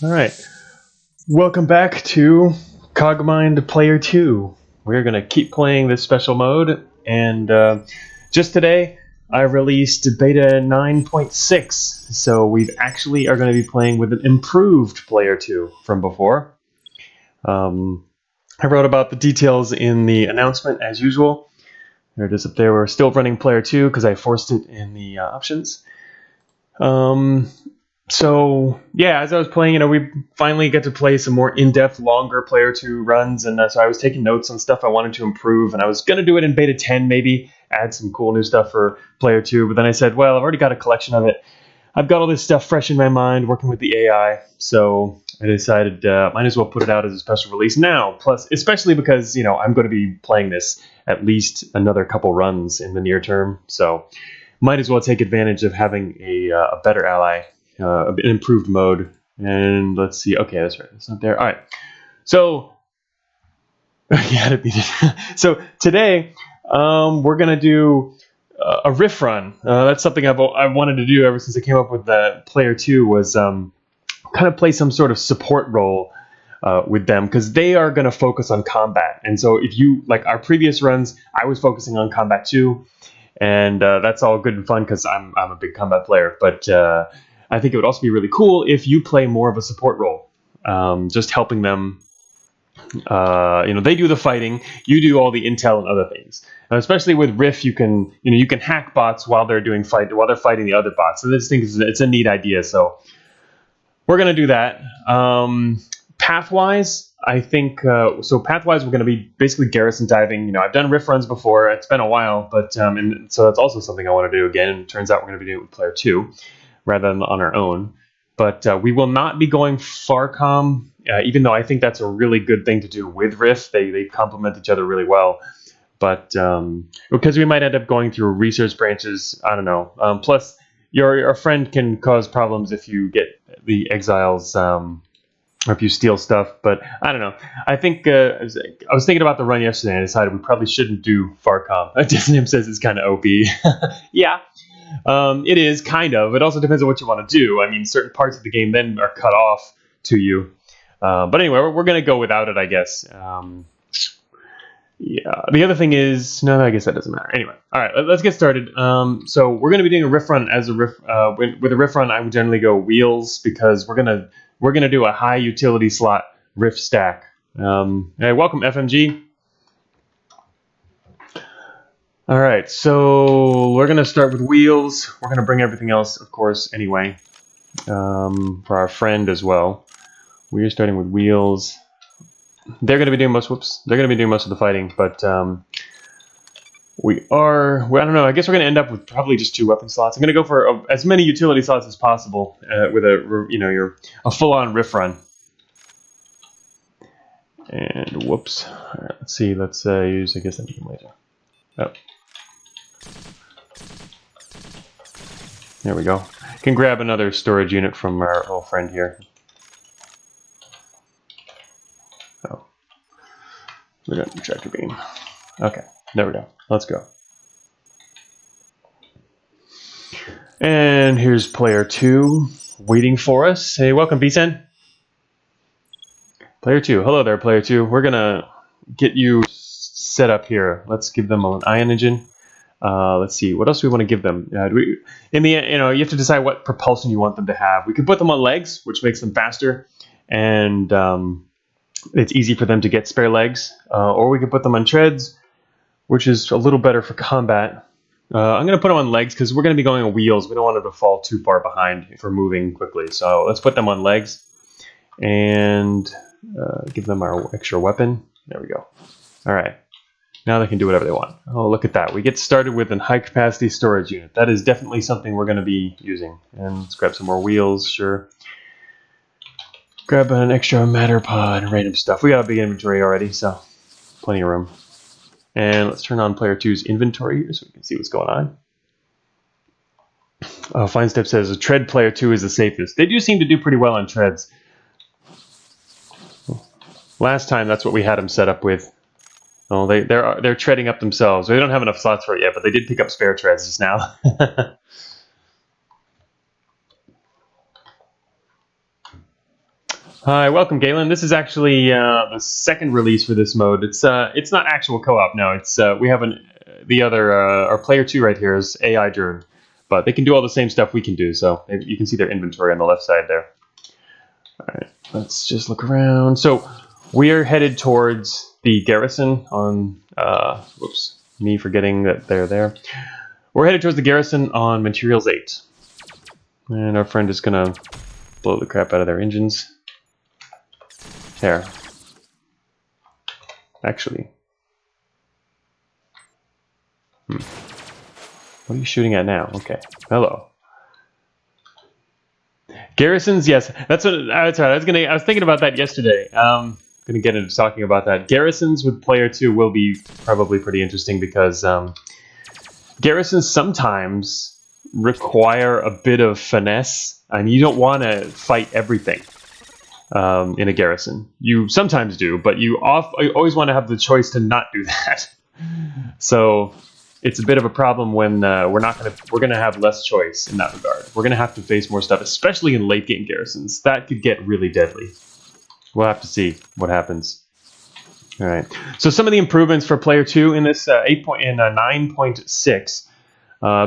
All right. Welcome back to Cogmind Player 2. We're going to keep playing this special mode, and just today I released beta 9.6, so we actually are going to be playing with an improved Player 2 from before. I wrote about the details in the announcement as usual. There it is up there. We're still running Player 2 because I forced it in the options. So yeah, as I was playing, we finally get to play some more in-depth, longer Player 2 runs, and so I was taking notes on stuff I wanted to improve, and I was going to do it in beta 10 maybe, add some cool new stuff for Player 2, but then I said, well, I've already got a collection of it. I've got all this stuff fresh in my mind working with the AI, so I decided might as well put it out as a special release now, plus especially because, I'm going to be playing this at least another couple runs in the near term, so might as well take advantage of having a better ally. An improved mode, and let's see. Okay, that's right. It's not there. All right. So, yeah, so today we're gonna do a riff run. That's something I wanted to do ever since I came up with the Player 2. Was kind of play some sort of support role with them because they are gonna focus on combat. And so, if you like our previous runs, I was focusing on combat too, and that's all good and fun because I'm a big combat player, but. I think it would also be really cool if you play more of a support role, just helping them. They do the fighting, you do all the intel and other things. And especially with Riff, you can hack bots while they're fighting the other bots. So this thing it's a neat idea. So we're gonna do that. Pathwise, I think pathwise we're gonna be basically garrison diving. I've done Riff runs before. It's been a while, but and so that's also something I want to do again. And it turns out we're gonna be doing it with Player 2. Rather than on our own. But we will not be going Farcom, even though I think that's a really good thing to do with Riff. They complement each other really well. But because we might end up going through research branches, I don't know. Plus, your friend can cause problems if you get the exiles or if you steal stuff. But I don't know. I think I was thinking about the run yesterday and I decided we probably shouldn't do Farcom. Disney says it's kind of OP. Yeah. It is kind of. It also depends on what you want to do. I mean, certain parts of the game then are cut off to you. But anyway, we're going to go without it, I guess. Yeah. The other thing is, no, I guess that doesn't matter. Anyway, all right, let's get started. So we're going to be doing a riff run as a riff. With a riff run, I would generally go wheels because we're gonna do a high utility slot riff stack. Hey, welcome FMG. All right, so we're going to start with wheels. We're going to bring everything else, of course, anyway, for our friend as well. We're starting with wheels. They're going to be doing most. They're going to be doing most of the fighting, but we are. Well, I don't know. I guess we're going to end up with probably just 2 weapon slots. I'm going to go for as many utility slots as possible with a full-on riff run. And whoops. All right, let's see. Let's use. I guess I need them later. Oh. There we go. Can grab another storage unit from our old friend here. Oh. We got projector beam. Okay, there we go. Let's go. And here's Player 2 waiting for us. Hey, welcome, Bsen. Player 2. Hello there, Player 2. We're going to get you set up here. Let's give them an ion engine. Let's see, what else do we want to give them? In the end, you have to decide what propulsion you want them to have. We could put them on legs, which makes them faster, and it's easy for them to get spare legs. Or we could put them on treads, which is a little better for combat. I'm going to put them on legs because we're going to be going on wheels. We don't want them to fall too far behind if we're moving quickly. So let's put them on legs and give them our extra weapon. There we go. All right. Now they can do whatever they want. Oh, look at that. We get started with a high-capacity storage unit. That is definitely something we're going to be using. And let's grab some more wheels, sure. Grab an extra matter pod, random stuff. We got a big inventory already, so plenty of room. And let's turn on Player 2's inventory here so we can see what's going on. Fine Step says, tread Player 2 is the safest. They do seem to do pretty well on treads. Last time, that's what we had them set up with. Oh, they're treading up themselves. They don't have enough slots for it yet, but they did pick up spare treads just now. Hi, welcome, Galen. This is actually the second release for this mode. It's not actual co-op. No, it's we have the other our player 2 right here is AI driven, but they can do all the same stuff we can do. So you can see their inventory on the left side there. All right, let's just look around. So we are headed towards the garrison on. Whoops, me forgetting that they're there. We're headed towards the garrison on Materials 8, and our friend is gonna blow the crap out of their engines. There. Actually. What are you shooting at now? Okay. Hello. Garrisons, yes. That's what I was thinking about that yesterday. Gonna get into talking about that. Garrisons with player 2 will be probably pretty interesting because garrisons sometimes require a bit of finesse, and you don't want to fight everything. In a garrison, you sometimes do, but you always want to have the choice to not do that. So it's a bit of a problem when we're gonna have less choice in that regard. We're gonna have to face more stuff, especially in late game garrisons. That could get really deadly. We'll have to see what happens. All right. So some of the improvements for player 2 in this 9.6.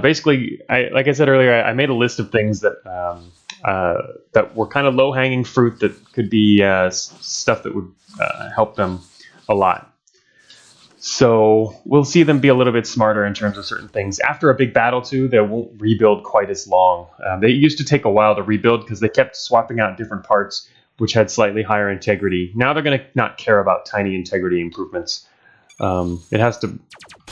Basically, like I said earlier, I made a list of things that that were kind of low-hanging fruit that could be stuff that would help them a lot. So we'll see them be a little bit smarter in terms of certain things. After a big battle, too, they won't rebuild quite as long. They used to take a while to rebuild because they kept swapping out different parts, which had slightly higher integrity. Now they're going to not care about tiny integrity improvements. It has to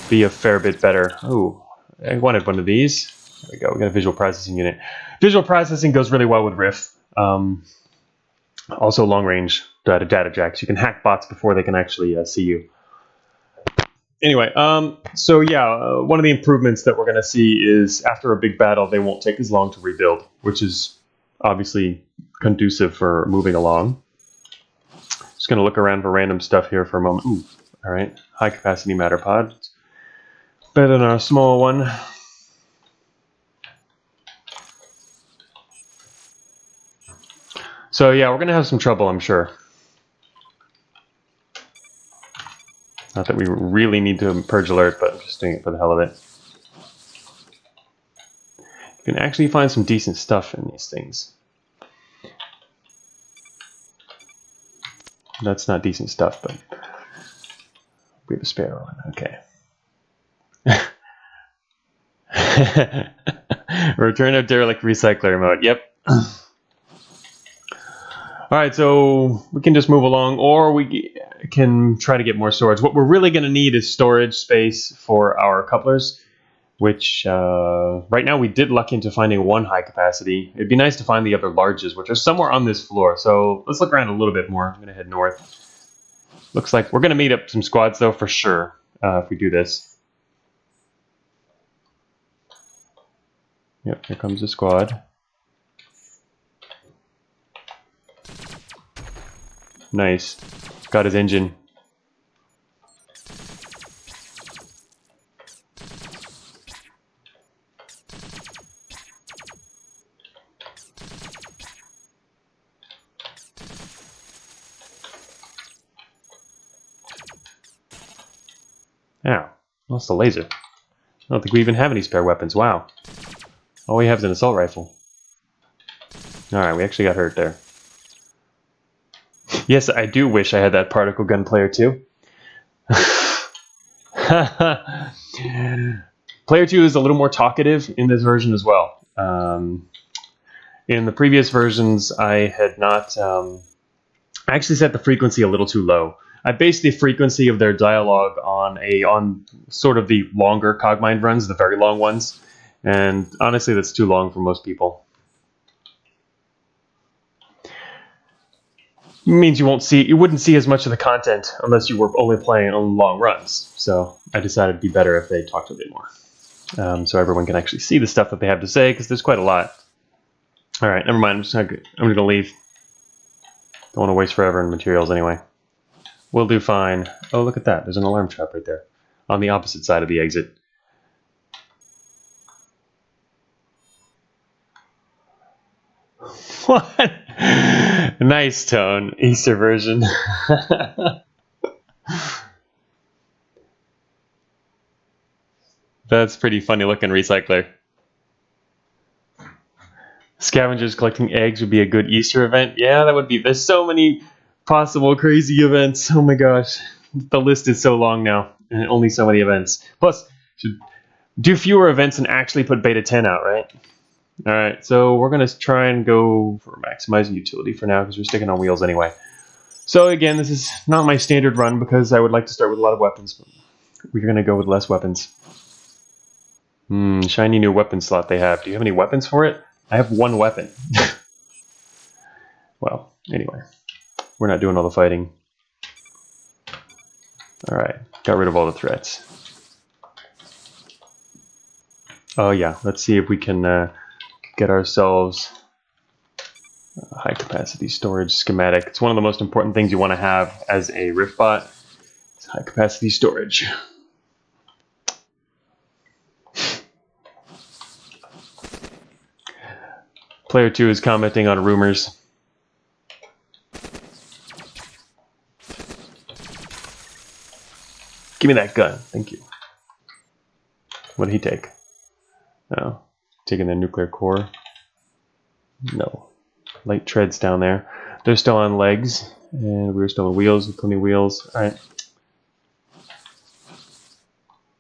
be a fair bit better. Oh, I wanted one of these. There we go. We got a visual processing unit. Visual processing goes really well with Rift. Also long range data jacks. You can hack bots before they can actually see you. Anyway, so yeah, one of the improvements that we're going to see is after a big battle, they won't take as long to rebuild, which is obviously conducive for moving along. Just going to look around for random stuff here for a moment. Ooh, all right, high capacity matter pod. Better than our small one. So yeah, we're going to have some trouble, I'm sure. Not that we really need to purge alert, but I'm just doing it for the hell of it. You can actually find some decent stuff in these things. That's not decent stuff, but we have a spare one. Okay. Return of derelict recycler mode. Yep. All right, so we can just move along, or we can try to get more storage. What we're really going to need is storage space for our couplers, which right now we did luck into finding one high capacity. It'd be nice to find the other larges, which are somewhere on this floor. So let's look around a little bit more. I'm going to head north. Looks like we're going to meet up some squads, though, for sure, if we do this. Yep, here comes the squad. Nice. Got his engine. Ow. Lost the laser. I don't think we even have any spare weapons. Wow. All we have is an assault rifle. Alright, we actually got hurt there. Yes, I do wish I had that particle gun player too. Player 2 is a little more talkative in this version as well. In the previous versions, I had not... I actually set the frequency a little too low. I based the frequency of their dialogue on sort of the longer Cogmind runs, the very long ones. And honestly, that's too long for most people. It means you wouldn't see as much of the content unless you were only playing on long runs. So I decided it'd be better if they talked a bit more. So everyone can actually see the stuff that they have to say, because there's quite a lot. All right, never mind. I'm going to leave. Don't want to waste forever in materials anyway. We'll do fine. Oh, look at that. There's an alarm trap right there on the opposite side of the exit. What? Nice tone, Easter version. That's pretty funny looking recycler. Scavengers collecting eggs would be a good Easter event. Yeah, that would be. There's so many possible crazy events. Oh my gosh. The list is so long now, and only so many events. Plus, should do fewer events and actually put beta 10 out, right? Alright, so we're going to try and go for maximizing utility for now because we're sticking on wheels anyway. So again, this is not my standard run because I would like to start with a lot of weapons, but we're going to go with less weapons. Shiny new weapon slot they have. Do you have any weapons for it? I have one weapon. Well, anyway, we're not doing all the fighting. Alright, got rid of all the threats. Oh yeah, let's see if we can get ourselves a high capacity storage schematic. It's one of the most important things you want to have as a Riftbot. It's high capacity storage. Player 2 is commenting on rumors. Give me that gun, thank you. What did he take? Oh, taking the nuclear core. No. Light treads down there. They're still on legs, and we're still on wheels, including wheels. Alright.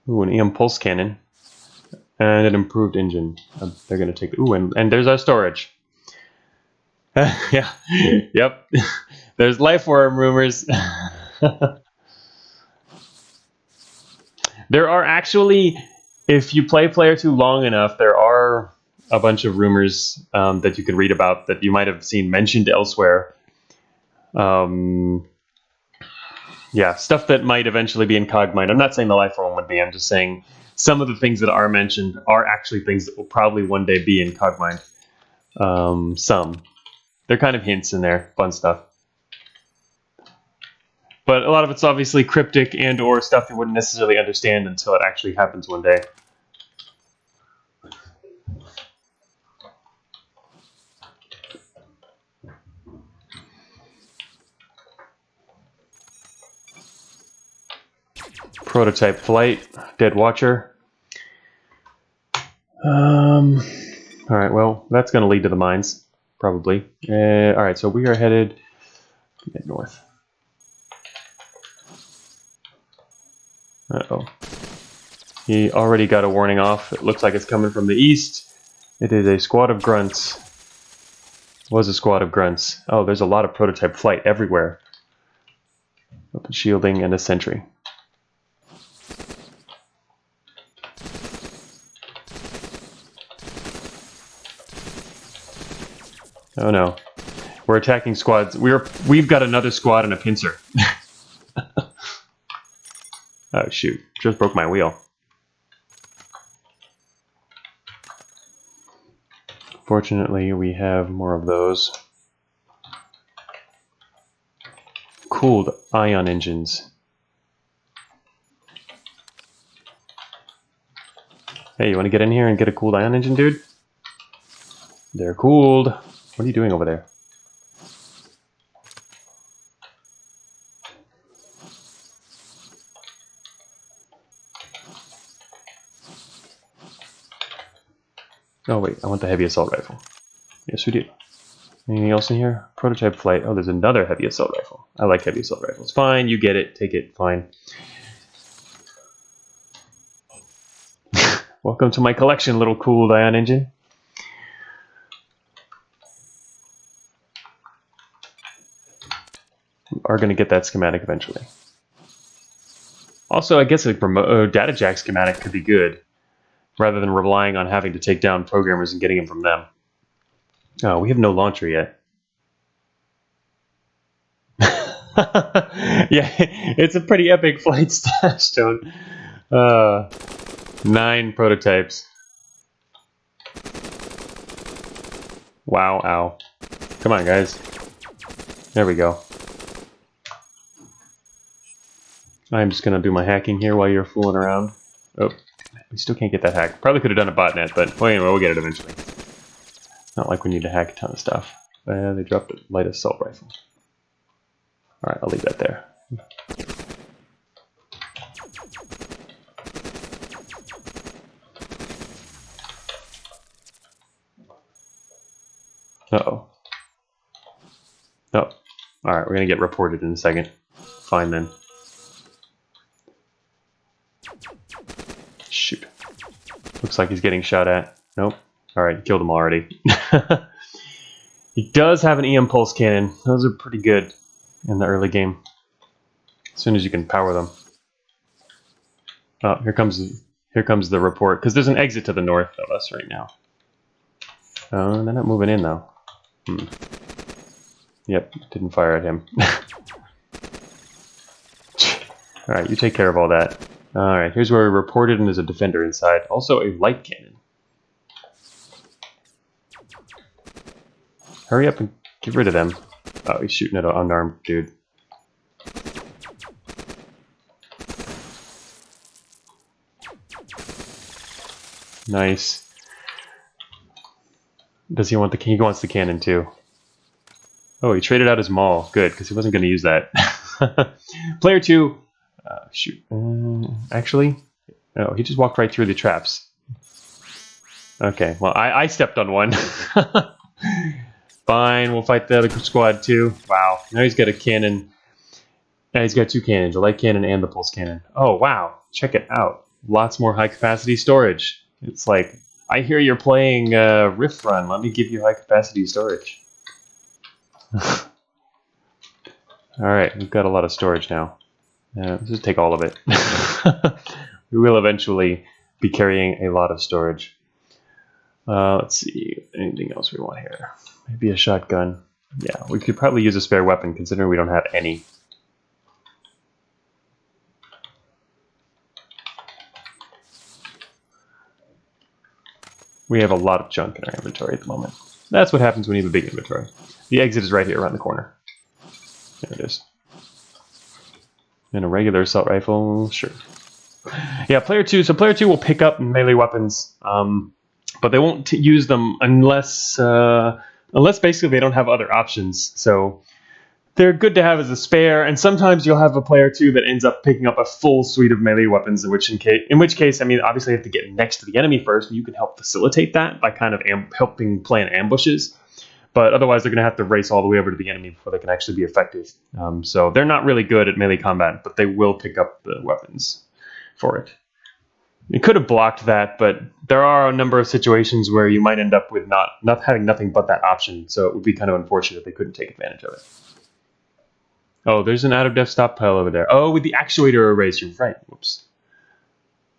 Ooh, an EM pulse cannon. And an improved engine. They're going to take... Ooh, and there's our storage. Yeah. Yep. There's life worm rumors. There are actually... If you play Player 2 long enough, there are a bunch of rumors that you can read about that you might have seen mentioned elsewhere. Yeah, stuff that might eventually be in Cogmind. I'm not saying the life form would be. I'm just saying some of the things that are mentioned are actually things that will probably one day be in Cogmind. Some. They're kind of hints in there. Fun stuff. But a lot of it's obviously cryptic and or stuff you wouldn't necessarily understand until it actually happens one day. Prototype flight, dead watcher. Alright, well, that's going to lead to the mines, probably. Alright, so we are headed north. Uh-oh. He already got a warning off. It looks like it's coming from the east. It is a squad of grunts. Was a squad of grunts. Oh, there's a lot of prototype flight everywhere. Open shielding and a sentry. Oh no. We're attacking squads. We've got another squad and a pincer. Oh shoot. Just broke my wheel. Fortunately, we have more of those. Cooled ion engines. Hey, you want to get in here and get a cooled ion engine, dude? They're cooled. What are you doing over there? Oh wait, I want the heavy assault rifle. Yes, we do. Anything else in here? Prototype flight. Oh, there's another heavy assault rifle. I like heavy assault rifles. Fine, you get it. Take it. Fine. Welcome to my collection, little cooled ion engine. We are going to get that schematic eventually. Also, I guess a data jack schematic could be good, rather than relying on having to take down programmers and getting them from them. Oh, we have no launcher yet. Yeah, it's a pretty epic flight stash stone. 9 prototypes. Wow, ow. Come on, guys. There we go. I'm just going to do my hacking here while you're fooling around. Oh, we still can't get that hack. Probably could have done a botnet, but well, anyway, we'll get it eventually. Not like we need to hack a ton of stuff. And they dropped a light assault rifle. Alright, I'll leave that there. Uh-oh. Oh. Alright, we're gonna get reported in a second. Fine then. Shoot. Looks like he's getting shot at. Nope. Alright, killed him already. He does have an EM pulse cannon. Those are pretty good in the early game. As soon as you can power them. Oh, here comes the report. Because there's an exit to the north of us right now. Oh, they're not moving in though. Yep, didn't fire at him. Alright, you take care of all that. Alright, here's where we reported and there's a defender inside. Also a light cannon. Hurry up and get rid of them. Oh, he's shooting at an unarmed dude. Nice. Does he want the... He wants the cannon too. Oh, he traded out his maul. Good, because he wasn't going to use that. Player 2... shoot. Actually... Oh, he just walked right through the traps. Okay, well, I stepped on one. Fine, we'll fight the other squad too. Wow, now he's got a cannon. Now he's got two cannons, a light cannon and the pulse cannon. Oh, wow, check it out. Lots more high-capacity storage. It's like, I hear you're playing Rift Run. Let me give you high-capacity storage. Alright, we've got a lot of storage now. Let's just take all of it. We will eventually be carrying a lot of storage. Let's see, anything else we want here? Maybe a shotgun. Yeah, we could probably use a spare weapon considering we don't have any. We have a lot of junk in our inventory at the moment. That's what happens when you have a big inventory. The exit is right here around the corner. There it is. And a regular assault rifle, sure. Yeah, player 2. So player 2 will pick up melee weapons, but they won't use them unless basically they don't have other options. So they're good to have as a spare, and sometimes you'll have a player 2 that ends up picking up a full suite of melee weapons, in which case, I mean, obviously you have to get next to the enemy first, and you can help facilitate that by kind of helping plan ambushes. But otherwise, they're going to have to race all the way over to the enemy before they can actually be effective. So they're not really good at melee combat, but they will pick up the weapons for it. You could have blocked that, but there are a number of situations where you might end up with not having nothing but that option, so it would be kind of unfortunate if they couldn't take advantage of it. Oh, there's an out-of-depth stockpile over there. Oh, with the actuator arrays, you're right. Whoops.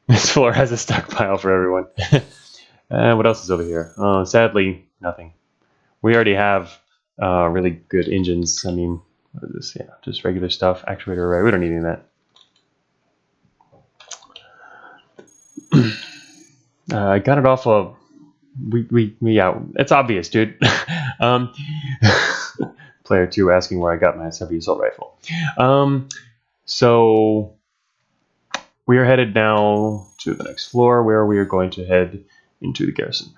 This floor has a stockpile for everyone. What else is over here? Oh, sadly, nothing. We already have really good engines. I mean, what is this? Yeah, just regular stuff. Actuator array. We don't need any of that. I got it off of... Yeah, it's obvious, dude. Player 2 asking where I got my heavy assault rifle. So we are headed now to the next floor where we are going to head into the garrison.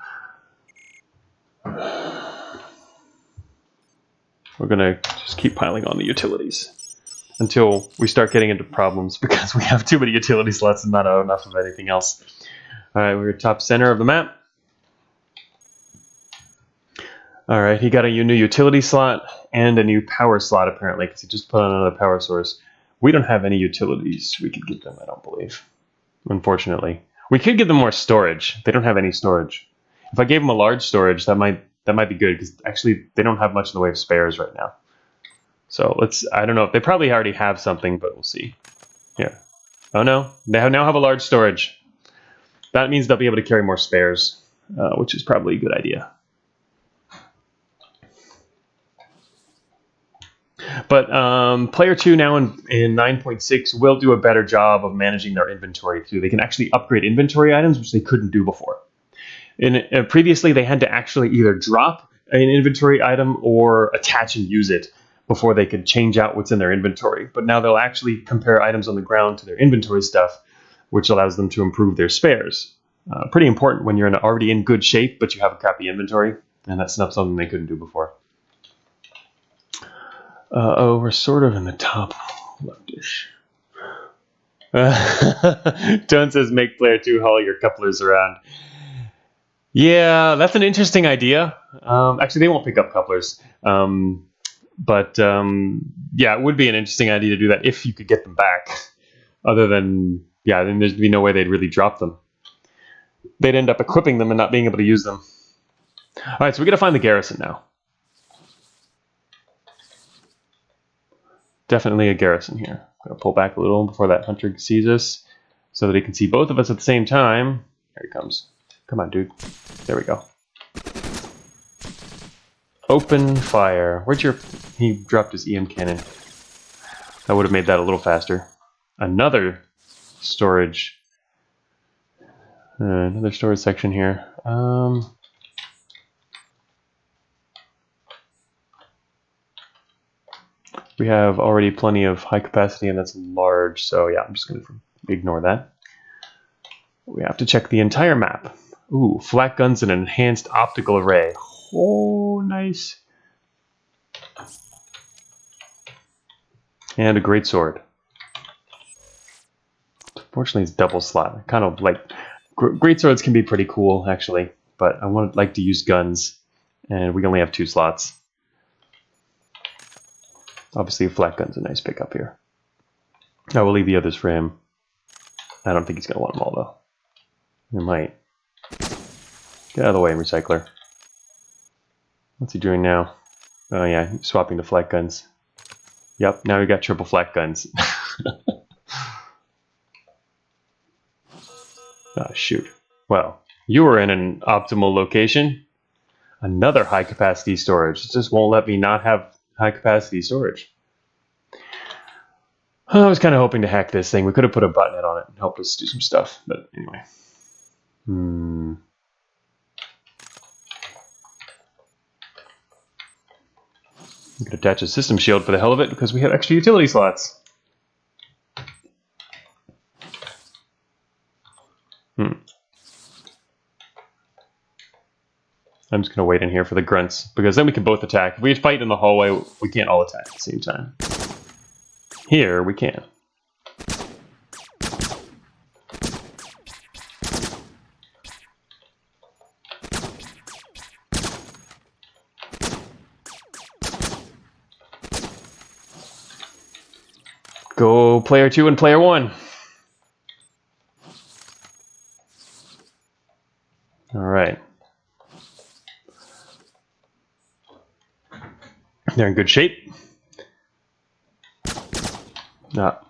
We're going to just keep piling on the utilities until we start getting into problems because we have too many utility slots and not enough of anything else. Alright, we're top center of the map. Alright, he got a new utility slot and a new power slot apparently because he just put on another power source. We don't have any utilities we could give them, I don't believe. Unfortunately. We could give them more storage. They don't have any storage. If I gave them a large storage, that might be good because actually they don't have much in the way of spares right now. So I don't know, they probably already have something, but we'll see. Here. Oh no, they now have a large storage. That means they'll be able to carry more spares, which is probably a good idea. But player 2 now in 9.6 will do a better job of managing their inventory too. They can actually upgrade inventory items, which they couldn't do before. Previously, they had to actually either drop an inventory item or attach and use it before they could change out what's in their inventory. But now they'll actually compare items on the ground to their inventory stuff, which allows them to improve their spares. Pretty important when you're already in good shape, but you have a crappy inventory, and that's not something they couldn't do before. Oh, we're sort of in the top leftish. Tone says make player 2 haul your couplers around. Yeah, that's an interesting idea. Actually, they won't pick up couplers. But yeah, it would be an interesting idea to do that if you could get them back. Other than, yeah, then there'd be no way they'd really drop them. They'd end up equipping them and not being able to use them. All right, so we got to find the garrison now. Definitely a garrison here. I'm going to pull back a little before that hunter sees us so that he can see both of us at the same time. Here he comes. Come on, dude. There we go. Open fire. Where'd your... He dropped his EM cannon. I would have made that a little faster. Another storage. Another storage section here. We have already plenty of high capacity and that's large, so yeah, I'm just going to ignore that. We have to check the entire map. Ooh, flak guns and enhanced optical array. Oh, nice. And a great sword. Fortunately, it's double slot. I kind of like... Great swords can be pretty cool, actually, but I would like to use guns, and we only have 2 slots. Obviously, a flak gun's a nice pickup here. I will leave the others for him. I don't think he's going to want them all, though. He might. Get out of the way, recycler. What's he doing now? Oh, yeah, he's swapping the flak guns. Yep, now we got triple flak guns. Oh, shoot. Well, you were in an optimal location. Another high-capacity storage. It just won't let me not have high-capacity storage. I was kind of hoping to hack this thing. We could have put a botnet on it and helped us do some stuff. But anyway. We could attach a system shield for the hell of it because we have extra utility slots. I'm just going to wait in here for the grunts, because then we can both attack. If we fight in the hallway, we can't all attack at the same time. Here, we can. Go player 2 and player 1. All right. They're in good shape. What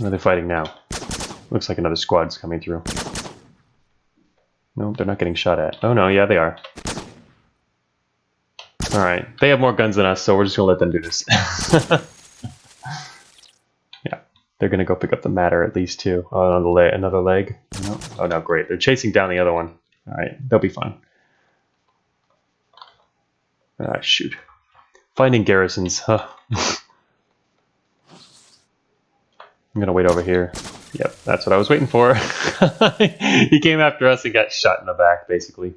are they fighting now? Looks like another squad's coming through. No, they're not getting shot at. Oh no, yeah, they are. Alright, they have more guns than us, so we're just gonna let them do this. Yeah, they're gonna go pick up the matter at least too. Oh, on the another leg. No. Oh no, great. They're chasing down the other one. Alright, they'll be fine. Ah, shoot. Finding garrisons. Huh. I'm gonna wait over here. Yep, that's what I was waiting for. He came after us and got shot in the back, basically.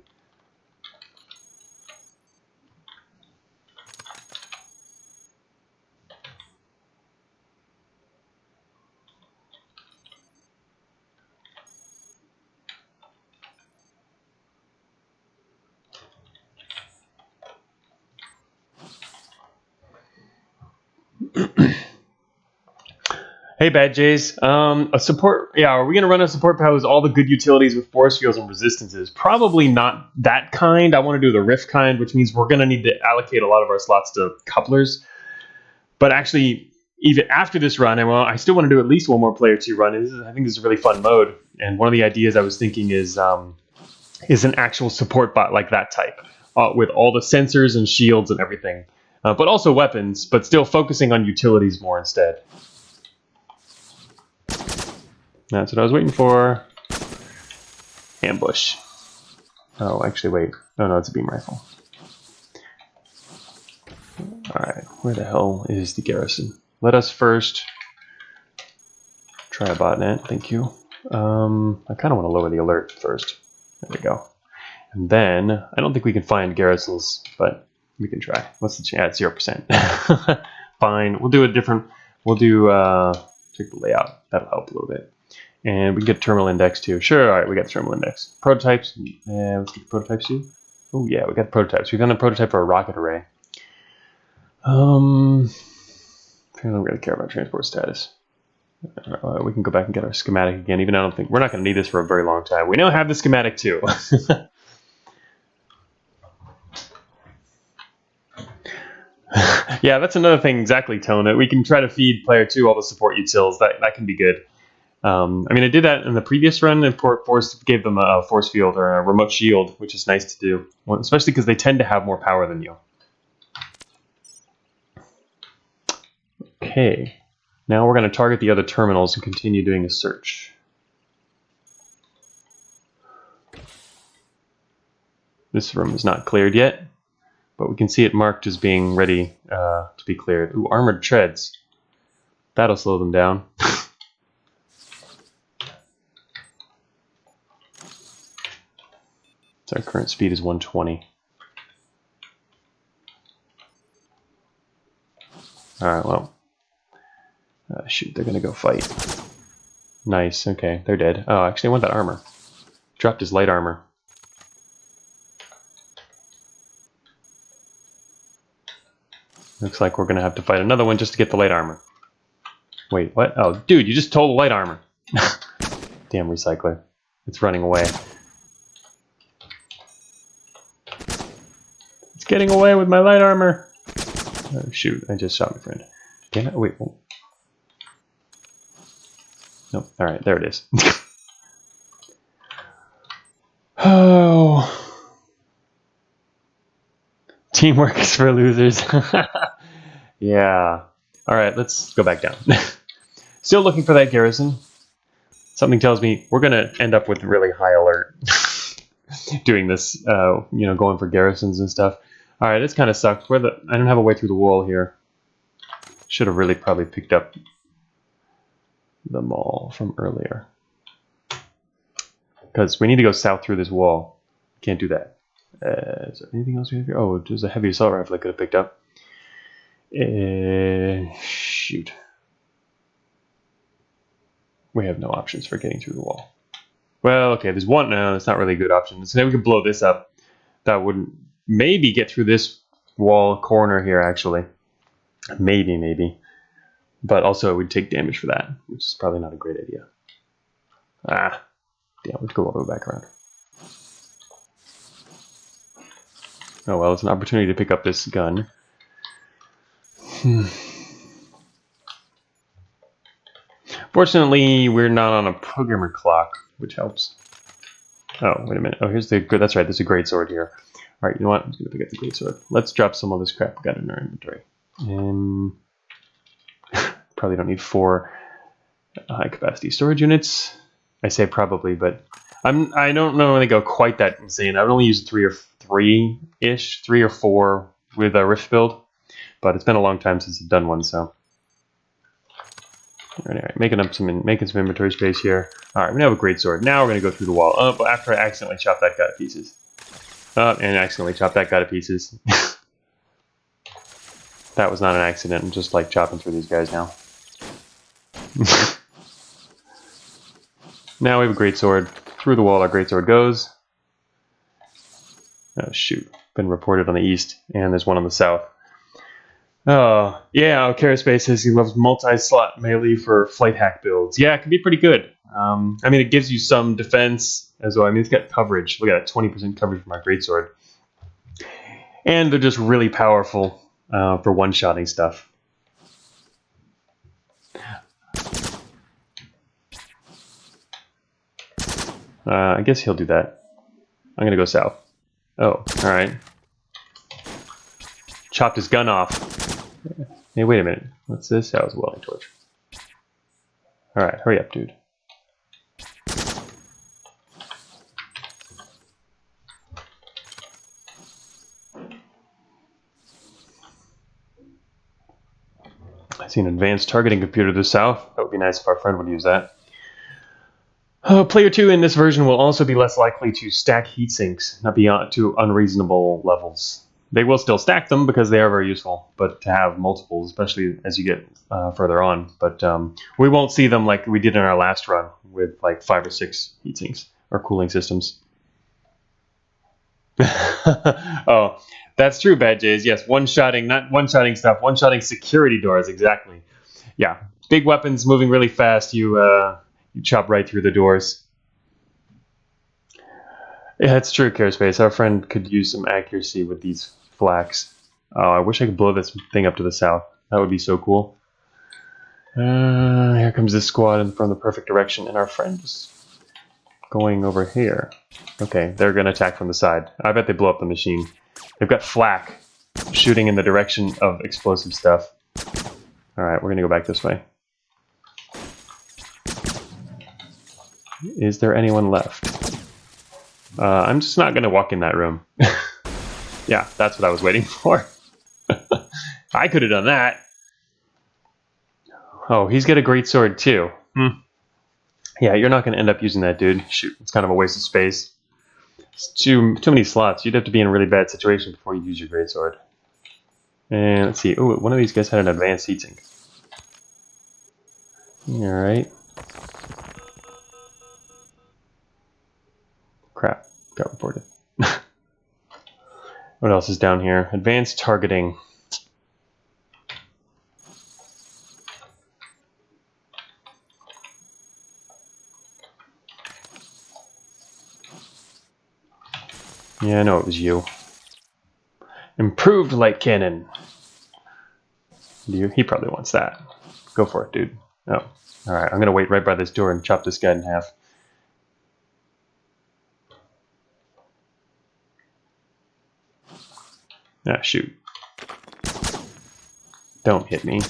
Hey, Bad Jays. A support. Yeah, are we going to run a support pad with all the good utilities with force fields and resistances? Probably not that kind. I want to do the rift kind, which means we're going to need to allocate a lot of our slots to couplers. But actually, even after this run, I still want to do at least one more player 2 run. I think this is a really fun mode. And one of the ideas I was thinking is an actual support bot like that type, with all the sensors and shields and everything, but also weapons, but still focusing on utilities more instead. That's what I was waiting for. Ambush. Oh, actually, wait. Oh, no, it's a beam rifle. Alright, where the hell is the garrison? Let us first try a botnet, thank you. I kind of want to lower the alert first. There we go. And then, I don't think we can find garrisons, but we can try. What's the chance? 0%. fine. We'll do a different. We'll do check the layout. That'll help a little bit. And we can get terminal index too. Sure. All right, we got the terminal index. Prototypes. Let's get the prototypes too. Oh yeah, we got prototypes. We've done a prototype for a rocket array. I don't really care about transport status. We can go back and get our schematic again. Even I don't think we're not going to need this for a very long time. We now have the schematic too. Yeah, that's another thing exactly, Tone. We can try to feed player 2 all the support utils. That can be good. I mean, I did that in the previous run and gave them a force field or a remote shield, which is nice to do, especially because they tend to have more power than you. Okay, now we're going to target the other terminals and continue doing a search. This room is not cleared yet, but we can see it marked as being ready to be cleared. Ooh, armored treads. That'll slow them down. So our current speed is 120. Alright, well. Shoot, they're going to go fight. Nice, okay, they're dead. Oh, actually I want that armor. Dropped his light armor. Looks like we're going to have to fight another one just to get the light armor. Wait, what? Oh, dude, you just stole the light armor. Damn recycler. It's running away. It's getting away with my light armor. Oh, shoot, I just shot my friend. Damn it, wait. Oh. Nope, alright, there it is. Oh. Teamwork is for losers. Yeah. Alright, let's go back down. Still looking for that garrison. Something tells me we're going to end up with really high alert doing this, going for garrisons and stuff. Alright, this kind of sucked. I don't have a way through the wall here. Should have really probably picked up the mall from earlier. Because we need to go south through this wall. Can't do that. Is there anything else we have here? Oh, there's a heavy assault rifle I could have picked up. Shoot. We have no options for getting through the wall. Well, okay, there's one. No, that's not really a good option. So then we could blow this up. That would maybe get through this wall corner here, actually. Maybe. But also it would take damage for that, which is probably not a great idea. Ah, damn, let's go all the way back around. Oh well, it's an opportunity to pick up this gun. Fortunately, we're not on a programmer clock, which helps. Oh, wait a minute. Oh, here's the good. That's right. There's a great sword here. All right, you know what? I'm just gonna pick up the great sword. Let's drop some of this crap we got in our inventory. Probably don't need 4 high capacity storage units. I say probably, but I don't know when they go quite that insane. I've only used 3 or 4 with a Rift build, but it's been a long time since I've done one, so. All right, making some inventory space here. All right, we now have a great sword. Now we're gonna go through the wall. Oh, but after I accidentally chopped that guy to pieces. And accidentally chopped that guy to pieces. That was not an accident. I'm just like chopping through these guys now. Now we have a great sword. Through the wall our great sword goes. Oh shoot, been reported on the east, and there's one on the south. Oh, yeah, Caraspace says he loves multi-slot melee for flight hack builds. Yeah, it can be pretty good. I mean, it gives you some defense as well. I mean, it's got coverage. Look at that, 20% coverage from our greatsword. And they're just really powerful for one-shotting stuff. I guess he'll do that. I'm going to go south. Oh, alright. Chopped his gun off. Hey, wait a minute. What's this? That was a welding torch. Alright, hurry up, dude. I see an advanced targeting computer to the south. That would be nice if our friend would use that. Player 2 in this version will also be less likely to stack heat sinks, not beyond to unreasonable levels. They will still stack them because they are very useful, but to have multiples, especially as you get further on. But we won't see them like we did in our last run with like 5 or 6 heat sinks or cooling systems. Oh, that's true, Bad Jays. Yes, one-shotting, not one-shotting stuff, one-shotting security doors, exactly. Yeah, big weapons moving really fast, you chop right through the doors. Yeah, it's true, Carespace. Our friend could use some accuracy with these flaks. Oh, I wish I could blow this thing up to the south. That would be so cool. Here comes this squad from the perfect direction, and our friend is going over here. Okay, they're going to attack from the side. I bet they blow up the machine. They've got flak shooting in the direction of explosive stuff. Alright, we're going to go back this way. Is there anyone left? I'm just not going to walk in that room. Yeah, that's what I was waiting for. I could have done that. Oh, he's got a great sword too. Yeah, you're not going to end up using that, dude. Shoot, it's kind of a waste of space. It's too many slots. You'd have to be in a really bad situation before you use your greatsword. And let's see. Oh, one of these guys had an advanced heat sink. Alright. Crap. Got reported. What else is down here? Advanced targeting. Yeah, I know it was you. Improved light cannon. He probably wants that. Go for it, dude. Oh, alright. I'm going to wait right by this door and chop this guy in half. Ah, shoot. Don't hit me.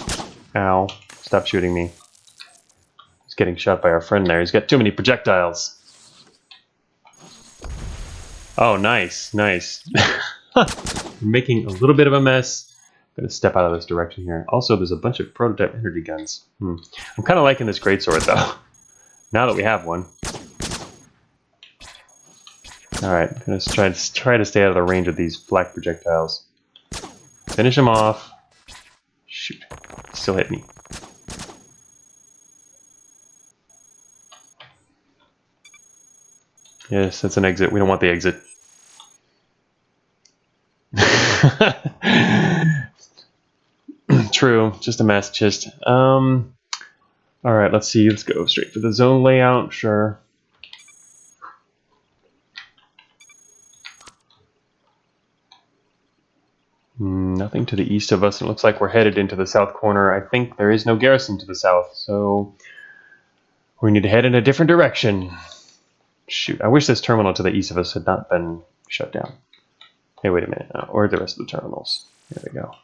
Ow. Stop shooting me. He's getting shot by our friend there. He's got too many projectiles. Oh, nice. Nice. Making a little bit of a mess. I'm going to step out of this direction here. Also, there's a bunch of prototype energy guns. I'm kind of liking this greatsword, though. Now that we have one. Alright, I'm going to try to stay out of the range of these flak projectiles. Finish him off. Shoot. Still hit me. Yes, that's an exit. We don't want the exit. True. Just a mess. Just. Alright, let's see. Let's go straight for the zone layout. Sure. Nothing to the east of us. It looks like we're headed into the south corner. I think there is no garrison to the south, so we need to head in a different direction. Shoot, I wish this terminal to the east of us had not been shut down. Hey, wait a minute. Or the rest of the terminals. There we go.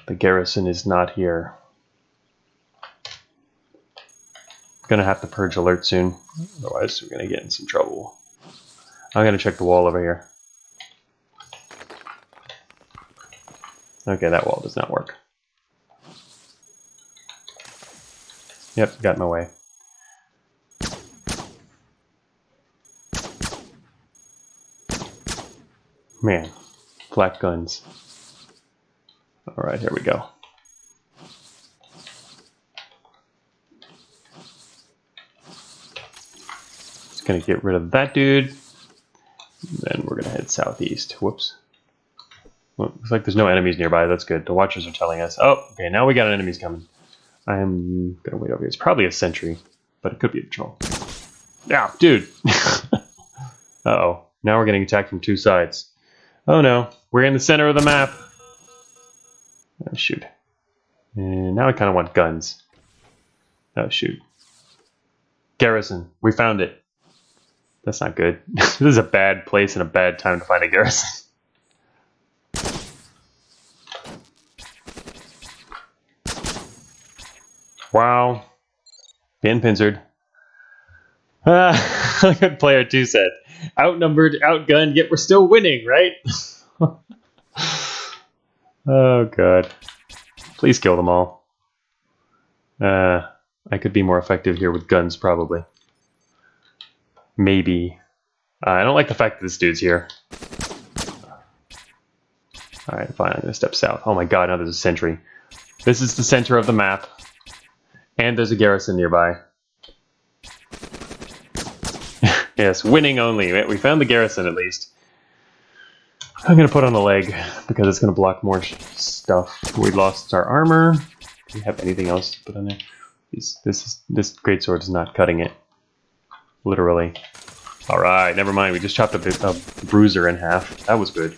The garrison is not here. Gonna have to purge alert soon. Otherwise, we're gonna get in some trouble. I'm gonna check the wall over here. Okay, that wall does not work. Yep, got in my way. Man, flak guns. Alright, here we go. Just gonna get rid of that dude. Then we're gonna head southeast. Whoops. Well, looks like there's no enemies nearby. That's good. The watchers are telling us. Oh, okay, now we got enemies coming. I'm gonna wait over here. It's probably a sentry, but it could be a patrol. Yeah, dude. Uh-oh. Now we're getting attacked from two sides. Oh no, we're in the center of the map. Oh, shoot. And now I kind of want guns. Oh, shoot. Garrison. We found it. That's not good. This is a bad place and a bad time to find a garrison. Wow. Being pincered. Like what player 2 said. Outnumbered, outgunned, yet we're still winning, right? Oh, God. Please kill them all. I could be more effective here with guns, probably. Maybe. I don't like the fact that this dude's here. Alright, fine, I'm gonna step south. Oh my god, now there's a sentry. This is the center of the map. And there's a garrison nearby. Yes, winning only. We found the garrison at least. I'm gonna put on a leg because it's gonna block more stuff. We lost our armor. Do we have anything else to put on there? This greatsword is not cutting it. Literally. Alright, never mind. We just chopped a bruiser in half. That was good.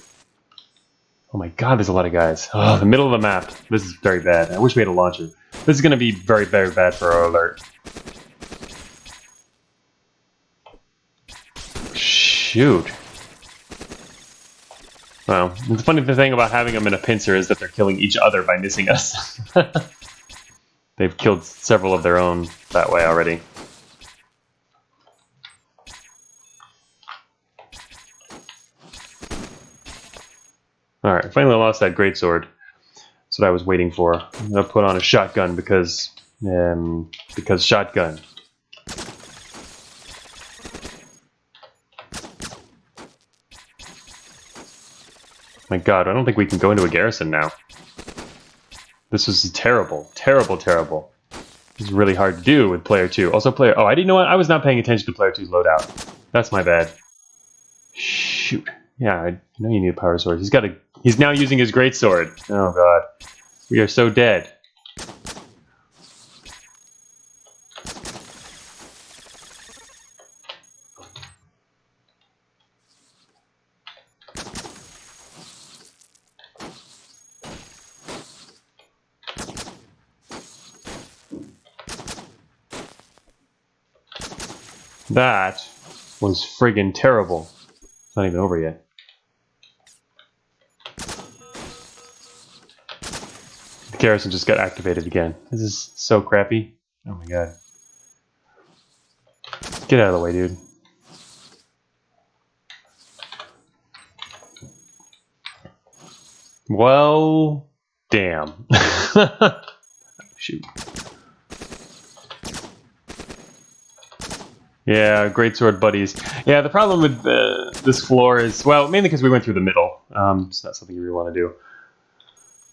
Oh my god, there's a lot of guys. Oh, the middle of the map. This is very bad. I wish we had a launcher. This is going to be very, very bad for our alert. Shoot. Well, the funny thing about having them in a pincer is that they're killing each other by missing us. They've killed several of their own that way already. Alright, finally lost that greatsword. That's what I was waiting for. I'm gonna put on a shotgun because shotgun. My god, I don't think we can go into a garrison now. This was terrible. Terrible, terrible. This is really hard to do with player 2. Also player... Oh, I didn't know what... I was not paying attention to player 2's loadout. That's my bad. Shoot. Yeah, I know you need a power sword. He's now using his greatsword. Oh god. We are so dead. That was friggin' terrible. It's not even over yet. The garrison just got activated again. This is so crappy. Oh my god. Get out of the way, dude. Well, damn. Shoot. Yeah, greatsword buddies. Yeah, the problem with this floor is, well, mainly because we went through the middle. It's not something you really want to do.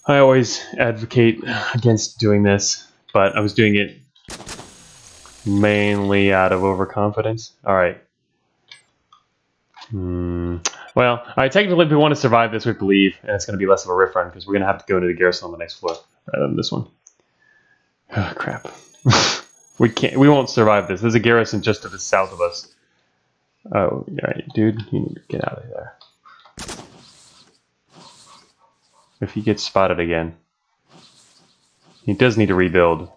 I always advocate against doing this, but I was doing it mainly out of overconfidence. Alright. Well, technically if we want to survive this, we have to leave, and it's going to be less of a riff run, because we're going to have to go to the garrison on the next floor, rather than this one. Oh, crap. We won't survive this. There's a garrison just to the south of us. Oh, alright, dude, you need to get out of there. If he gets spotted again. He does need to rebuild.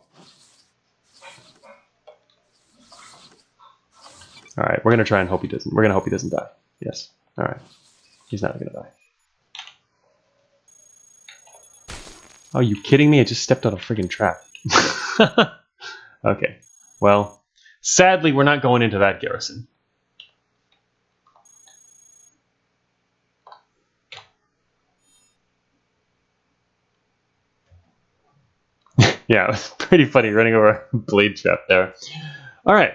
Alright, we're gonna try and hope he doesn't. We're gonna hope he doesn't die. Yes. Alright. He's not gonna die. Oh, you kidding me? I just stepped on a friggin' trap. Okay. Well, sadly, we're not going into that garrison. Yeah, it was pretty funny running over a blade trap there. All right.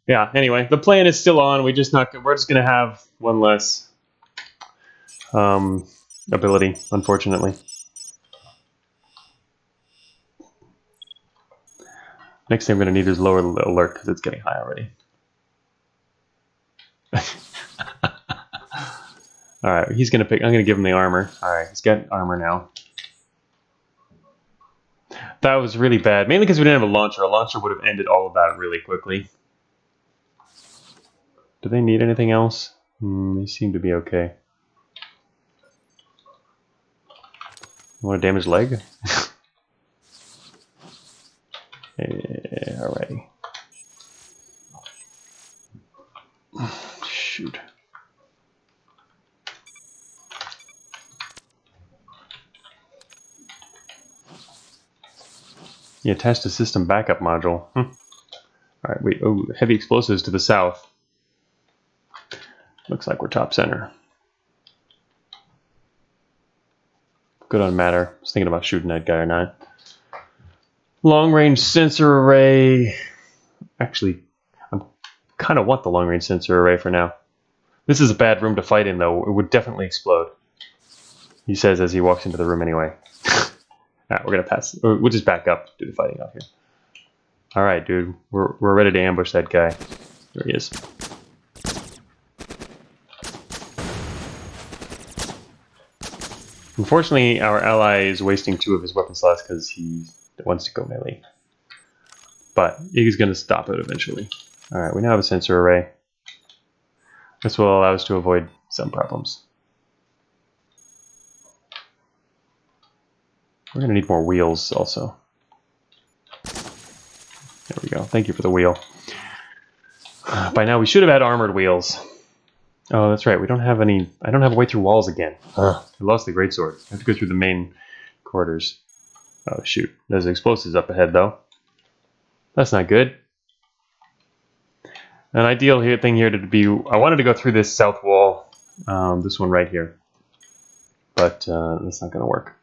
Yeah. Anyway, the plan is still on. We're just gonna have one less ability, unfortunately. Next thing I'm gonna need is lower alert because it's getting high already. All right, he's gonna pick. I'm gonna give him the armor. All right, he's got armor now. That was really bad, mainly because we didn't have a launcher. A launcher would have ended all of that really quickly. Do they need anything else? They seem to be okay. You want a damaged leg? Alrighty. Shoot. You attached a system backup module. Alright, wait. Oh, heavy explosives to the south. Looks like we're top center. Good on matter. I was thinking about shooting that guy or not. Long range sensor array. Actually, I kind of want the long range sensor array for now. This is a bad room to fight in, though. It would definitely explode. He says as he walks into the room anyway. Alright, we're gonna pass. We'll just back up, do the fighting out here. Alright, dude. We're ready to ambush that guy. There he is. Unfortunately, our ally is wasting 2 of his weapon slots because he wants to go melee. But he's going to stop it eventually. Alright, we now have a sensor array. This will allow us to avoid some problems. We're going to need more wheels also. There we go. Thank you for the wheel. By now we should have had armored wheels. Oh, that's right. We don't have any. I don't have a way through walls again. I lost the greatsword. I have to go through the main quarters. Oh, shoot. There's explosives up ahead, though. That's not good. An ideal thing here to be... I wanted to go through this south wall. This one right here. But that's not going to work.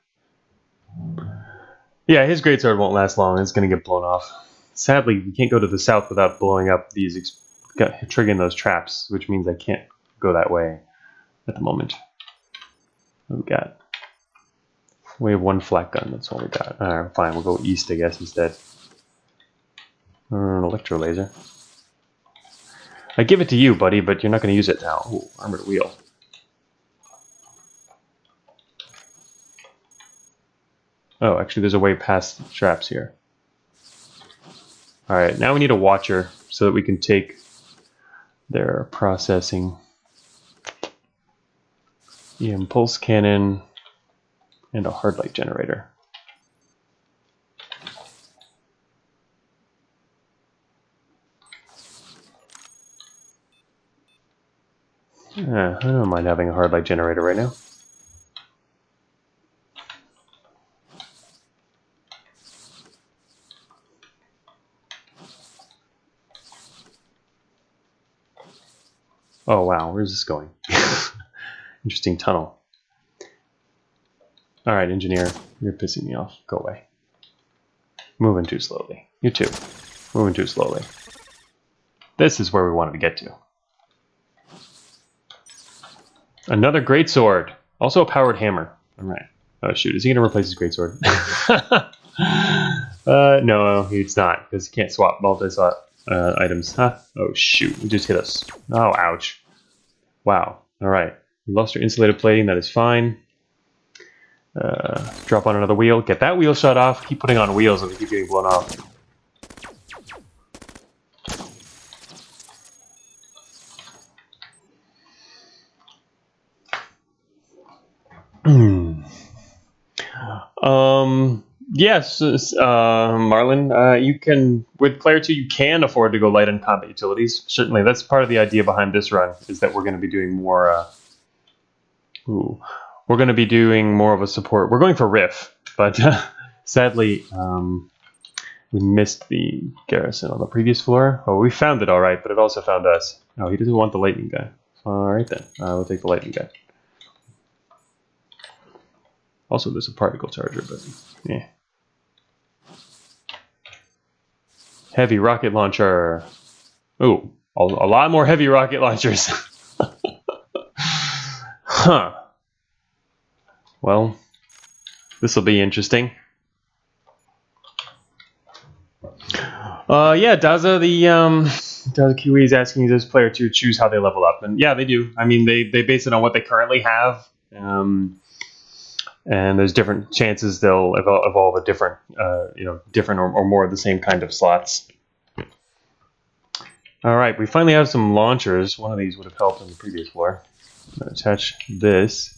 Yeah, his greatsword won't last long. It's going to get blown off. Sadly, we can't go to the south without blowing up these... triggering those traps, which means I can't go that way at the moment. What do we got? We have 1 flak gun. That's all we got. Alright, fine. We'll go east, I guess, instead. An electro laser. I give it to you, buddy, but you're not going to use it now. Ooh, armored wheel. Oh, actually, there's a way past the traps here. Alright, now we need a watcher so that we can take their processing. The impulse cannon and a hard light generator. I don't mind having a hard light generator right now. Oh wow, where's this going? Interesting tunnel. Alright, engineer, you're pissing me off. Go away. Moving too slowly. You too. Moving too slowly. This is where we wanted to get to. Another greatsword. Also a powered hammer. Alright. Oh shoot, is he going to replace his greatsword? No, he's not, because he can't swap multi-slot items. Huh? Oh shoot, he just hit us. Oh, ouch. Wow. Alright. We lost our insulated plating, that is fine. Drop on another wheel. Get that wheel shut off. Keep putting on wheels and they keep getting blown off. Yes, Marlon, you can, with Player 2, you can afford to go light on combat utilities. Certainly, that's part of the idea behind this run, is that we're going to be doing more, we're going to be doing more of a support. We're going for Riff, but sadly, we missed the garrison on the previous floor. Oh, we found it all right, but it also found us. Oh, he doesn't want the lightning guy. All right then, we'll take the lightning guy. Also, there's a particle charger, but yeah. Heavy rocket launcher. Ooh, a lot more heavy rocket launchers. Huh. Well, this will be interesting. Yeah, Daza, Daza Kiwi is asking this player to choose how they level up, and yeah, they do. I mean, they base it on what they currently have. And there's different chances they'll evolve a different, different or more of the same kind of slots. All right, we finally have some launchers. One of these would have helped on the previous floor. I'm going to attach this.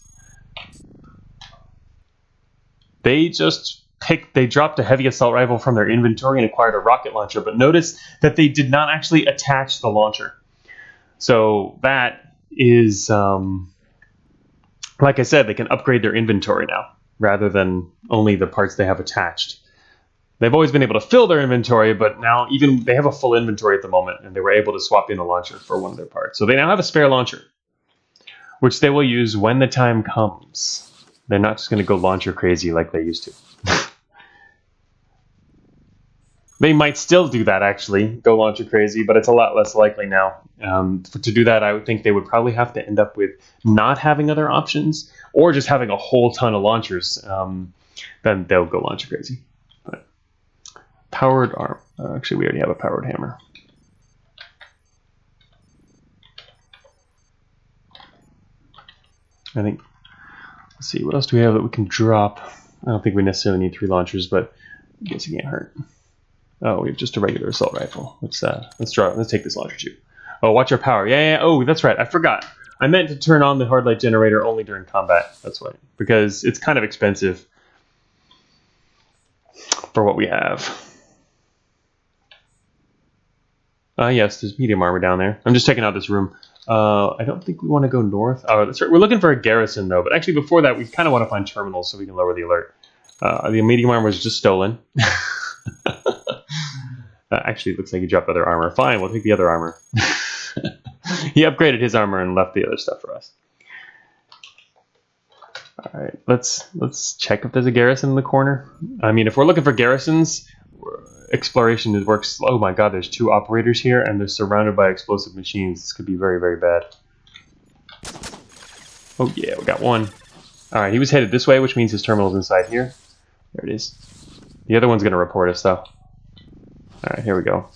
They dropped a heavy assault rifle from their inventory and acquired a rocket launcher, but notice that they did not actually attach the launcher. So that is... like I said, they can upgrade their inventory now, rather than only the parts they have attached. They've always been able to fill their inventory, but now even they have a full inventory at the moment, and they were able to swap in a launcher for one of their parts. So they now have a spare launcher, which they will use when the time comes. They're not just going to go launcher crazy like they used to. They might still do that, actually, go launcher crazy, but it's a lot less likely now. To do that, I would think they would probably have to end up with not having other options, or just having a whole ton of launchers. Then they'll go launcher crazy. But powered arm. Actually, we already have a powered hammer. I think. Let's see, what else do we have that we can drop? I don't think we necessarily need 3 launchers, but I guess it can't hurt. Oh, we have just a regular assault rifle. Let's take this launcher too. Oh, watch our power. Yeah. Oh, that's right. I forgot. I meant to turn on the hard light generator only during combat. That's why, because it's kind of expensive for what we have. Yes, there's medium armor down there. I'm just checking out this room. I don't think we want to go north. Oh, that's right. We're looking for a garrison though. But actually, before that, we kind of want to find terminals so we can lower the alert. The medium armor was just stolen. Actually, it looks like he dropped other armor. Fine, we'll take the other armor. He upgraded his armor and left the other stuff for us. All right, let's check if there's a garrison in the corner. I mean, if we're looking for garrisons, exploration works. Oh my God, there's 2 operators here, and they're surrounded by explosive machines. This could be very, very bad. Oh yeah, we got one. All right, he was headed this way, which means his terminal's inside here. There it is. The other one's going to report us, though. All right, here we go.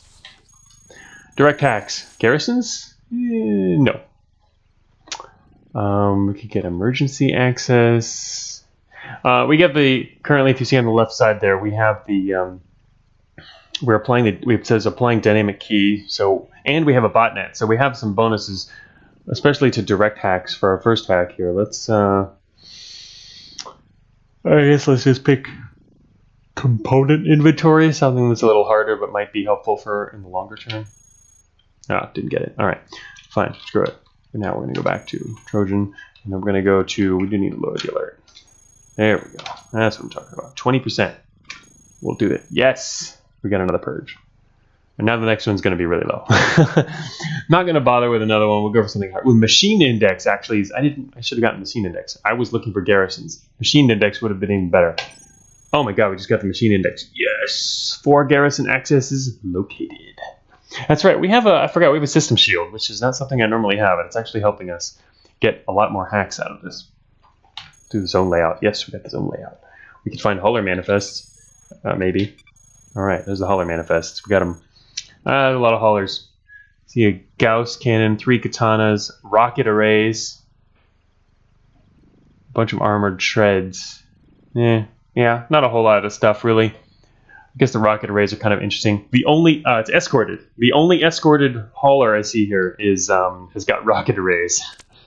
Direct hacks. Garrisons? No. We could get emergency access. We get the, currently, if you see on the left side there, we have the, we're applying the, it says applying dynamic key, so, and we have a botnet, so we have some bonuses, especially to direct hacks for our first hack here. Let's, I guess let's just pick component inventory, something that's a little harder but might be helpful for in the longer term. Ah, didn't get it. All right, fine, screw it. And now we're going to go back to Trojan, and then we're going to go to, we do need to lower the alert. There we go. That's what I'm talking about. 20%. We'll do it. Yes, we got another purge. And now the next one's going to be really low. Not going to bother with another one. We'll go for something hard. With machine index, actually, I should have gotten machine index. I was looking for garrisons. Machine index would have been even better. Oh my God, we just got the machine index. Yes! 4 garrison accesses located. That's right, we have a, I forgot, we have a system shield, which is not something I normally have, and it's actually helping us get a lot more hacks out of this. Do the zone layout. Yes, we got the zone layout. We could find hauler manifests, maybe. Alright, there's the hauler manifests. We got them. A lot of haulers. See a Gauss cannon, 3 katanas, rocket arrays, a bunch of armored shreds. Yeah, not a whole lot of stuff, really. I guess the rocket arrays are kind of interesting. The only, it's escorted. The only escorted hauler I see here is, has got rocket arrays.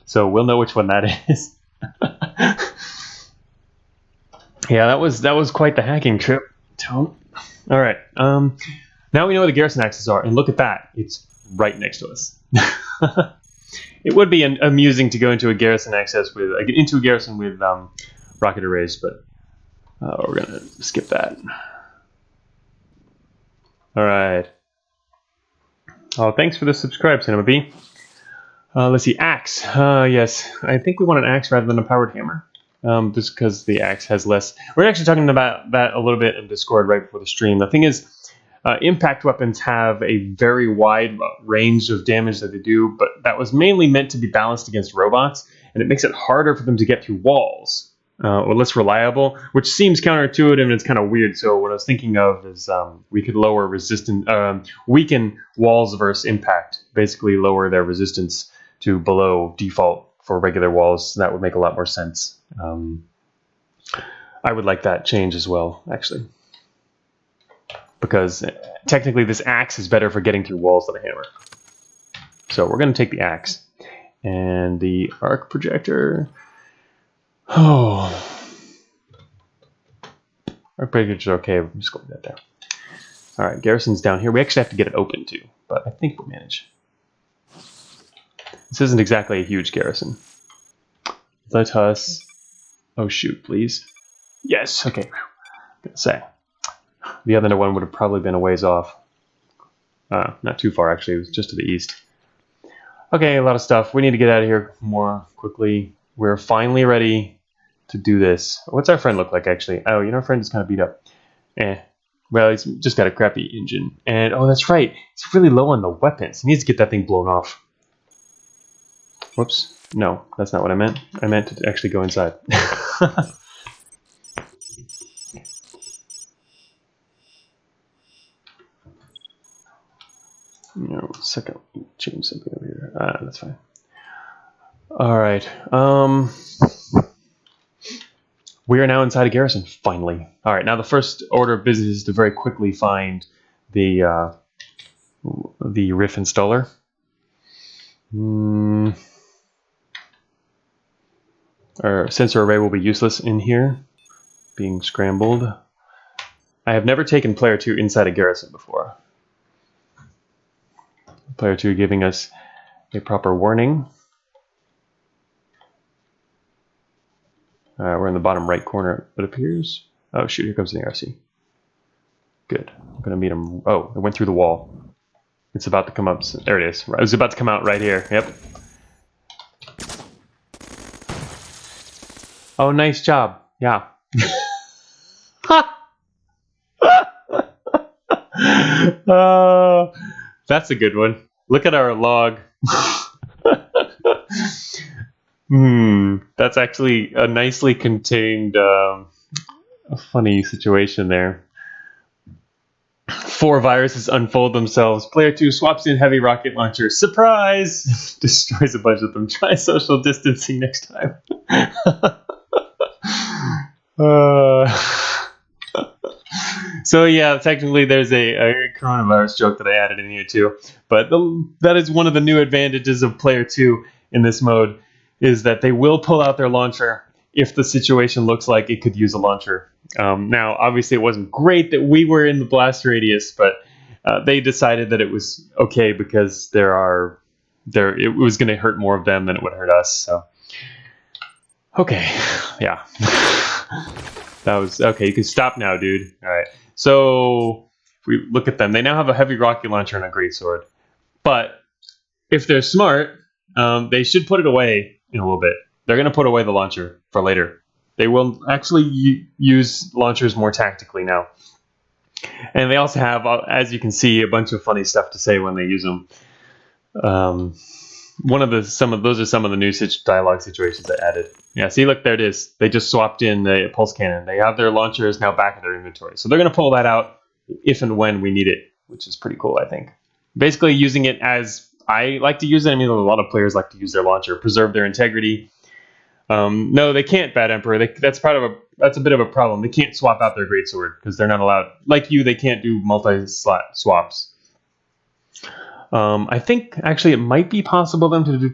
So we'll know which one that is. Yeah, that was quite the hacking trip, Tone. All right, now we know where the garrison axes are, and look at that. It's right next to us. It would be amusing to go into a garrison access with, into a garrison with rocket arrays, but we're gonna skip that. All right. Oh, thanks for the subscribe, Cinema B. Let's see, axe. Yes, I think we want an axe rather than a powered hammer. Just because the axe has less. We're actually talking about that a little bit in Discord right before the stream. The thing is, impact weapons have a very wide range of damage that they do, but that was mainly meant to be balanced against robots, and it makes it harder for them to get through walls. Or less reliable, which seems counterintuitive and it's kind of weird. So what I was thinking of is we could lower resistance, weaken walls versus impact, basically lower their resistance to below default for regular walls. That would make a lot more sense. I would like that change as well, actually, because technically this axe is better for getting through walls than a hammer. So we're going to take the axe and the arc projector. Oh, our breakage is okay. We're just going that there. All right, garrison's down here. We actually have to get it open too, but I think we'll manage. This isn't exactly a huge garrison. Let us. Oh shoot, please. Yes. Okay. Gonna say the other one would have probably been a ways off. Not too far actually. It was just to the east. Okay, a lot of stuff. We need to get out of here more quickly. We're finally ready to do this. What's our friend look like, actually? Oh, you know, our friend is kind of beat up. Well, he's just got a crappy engine. And, oh, that's right. He's really low on the weapons. He needs to get that thing blown off. Whoops. No, that's not what I meant. I meant to actually go inside. No, second, change something over here. That's fine. All right. We are now inside a garrison, finally. All right, now the first order of business is to very quickly find the riff installer. Our sensor array will be useless in here, being scrambled. I have never taken player 2 inside a garrison before. Player 2 giving us a proper warning. We're in the bottom right corner, it appears. Oh shoot, here comes the RC. Good. I'm going to meet him. Oh, it went through the wall. It's about to come up. There it is. It was about to come out right here. Yep. Oh, nice job. Yeah. That's a good one. Look at our log. That's actually a nicely contained, a funny situation there. 4 viruses unfold themselves. Player 2 swaps in heavy rocket launcher. Surprise! Destroys a bunch of them. Try social distancing next time. So yeah, technically there's a coronavirus joke that I added in here too. But that is one of the new advantages of Player 2 in this mode, is that they will pull out their launcher if the situation looks like it could use a launcher. Now, obviously it wasn't great that we were in the blast radius, but they decided that it was okay because it was going to hurt more of them than it would hurt us. So, okay, yeah. That was okay. You can stop now, dude. All right. So if we look at them, they now have a heavy rocket launcher and a greatsword. But if they're smart, they should put it away in a little bit. They're going to put away the launcher for later. They will actually use launchers more tactically now. And they also have, as you can see, a bunch of funny stuff to say when they use them. Those are some of the new dialogue situations I added. Yeah, see, look, there it is. They just swapped in the pulse cannon. They have their launchers now back in their inventory. So they're going to pull that out if and when we need it, which is pretty cool, I think. Basically using it as I like to use it. I mean, a lot of players like to use their launcher, preserve their integrity. No, they can't, Bad Emperor. That's a bit of a problem. They can't swap out their greatsword because they're not allowed. Like you, they can't do multi-slot swaps. I think actually it might be possible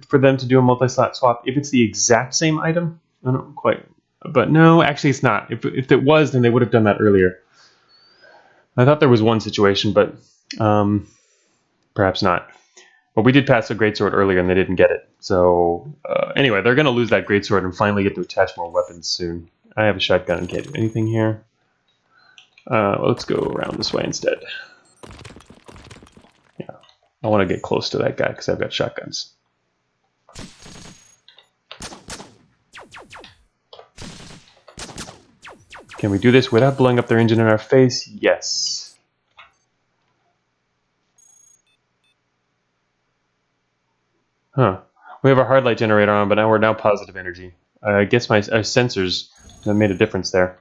for them to do a multi-slot swap if it's the exact same item. I don't quite, but no, actually it's not. If it was, then they would have done that earlier. I thought there was one situation, but perhaps not. But we did pass a greatsword earlier and they didn't get it. So anyway, they're going to lose that greatsword and finally get to attach more weapons soon. I have a shotgun and can't do anything here. Let's go around this way instead. Yeah, I want to get close to that guy because I've got shotguns. Can we do this without blowing up their engine in our face? Yes. Huh. We have our hard light generator on, but now we're positive energy. I guess our sensors have made a difference there.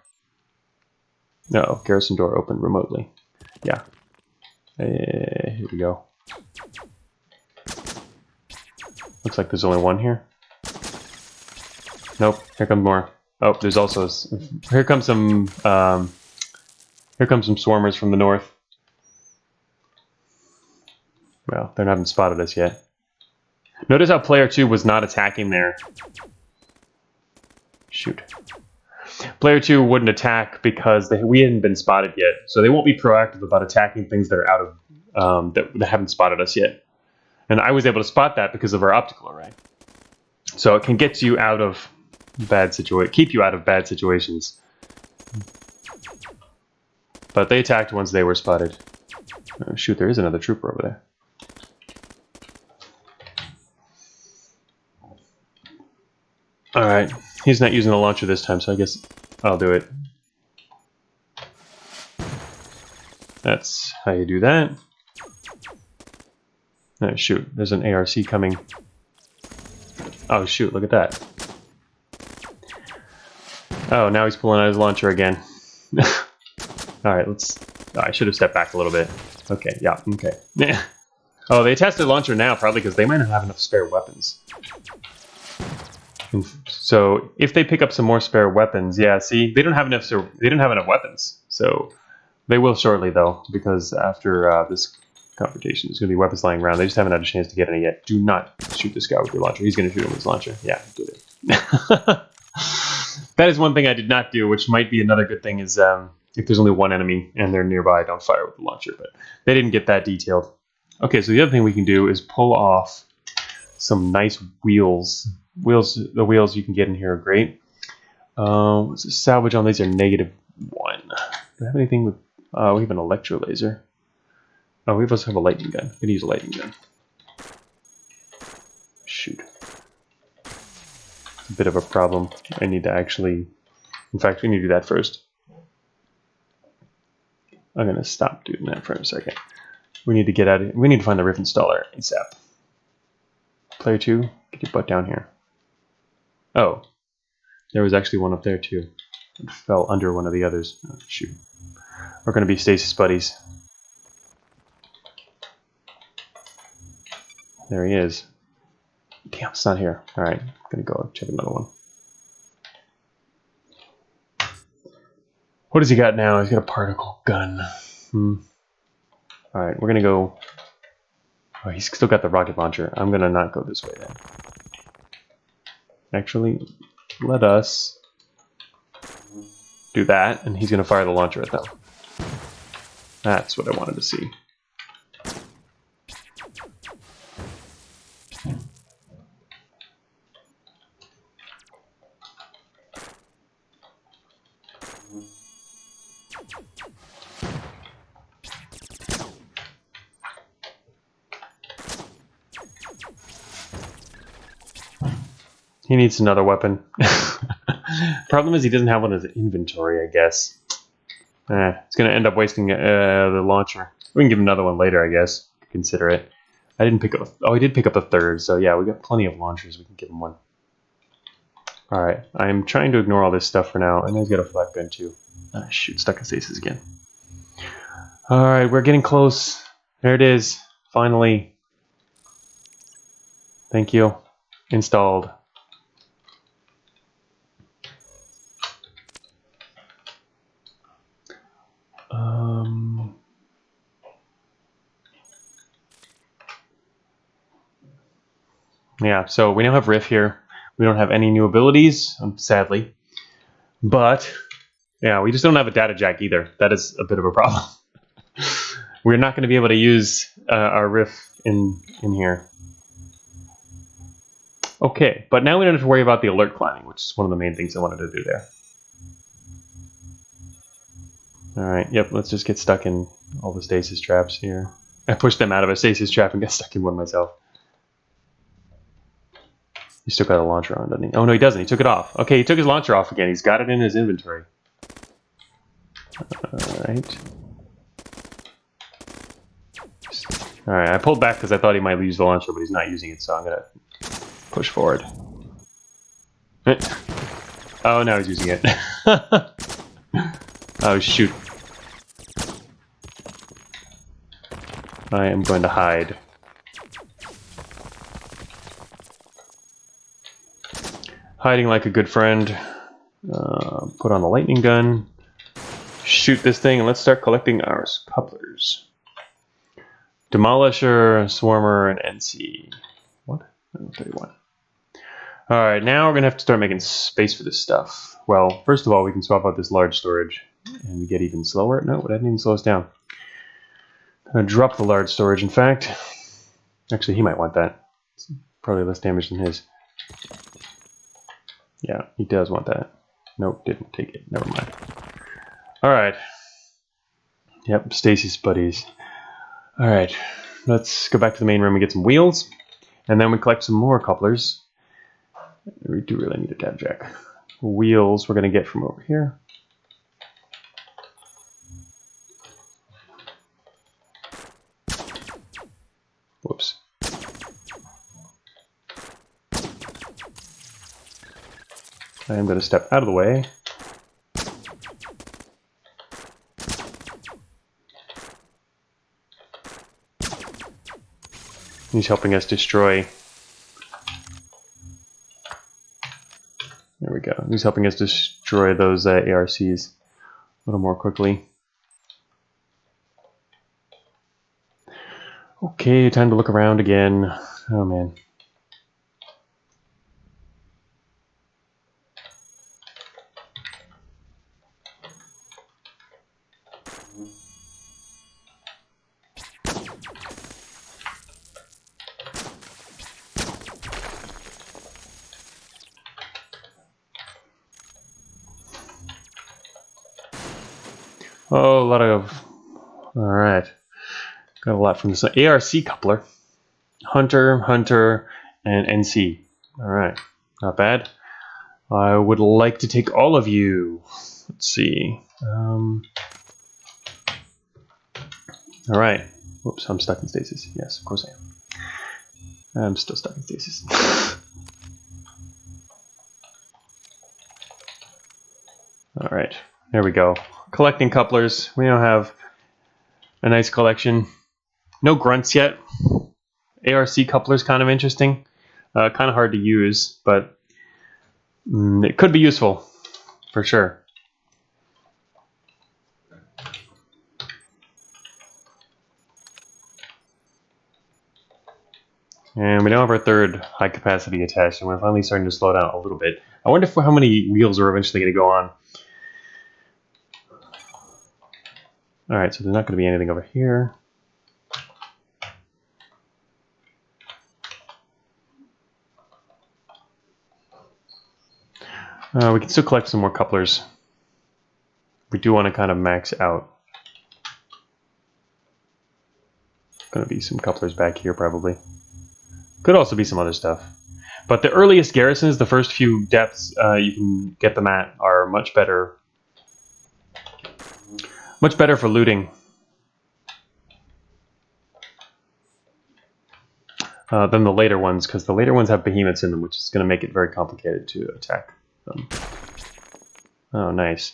No, garrison door opened remotely. Yeah. Here we go. Looks like there's only one here. Nope. Here comes more. Oh, there's also here comes some swarmers from the north. Well, they haven't spotted us yet. Notice how player 2 was not attacking there. Shoot. Player 2 wouldn't attack because we hadn't been spotted yet, so they won't be proactive about attacking things that are out of that haven't spotted us yet. And I was able to spot that because of our optical array. So it can get you out of keep you out of bad situations. But they attacked once they were spotted. Oh, shoot, there is another trooper over there. Alright, he's not using the launcher this time, so I guess I'll do it. That's how you do that. Oh, shoot, there's an ARC coming. Oh, shoot, look at that. Oh, now he's pulling out his launcher again. Alright, let's... Oh, I should have stepped back a little bit. Okay, yeah, okay. Oh, they attached their launcher now, probably because they might not have enough spare weapons. So, if they pick up some more spare weapons, yeah, see, they don't have enough weapons. So, they will shortly, though, because after this confrontation, there's going to be weapons lying around. They just haven't had a chance to get any yet. Do not shoot this guy with your launcher. He's going to shoot him with his launcher. Yeah, do it. That is one thing I did not do, which might be another good thing, is if there's only one enemy and they're nearby, don't fire with the launcher. But they didn't get that detailed. Okay, so the other thing we can do is pull off some nice wheels. The wheels you can get in here are great. What's the salvage on these? Are -1. Do I have anything with... we have an electro laser. Oh, we also have a lightning gun. We can use a lightning gun. Shoot. It's a bit of a problem. I need to actually... In fact, we need to do that first. I'm going to stop doing that for a second. We need to get out of here. We need to find the rift installer ASAP. Player 2, get your butt down here. Oh. There was actually one up there too. It fell under one of the others. Oh, shoot. We're going to be stasis buddies. There he is. Damn, it's not here. Alright, I'm going to go check another one. What does he got now? He's got a particle gun. Alright, we're going to go... Oh, he's still got the rocket launcher. I'm going to not go this way then. Actually, let us do that, and he's going to fire the launcher at them. That's what I wanted to see. He needs another weapon. Problem is he doesn't have one in his inventory, I guess. It's going to end up wasting the launcher. We can give him another one later, I guess. Consider it. I didn't pick up... Oh, he did pick up a third, so yeah, we got plenty of launchers. We can give him one. Alright, I'm trying to ignore all this stuff for now. And he's got a flat gun too. Ah, shoot, stuck in stasis again. Alright, we're getting close. There it is. Finally. Thank you. Installed. Yeah, so we now have Riff here. We don't have any new abilities, sadly. But, yeah, we just don't have a data jack either. That is a bit of a problem. We're not going to be able to use our Riff in here. Okay, but now we don't have to worry about the alert climbing, which is one of the main things I wanted to do there. Alright, yep, let's just get stuck in all the stasis traps here. I pushed them out of a stasis trap and got stuck in one myself. He's still got a launcher on, doesn't he? Oh, no, he doesn't. He took it off. Okay, he took his launcher off again. He's got it in his inventory. Alright. Alright, I pulled back because I thought he might use the launcher, but he's not using it, so I'm going to push forward. Oh, now he's using it. Oh, shoot. I am going to hide. Hiding like a good friend. Put on the lightning gun. Shoot this thing, and let's start collecting our couplers. Demolisher, Swarmer, and MAIN.C. What? Oh, 31. Alright, now we're going to have to start making space for this stuff. Well, first of all, we can swap out this large storage. And we get even slower. No, that didn't even slow us down. I'm going to drop the large storage, in fact. Actually, he might want that. It's probably less damage than his. Yeah, he does want that. Nope, didn't take it. Never mind. Alright. Yep, stasis buddies. Alright, let's go back to the main room and get some wheels. And then we collect some more couplers. We do really need a tab jack. Wheels we're going to get from over here. Whoops. I am going to step out of the way. He's helping us destroy. There we go. He's helping us destroy those ARCs a little more quickly. Okay, time to look around again. Oh man. Oh, a lot of. Alright. Got a lot from this. ARC coupler. Hunter, Hunter, and NC. Alright. Not bad. I would like to take all of you. Let's see. Alright. Whoops, I'm stuck in stasis. Yes, of course I am. I'm still stuck in stasis. Alright. There we go. Collecting couplers. We now have a nice collection. No grunts yet. ARC couplers kind of interesting. Kind of hard to use, but it could be useful for sure. And we now have our third high capacity attached, and we're finally starting to slow down a little bit. I wonder how many wheels are eventually going to go on. Alright, so there's not going to be anything over here. We can still collect some more couplers. We do want to kind of max out. Going to be some couplers back here probably. Could also be some other stuff. But the earliest garrisons, the first few depths you can get them at, are much better. Much better for looting. Than the later ones, because the later ones have behemoths in them, which is going to make it very complicated to attack them. Oh, nice.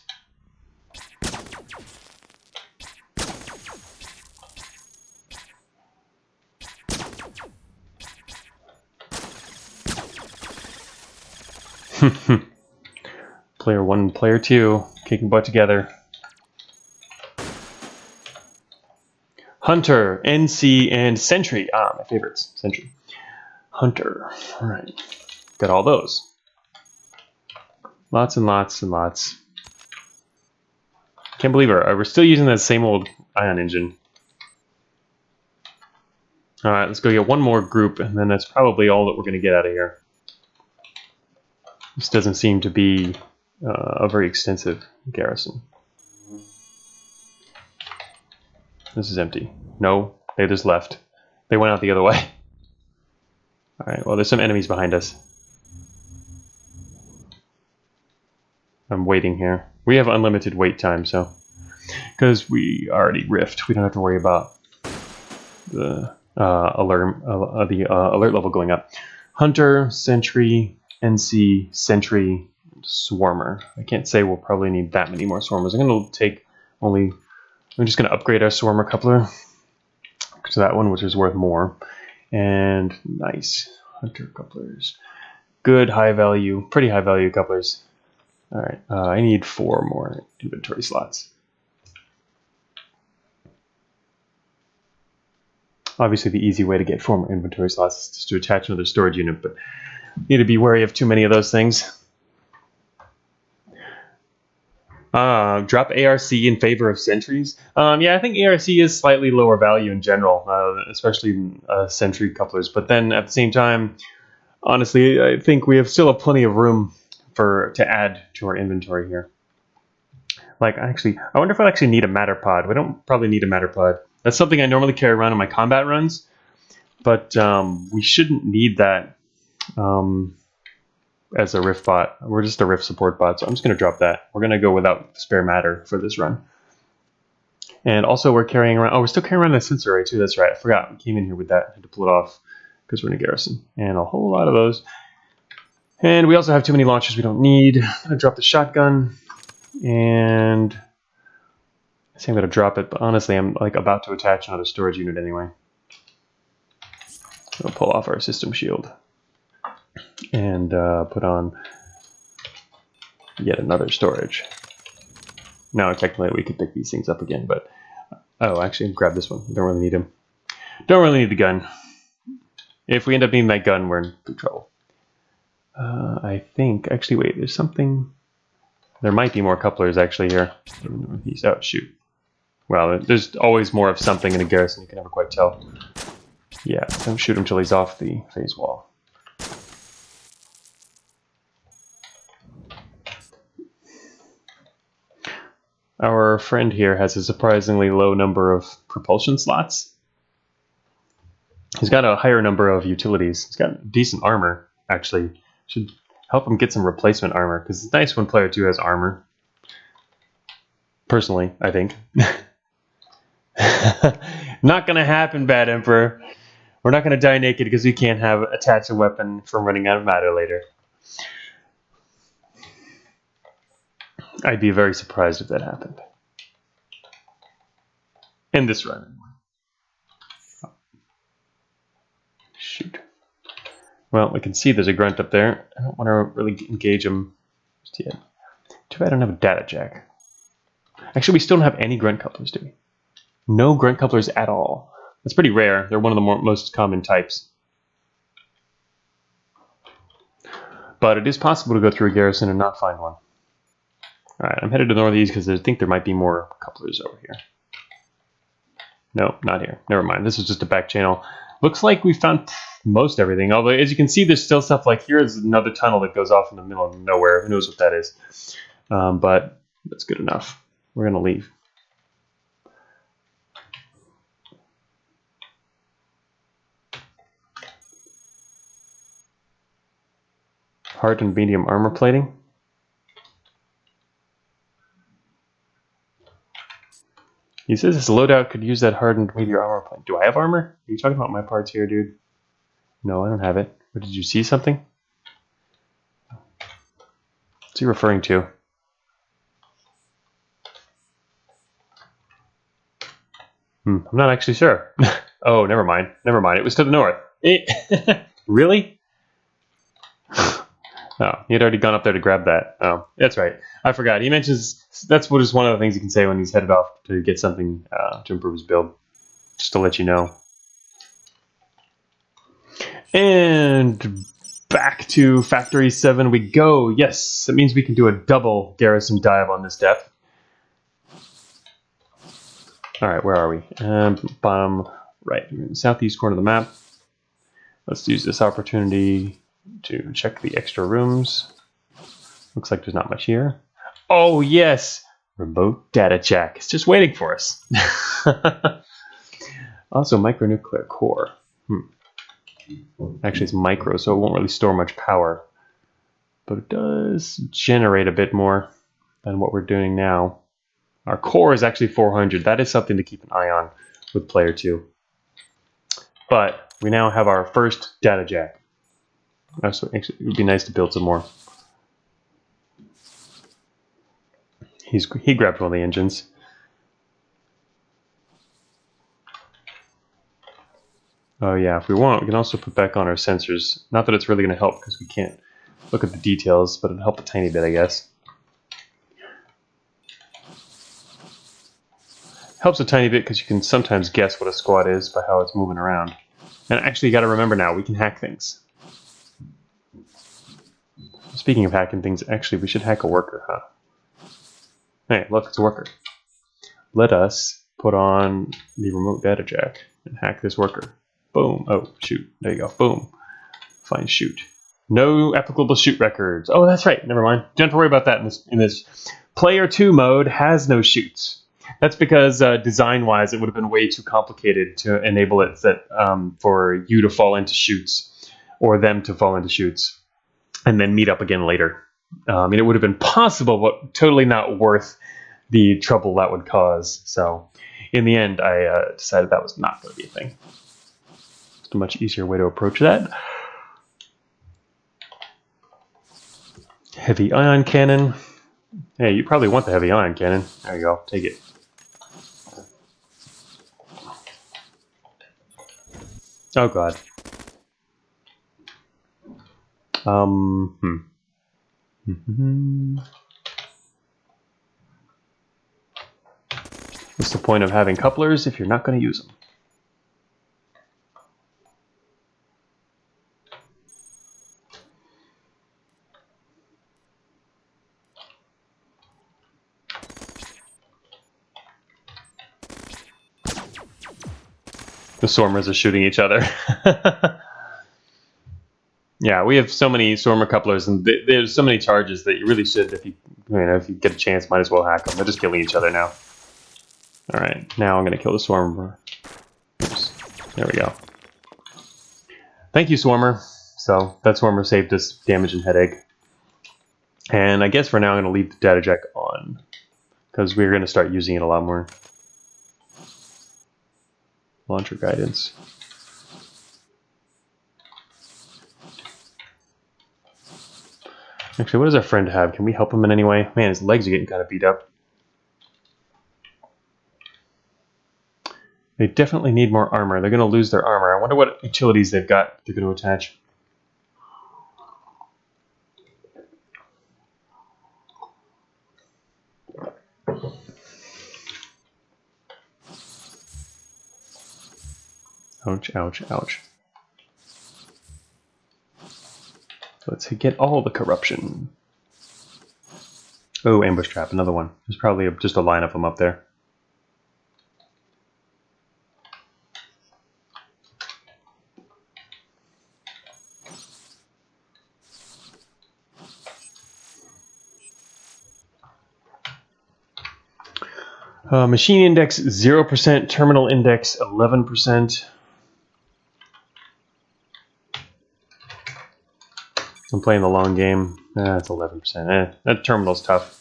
Player 1 and Player 2 kicking butt together. Hunter, NC, and Sentry. Ah, my favorites. Sentry. Hunter. Alright. Got all those. Lots and lots and lots. Can't believe we're still using that same old ion engine. Alright, let's go get one more group, and then that's probably all that we're going to get out of here. This doesn't seem to be a very extensive garrison. This is empty. No, they just left. They went out the other way. Alright, well, there's some enemies behind us. I'm waiting here. We have unlimited wait time, so... Because we already rift, we don't have to worry about the alert level going up. Hunter, Sentry, NC, Sentry, Swarmer. I can't say we'll probably need that many more Swarmers. I'm just going to upgrade our Swarmer coupler to that one, which is worth more. And nice. Hunter couplers. Good high value, pretty high value couplers. Alright, I need 4 more inventory slots. Obviously the easy way to get 4 more inventory slots is just to attach another storage unit, but you need to be wary of too many of those things. Drop ARC in favor of sentries. Yeah, I think ARC is slightly lower value in general, especially sentry couplers. But then at the same time, honestly, I think we still have plenty of room to add to our inventory here. Like, actually, I wonder if I actually need a matter pod. We don't probably need a matter pod. That's something I normally carry around in my combat runs, but we shouldn't need that as a rift bot. We're just a rift support bot, so I'm just going to drop that. We're going to go without spare matter for this run. And also we're carrying around, we're still carrying around a sensor array too, that's right. I forgot, we came in here with that, I had to pull it off because we're in a garrison. And a whole lot of those. And we also have too many launchers we don't need. I'm gonna drop the shotgun, and I say I'm gonna drop it, but honestly I'm like about to attach another storage unit anyway. We'll pull off our system shield and put on yet another storage. Now technically we could pick these things up again, but oh, actually grab this one. Don't really need him. Don't really need the gun. If we end up needing that gun, we're in big trouble. I think actually wait, there's something. There might be more couplers actually here. Northeast. Oh shoot. Well, there's always more of something in a garrison. You can never quite tell. Yeah, don't shoot him till he's off the phase wall. Our friend here has a surprisingly low number of propulsion slots. He's got a higher number of utilities. He's got decent armor, actually. Should help him get some replacement armor, because it's nice when player 2 has armor. Personally, I think. Not gonna happen, Bad Emperor. We're not gonna die naked because we can't have attach a weapon from running out of matter later. I'd be very surprised if that happened. In this run. Shoot. Well, we can see there's a grunt up there. I don't want to really engage him just yet. Too bad I don't have a data jack. Actually, we still don't have any grunt couplers, do we? No grunt couplers at all. That's pretty rare. They're one of the most common types. But it is possible to go through a garrison and not find one. Alright, I'm headed to northeast because I think there might be more couplers over here. No, not here. Never mind. This is just a back channel. Looks like we found most everything. Although, as you can see, there's still stuff like here's another tunnel that goes off in the middle of nowhere. Who knows what that is? But that's good enough. We're going to leave. Hard and medium armor plating. He says this loadout could use that hardened medium armor plate. Do I have armor? Are you talking about my parts here, dude? No, I don't have it. Or did you see something? What's he referring to? I'm not actually sure. Oh, never mind. Never mind. It was to the north. Really? Oh, he had already gone up there to grab that. Oh, that's right. I forgot. He mentions that's what is one of the things he can say when he's headed off to get something to improve his build. Just to let you know. And back to Factory 7 we go. Yes, that means we can do a double garrison dive on this depth. Alright, where are we? Bottom right, southeast corner of the map. Let's use this opportunity to check the extra rooms. Looks like there's not much here. Oh yes! Remote data jack. It's just waiting for us. Also, micronuclear core. Actually, it's micro, so it won't really store much power. But it does generate a bit more than what we're doing now. Our core is actually 400. That is something to keep an eye on with player 2. But we now have our first data jack. So it would be nice to build some more. He grabbed one of the engines. Oh yeah, if we want, we can also put back on our sensors. Not that it's really going to help because we can't look at the details, but it'll help a tiny bit, I guess. Helps a tiny bit because you can sometimes guess what a squad is by how it's moving around. And actually, you got to remember now, we can hack things. Speaking of hacking things, actually, we should hack a worker, huh? Hey, look, it's a worker. Let us put on the remote data jack and hack this worker. Boom. Oh, shoot. There you go. Boom. Find shoot. No applicable shoot records. Oh, that's right. Never mind. Don't have to worry about that in this. Player 2 mode has no shoots. That's because design-wise, it would have been way too complicated to enable it for you to fall into shoots or them to fall into shoots and then meet up again later. And it would have been possible, but totally not worth the trouble that would cause. So in the end, I decided that was not going to be a thing. It's a much easier way to approach that. Heavy ion cannon. Hey, you probably want the heavy ion cannon. There you go. Take it. Oh god. What's the point of having couplers if you're not going to use them? The Stormers are shooting each other. Yeah, we have so many Stormer couplers, and there's so many charges that you really should, if you get a chance, might as well hack them. They're just killing each other now. All right, now I'm going to kill the Swarmer. Oops. There we go. Thank you, Swarmer. So that Swarmer saved us damage and headache. And I guess for now I'm going to leave the data jack on, because we're going to start using it a lot more. Launcher guidance. Actually, what does our friend have? Can we help him in any way? Man, his legs are getting kind of beat up. They definitely need more armor. They're going to lose their armor. I wonder what utilities they've got they're going to attach. Ouch, ouch, ouch. Let's get all the corruption. Oh, ambush trap, another one. There's probably just a line of them up there. Machine index 0%, terminal index 11%. I'm playing the long game. That's 11%. That terminal's tough.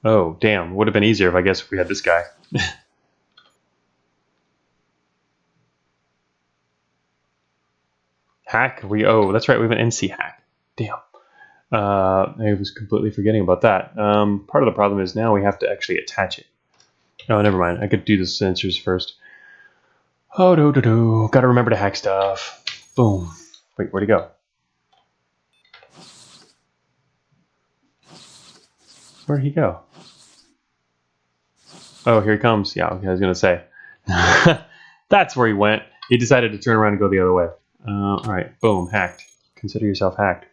Oh, damn. Would have been easier if we had this guy. Hack? Oh, that's right. We have an MAIN.C hack. Damn. I was completely forgetting about that. Part of the problem is now we have to actually attach it. Oh, never mind. I could do the sensors first. Oh, do. Gotta remember to hack stuff. Boom. Wait, where'd he go? Where'd he go? Oh, here he comes. Yeah, okay, I was gonna say. That's where he went. He decided to turn around and go the other way. Alright, boom, hacked. Consider yourself hacked.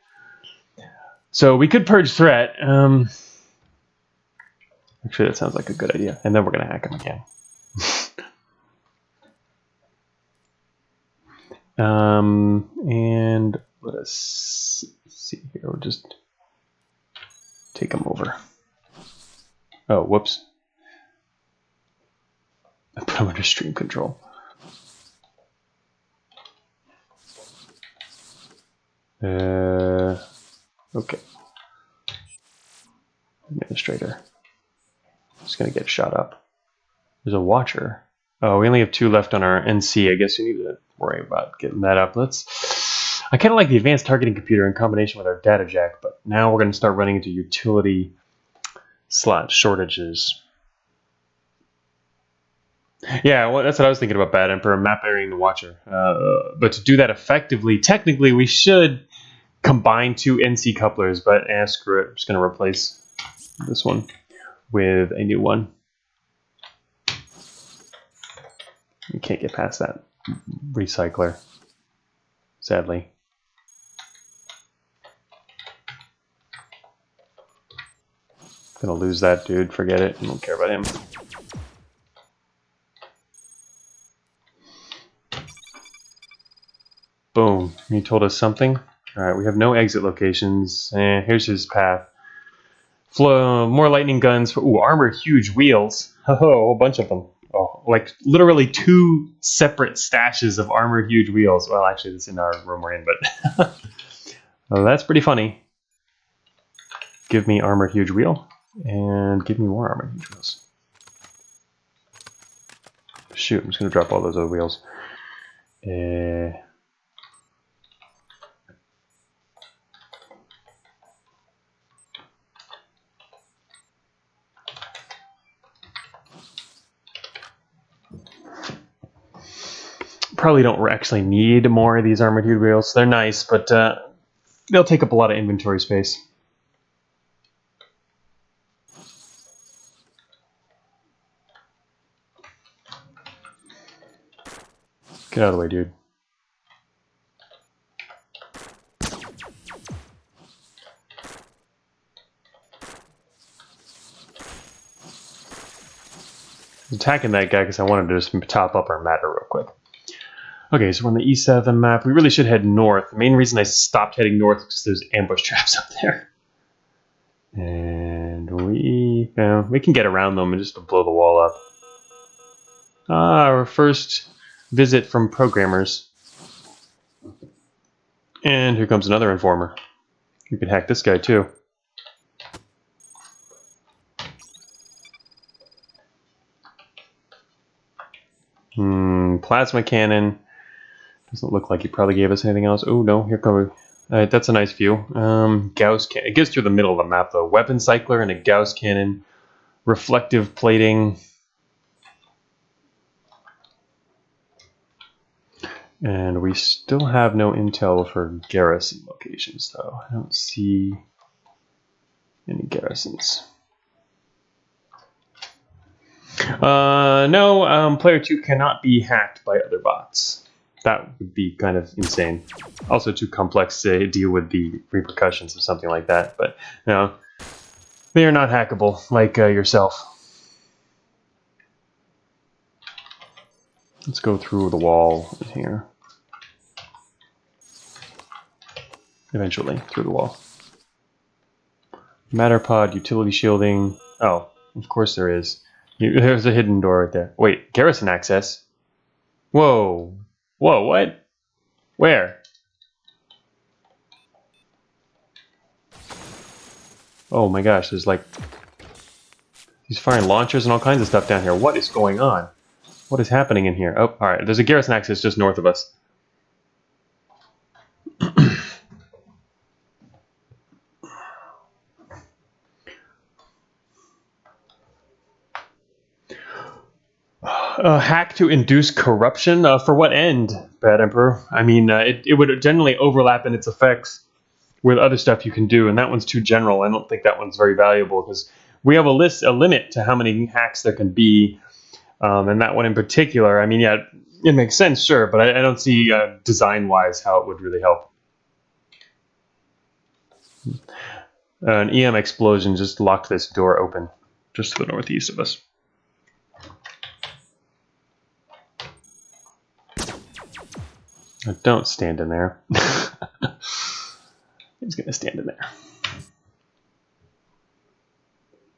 So we could purge threat. Actually, that sounds like a good idea. And then we're gonna hack him again. And let us see here. We'll just take him over. Oh, whoops. I put him under stream control. Okay. Administrator. Just gonna get shot up. There's a watcher. Oh, we only have 2 left on our NC. I guess we need to worry about getting that up. I kind of like the advanced targeting computer in combination with our data jack, but now we're going to start running into utility slot shortages. Yeah, well, that's what I was thinking about Bad Emperor, map areaing the watcher. But to do that effectively, technically we should combine 2 NC couplers, but screw it. I'm just going to replace this one with a new one. You can't get past that recycler, sadly. Gonna lose that dude, forget it, I don't care about him. Boom, he told us something. Alright, we have no exit locations. Here's his path. More lightning guns. Ooh, armored huge wheels. Oh, a whole bunch of them. Oh, like literally 2 separate stashes of armored huge wheels. Well, actually, that's in our room we're in, but well, that's pretty funny. Give me armored huge wheel. And give me more armor wheels. Shoot, I'm just gonna drop all those other wheels. Probably don't actually need more of these armored wheels. They're nice, but they'll take up a lot of inventory space. Get out of the way, dude. I was attacking that guy because I wanted to just top up our matter real quick. Okay, so we're on the east side of the map. We really should head north. The main reason I stopped heading north is because there's ambush traps up there. And we can get around them and just blow the wall up. Our first visit from programmers. And here comes another informer. We could hack this guy too. Plasma cannon. Doesn't look like he probably gave us anything else. Oh no, here comes. That's a nice view. Gauss cannon. It gets through the middle of the map though. Weapon cycler and a Gauss cannon. Reflective plating. And we still have no intel for garrison locations though. I don't see any garrisons. No, player 2 cannot be hacked by other bots. That would be kind of insane. Also too complex to deal with the repercussions of something like that. But no, they are not hackable like yourself. Let's go through the wall here. Eventually, through the wall. Matter pod, utility shielding. Oh, of course there is. There's a hidden door right there. Wait, garrison access? Whoa. Whoa, what? Where? Oh my gosh, there's like... He's firing launchers and all kinds of stuff down here. What is going on? What is happening in here? Oh, alright, there's a garrison access just north of us. Hack to induce corruption? For what end, Bad Emperor? I mean, it would generally overlap in its effects with other stuff you can do, and that one's too general. I don't think that one's very valuable because we have a limit to how many hacks there can be, and that one in particular. I mean, yeah, it makes sense, sure, but I don't see design-wise how it would really help. An EM explosion just locked this door open, just to the northeast of us. Don't stand in there. He's gonna stand in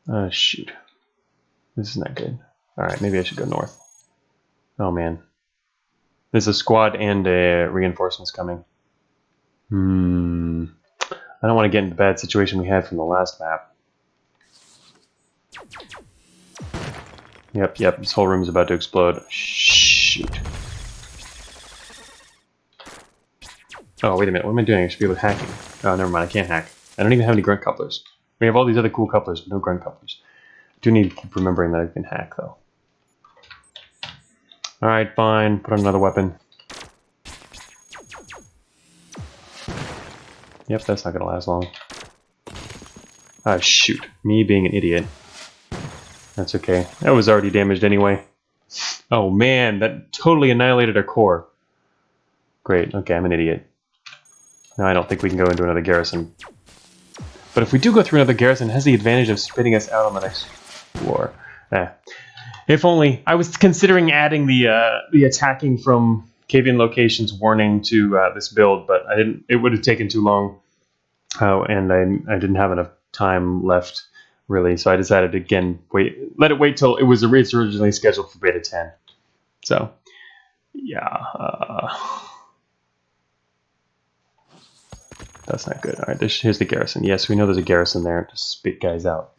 there. Shoot. This is not good. Alright, maybe I should go north. Oh man. There's a squad and reinforcements coming. I don't want to get in the bad situation we had from the last map. Yep, this whole room is about to explode. Shoot. Oh, wait a minute. What am I doing? I should be able to hacking. Oh, never mind. I can't hack. I don't even have any grunt couplers. We have all these other cool couplers, but no grunt couplers. I do need to keep remembering that I can hack, though. Alright, fine. Put on another weapon. Yep, that's not going to last long. Ah, shoot. Me being an idiot. That's okay. That was already damaged anyway. Oh, man. That totally annihilated our core. Great. Okay, I'm an idiot. No, I don't think we can go into another garrison. But if we do go through another garrison, it has the advantage of spitting us out on the next floor. If only. I was considering adding the attacking from cave-in locations warning to this build, but I didn't. It would have taken too long, and I didn't have enough time left, really. So I decided to, again, let it wait till it was originally scheduled for beta 10. So, yeah. That's not good. All right, here's the garrison. Yes, we know there's a garrison there to spit guys out.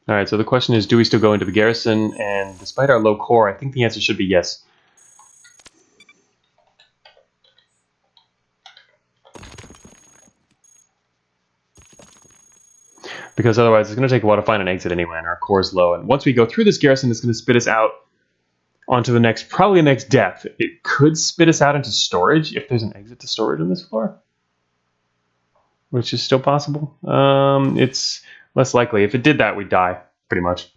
All right, so the question is, do we still go into the garrison? And despite our low core, I think the answer should be yes. Because otherwise it's going to take a while to find an exit anyway, and our core is low. And once we go through this garrison, it's going to spit us out onto the next, probably the next depth. It could spit us out into storage if there's an exit to storage on this floor, which is still possible. It's less likely. If it did that, we'd die, pretty much.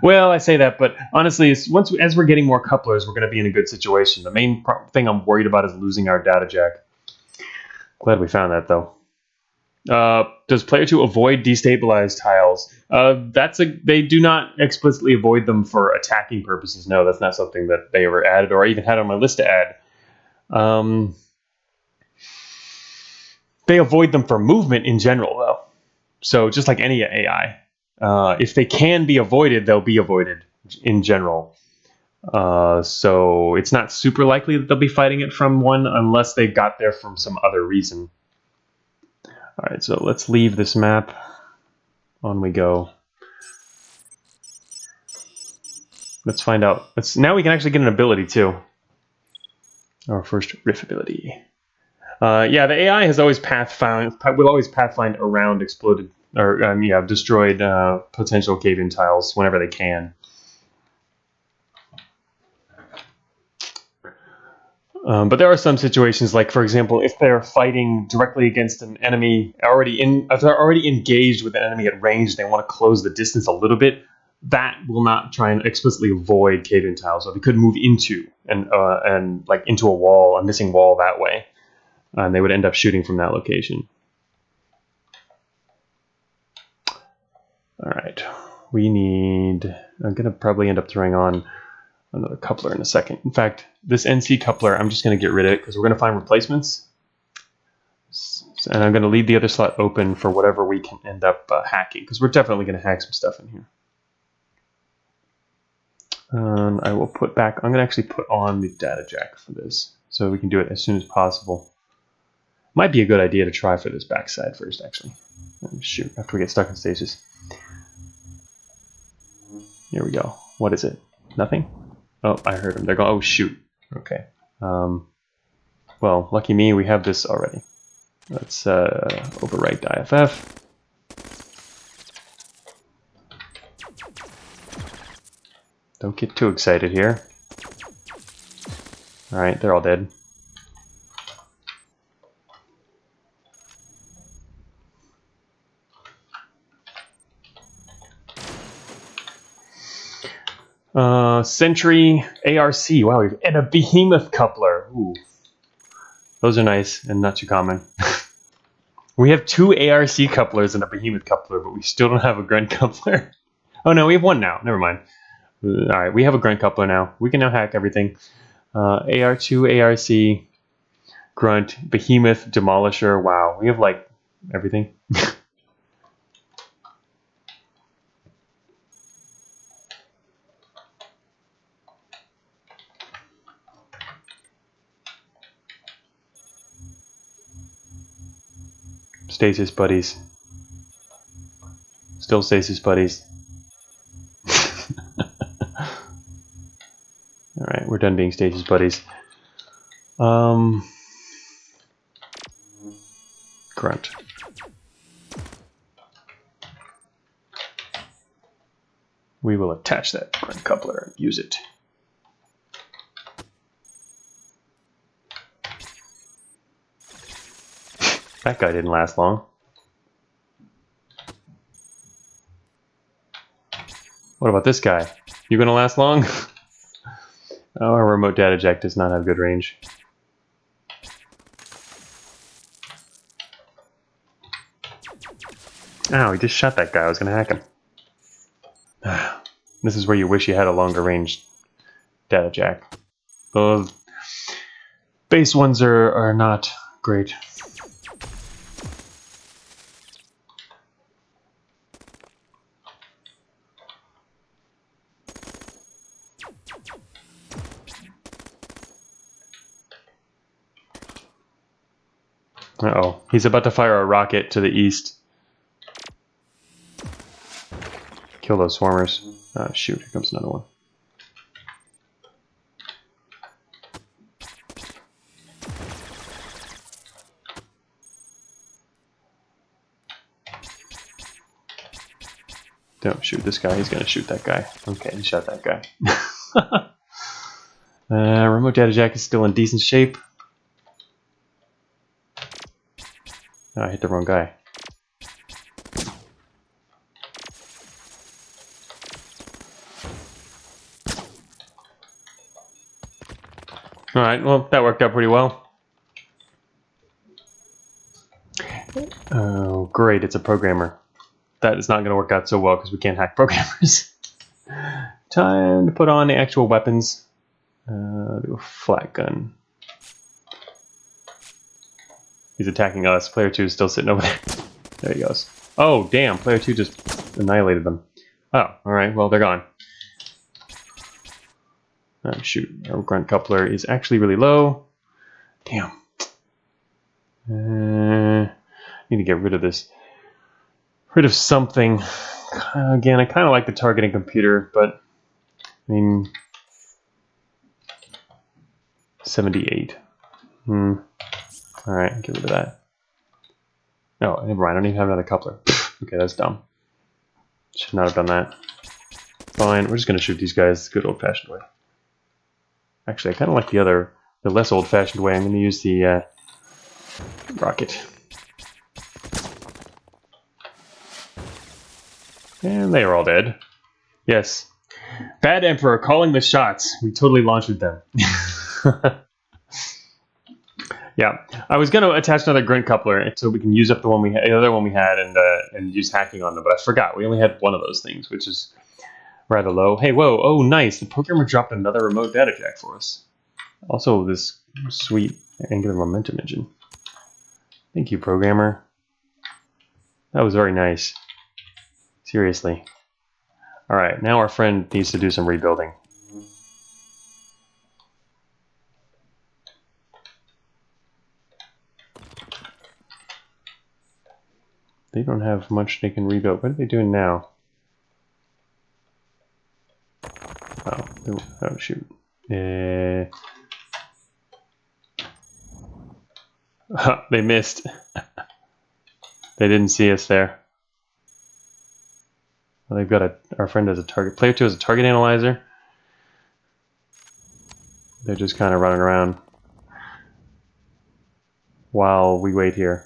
Well, I say that, but honestly, as we're getting more couplers, we're going to be in a good situation. The main thing I'm worried about is losing our data jack. Glad we found that, though. Does player 2 avoid destabilized tiles? They do not explicitly avoid them for attacking purposes. No, that's not something that they ever added or even had on my list to add. They avoid them for movement in general, though. So just like any AI, if they can be avoided, they'll be avoided in general. So it's not super likely that they'll be fighting it from one unless they got there from some other reason. All right, so let's leave this map. On we go. Let's find out. Now we can actually get an ability too. Our first riff ability. Yeah, the AI has always will always pathfind around exploded or destroyed potential cave-in tiles whenever they can. But there are some situations, like for example, if they're fighting directly against an enemy if they're already engaged with an enemy at range, they want to close the distance a little bit. That will not try and explicitly avoid cave-in tiles, so they could move into and like into a missing wall that way, and they would end up shooting from that location. All right, I'm gonna probably end up throwing on another coupler in a second. In fact, this MAIN.C coupler, I'm just going to get rid of it because we're going to find replacements. And I'm going to leave the other slot open for whatever we can end up hacking, because we're definitely going to hack some stuff in here. I will I'm going to actually put on the data jack for this so we can do it as soon as possible. Might be a good idea to try for this backside first, actually. Shoot, after we get stuck in stasis. Here we go. What is it? Nothing? Oh, I heard them. They're going, oh, shoot. Okay. Well, lucky me, we have this already. Let's overwrite IFF. Don't get too excited here. Alright, they're all dead. Sentry, ARC, wow, and a Behemoth coupler. Ooh. Those are nice and not too common. We have 2 ARC couplers and a Behemoth coupler, but we still don't have a Grunt coupler. Oh no, we have 1 now. Never mind. Alright, we have a Grunt coupler now. We can now hack everything. AR2, ARC, Grunt, Behemoth, Demolisher. Wow, we have like everything. Stasis buddies. Still stasis buddies. Alright, we're done being stasis buddies. Grunt. We will attach that Grunt coupler and use it. That guy didn't last long. What about this guy? You gonna last long? Oh, our remote data jack does not have good range. Ow, he just shot that guy. I was gonna hack him. This is where you wish you had a longer range data jack. Those base ones are not great. Uh-oh, he's about to fire a rocket to the east. Kill those swarmers. Oh shoot, here comes another one. Don't shoot this guy, he's gonna shoot that guy. Okay, he shot that guy. Remote data jack is still in decent shape. Oh, I hit the wrong guy. Alright, well, that worked out pretty well. Oh, great, it's a programmer. That is not going to work out so well because we can't hack programmers. Time to put on the actual weapons. Do a flat gun. He's attacking us. Player 2 is still sitting over there. There he goes. Oh, damn, player 2 just annihilated them. Oh, alright, well, they're gone. Oh, shoot, our grunt coupler is actually really low. Damn. Need to get rid of this. Rid of something. Again, I kind of like the targeting computer, but I mean, 78. All right, get rid of that. No, never mind. I don't even have another coupler. Okay, that's dumb. Should not have done that. Fine. We're just gonna shoot these guys the good old-fashioned way. Actually, I kind of like the less old-fashioned way. I'm gonna use the rocket. And they are all dead. Yes. Bad Emperor calling the shots. We totally launched them. Yeah. I was going to attach another grunt coupler so we can use up the other one we had and use hacking on them, but I forgot. We only had one of those things, which is rather low. Hey, whoa. Oh, nice. The programmer dropped another remote data jack for us. Also, this sweet angular momentum engine. Thank you, programmer. That was very nice. Seriously. Alright, now our friend needs to do some rebuilding. They don't have much they can rebuild. What are they doing now? Oh shoot. They missed. They didn't see us there. Well, they've got our friend has a target. Player 2 has a target analyzer. They're just kind of running around while we wait here.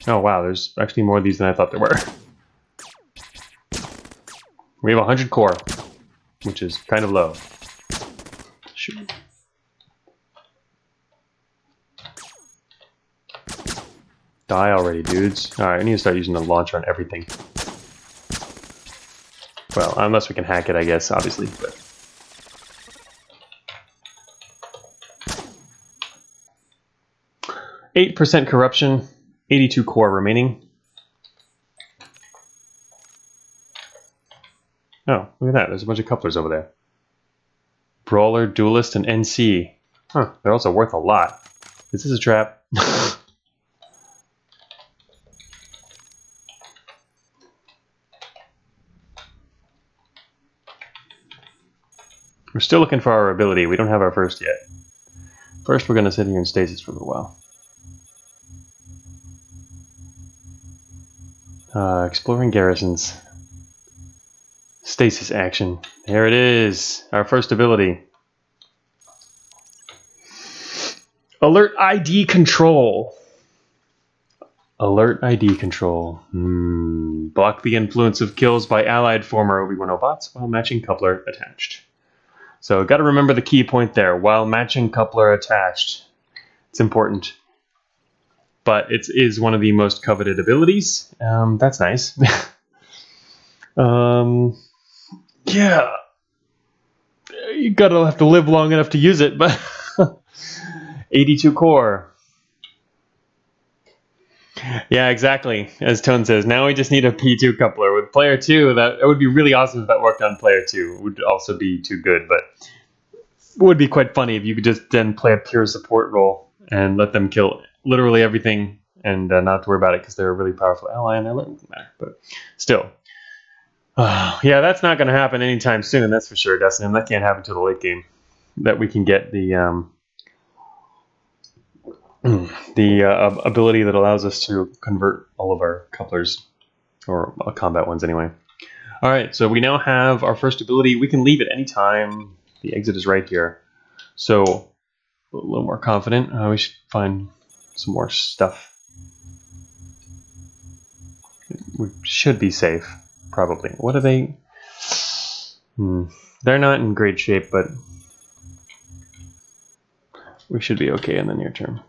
Oh wow, there's actually more of these than I thought there were. We have 100 core, which is kind of low. Shoot. Die already, dudes. Alright, I need to start using the launcher on everything. Well, unless we can hack it, I guess, obviously. But 8% corruption, 82 core remaining. Oh, look at that. There's a bunch of couplers over there. Brawler, Duelist, and MAIN.C. Huh, they're also worth a lot. Is this a trap? We're still looking for our ability. We don't have our first yet. First, we're going to sit here in stasis for a little while. Exploring Garrisons. Stasis action. There it is. Our first ability. Alert ID control. Alert ID control. Block the influence of kills by allied former Obi-Wan bots while matching coupler attached. So got to remember the key point there. While matching coupler attached. It's important. But it is one of the most coveted abilities. That's nice. Yeah. You have to live long enough to use it, but 82 core. Yeah, exactly. As Tone says, now we just need a P2 coupler. With player 2, that it would be really awesome if that worked on player 2. It would also be too good, but it would be quite funny if you could just then play a pure support role and let them kill literally everything and not have to worry about it because they're a really powerful ally and it wouldn't matter. But still. Yeah, that's not going to happen anytime soon, that's for sure, Dustin. And that can't happen until the late game. That we can get the ability that allows us to convert all of our couplers, or combat ones anyway. All right, so we now have our first ability. We can leave at any time. The exit is right here. So a little more confident. We should find some more stuff. We should be safe, probably. What are they? They're not in great shape, but we should be okay in the near term.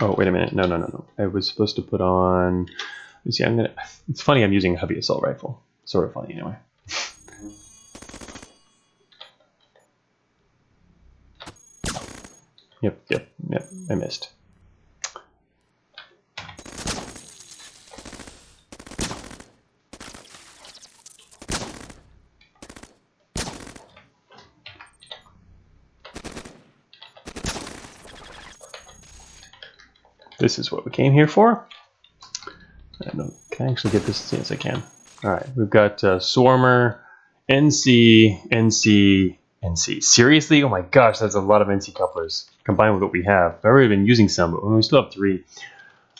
Oh, wait a minute. No. I was supposed to put on... Let's see, it's funny I'm using a heavy assault rifle. Sort of funny, anyway. Yep. I missed. This is what we came here for. Can I actually get this? Yes, I can. All right, we've got Swarmer, NC, NC, NC. Seriously? Oh my gosh, that's a lot of NC couplers combined with what we have. I've already been using some, but we still have 3.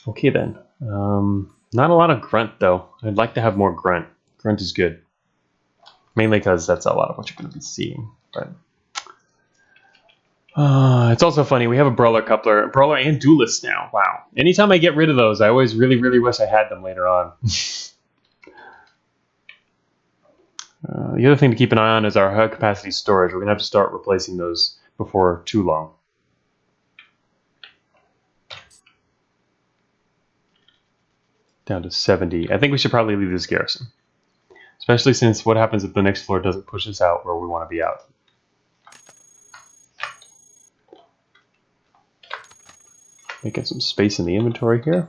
Okay then. Not a lot of grunt though. I'd like to have more grunt. Grunt is good. Mainly because that's a lot of what you're going to be seeing. But it's also funny, we have a Brawler coupler, Brawler and Duelist now. Wow. Anytime I get rid of those, I always really, really wish I had them later on. The other thing to keep an eye on is our high capacity storage. We're going to have to start replacing those before too long. Down to 70. I think we should probably leave this garrison. Especially since what happens if the next floor doesn't push us out where we want to be out. Making some space in the inventory here.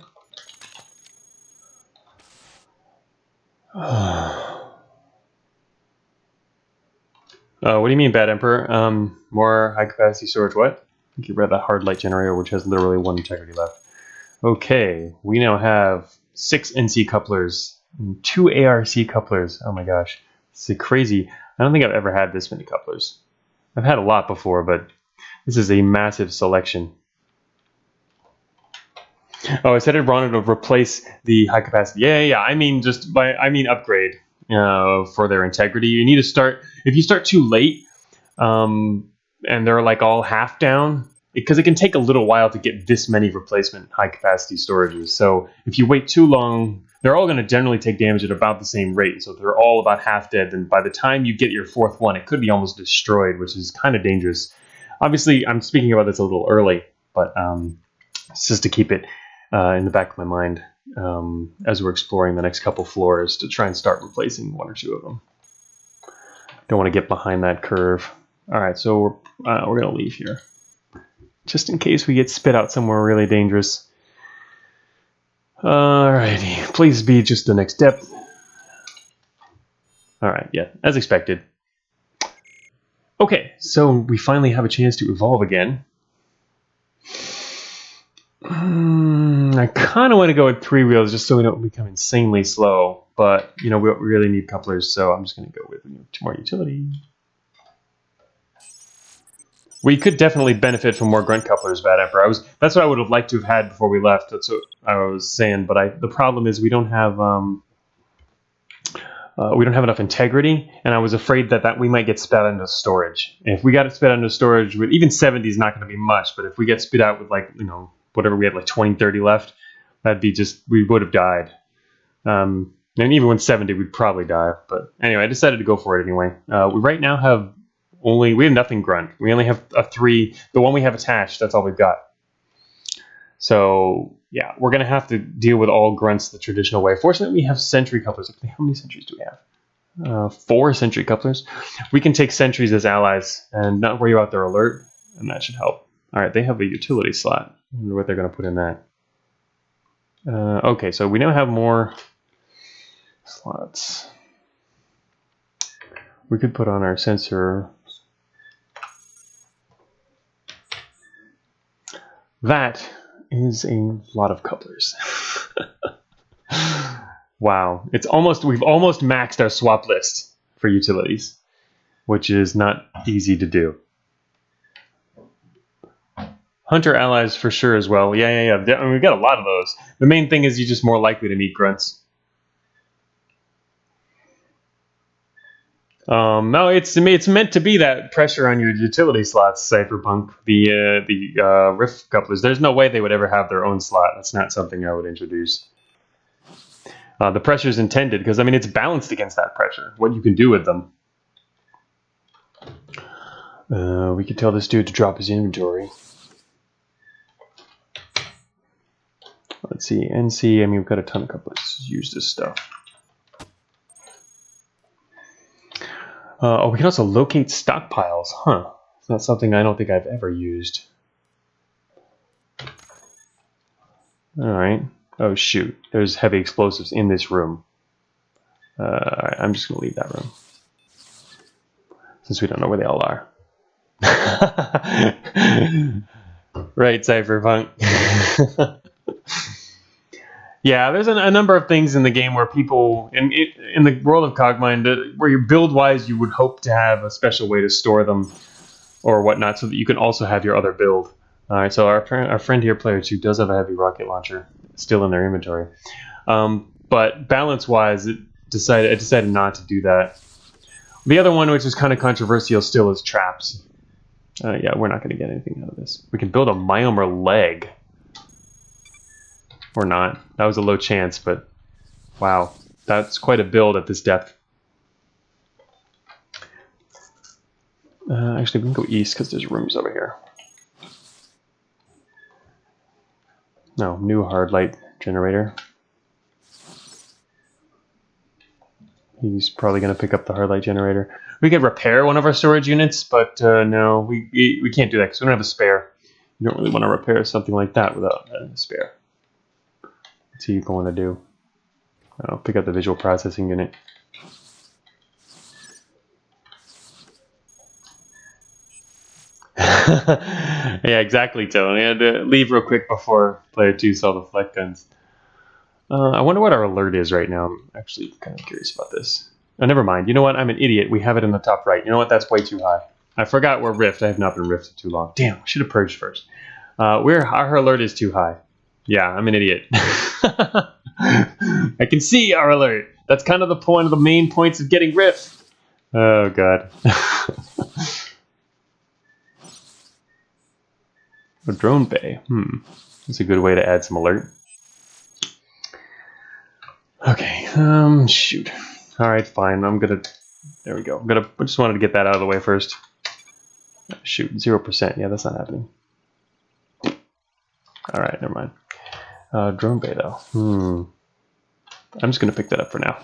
What do you mean, Bad Emperor? More high capacity storage, what? I think you read that hard light generator, which has literally 1 integrity left. Okay, we now have 6 NC couplers and 2 ARC couplers. Oh my gosh, this is crazy. I don't think I've ever had this many couplers. I've had a lot before, but this is a massive selection. Oh, I said I wanted to replace the high capacity. Yeah. I mean, upgrade for their integrity. You need to start, if you start too late and they're like all half down, because it can take a little while to get this many replacement high capacity storages. So if you wait too long, they're all going to generally take damage at about the same rate. So if they're all about half dead, then by the time you get your 4th one, it could be almost destroyed, which is kind of dangerous. Obviously, I'm speaking about this a little early, but it's just to keep it in the back of my mind as we're exploring the next couple floors to try and start replacing 1 or 2 of them. Don't want to get behind that curve. All right, so we're going to leave here. Just in case we get spit out somewhere really dangerous. Alrighty, please be just the next depth. Alright, yeah, as expected. Okay, so we finally have a chance to evolve again. I kind of want to go with 3 wheels just so we don't become insanely slow, but you know we really need couplers, so I'm just going to go with 2 more utility. We could definitely benefit from more grunt couplers, Bad Emperor. That's what I would have liked to have had before we left. That's what I was saying. But the problem is we don't have enough integrity, and I was afraid that we might get spit out into storage. And if we got it spit out into storage, with even 70 is not going to be much. But if we get spit out with whatever we had, like 20, 30 left, that'd be just, we would have died. And even with 70, we'd probably die. But anyway, I decided to go for it anyway. We right now have we have nothing grunt. We only have a 3. The one we have attached, that's all we've got. So yeah, we're gonna have to deal with all grunts the traditional way. Fortunately, we have sentry couplers. How many sentries do we have? 4 sentry couplers. We can take sentries as allies and not worry about their alert, and that should help. All right, they have a utility slot. I wonder what they're going to put in that. Okay, so we now have more slots. We could put on our sensor. That is a lot of couplers. Wow, we've almost maxed our swap list for utilities, which is not easy to do. Hunter allies for sure as well. Yeah. I mean, we've got a lot of those. The main thing is you're just more likely to meet grunts. No, it's meant to be that pressure on your utility slots, Cypherpunk. The rift couplers. There's no way they would ever have their own slot. That's not something I would introduce. The pressure is intended because I mean it's balanced against that pressure. What you can do with them. We could tell this dude to drop his inventory. Let's see, MAIN.C. I mean we've got a ton of couplers. Let's use this stuff. We can also locate stockpiles. Huh. It's not something I don't think I've ever used. Alright. Oh, shoot. There's heavy explosives in this room. Alright, I'm just going to leave that room. Since we don't know where they all are. Right, Cypherpunk. Yeah, there's a number of things in the game where people, in the world of Cogmind, where you build-wise, you would hope to have a special way to store them or whatnot so that you can also have your other build. Alright, so our friend here, Player 2, does have a heavy rocket launcher still in their inventory. But balance-wise, I decided not to do that. The other one, which is kind of controversial still, is traps. Yeah, we're not going to get anything out of this. We can build a Myomer leg. Or not. That was a low chance, but wow. That's quite a build at this depth. Actually, we can go east because there's rooms over here. No, new hard light generator. He's probably going to pick up the hard light generator. We could repair one of our storage units, but no, we can't do that because we don't have a spare. You don't really want to repair something like that without a spare. What's he going to do? Oh, pick up the visual processing unit. Yeah, exactly, Tony. I had to leave real quick before Player 2 saw the fleck guns. I wonder what our alert is right now. I'm actually kind of curious about this. Oh, never mind. You know what? I'm an idiot. We have it in the top right. You know what? That's way too high. I forgot we're rift. I have not been rifted too long. Damn, I should have purged first. Our alert is too high. Yeah, I'm an idiot. I can see our alert. That's kind of the point of the main points of getting rift. Oh, God. A drone bay. That's a good way to add some alert. Okay, shoot. Alright, fine. There we go. I just wanted to get that out of the way first. Shoot, 0%. Yeah, that's not happening. Alright, never mind. Drone bay, though. I'm just going to pick that up for now.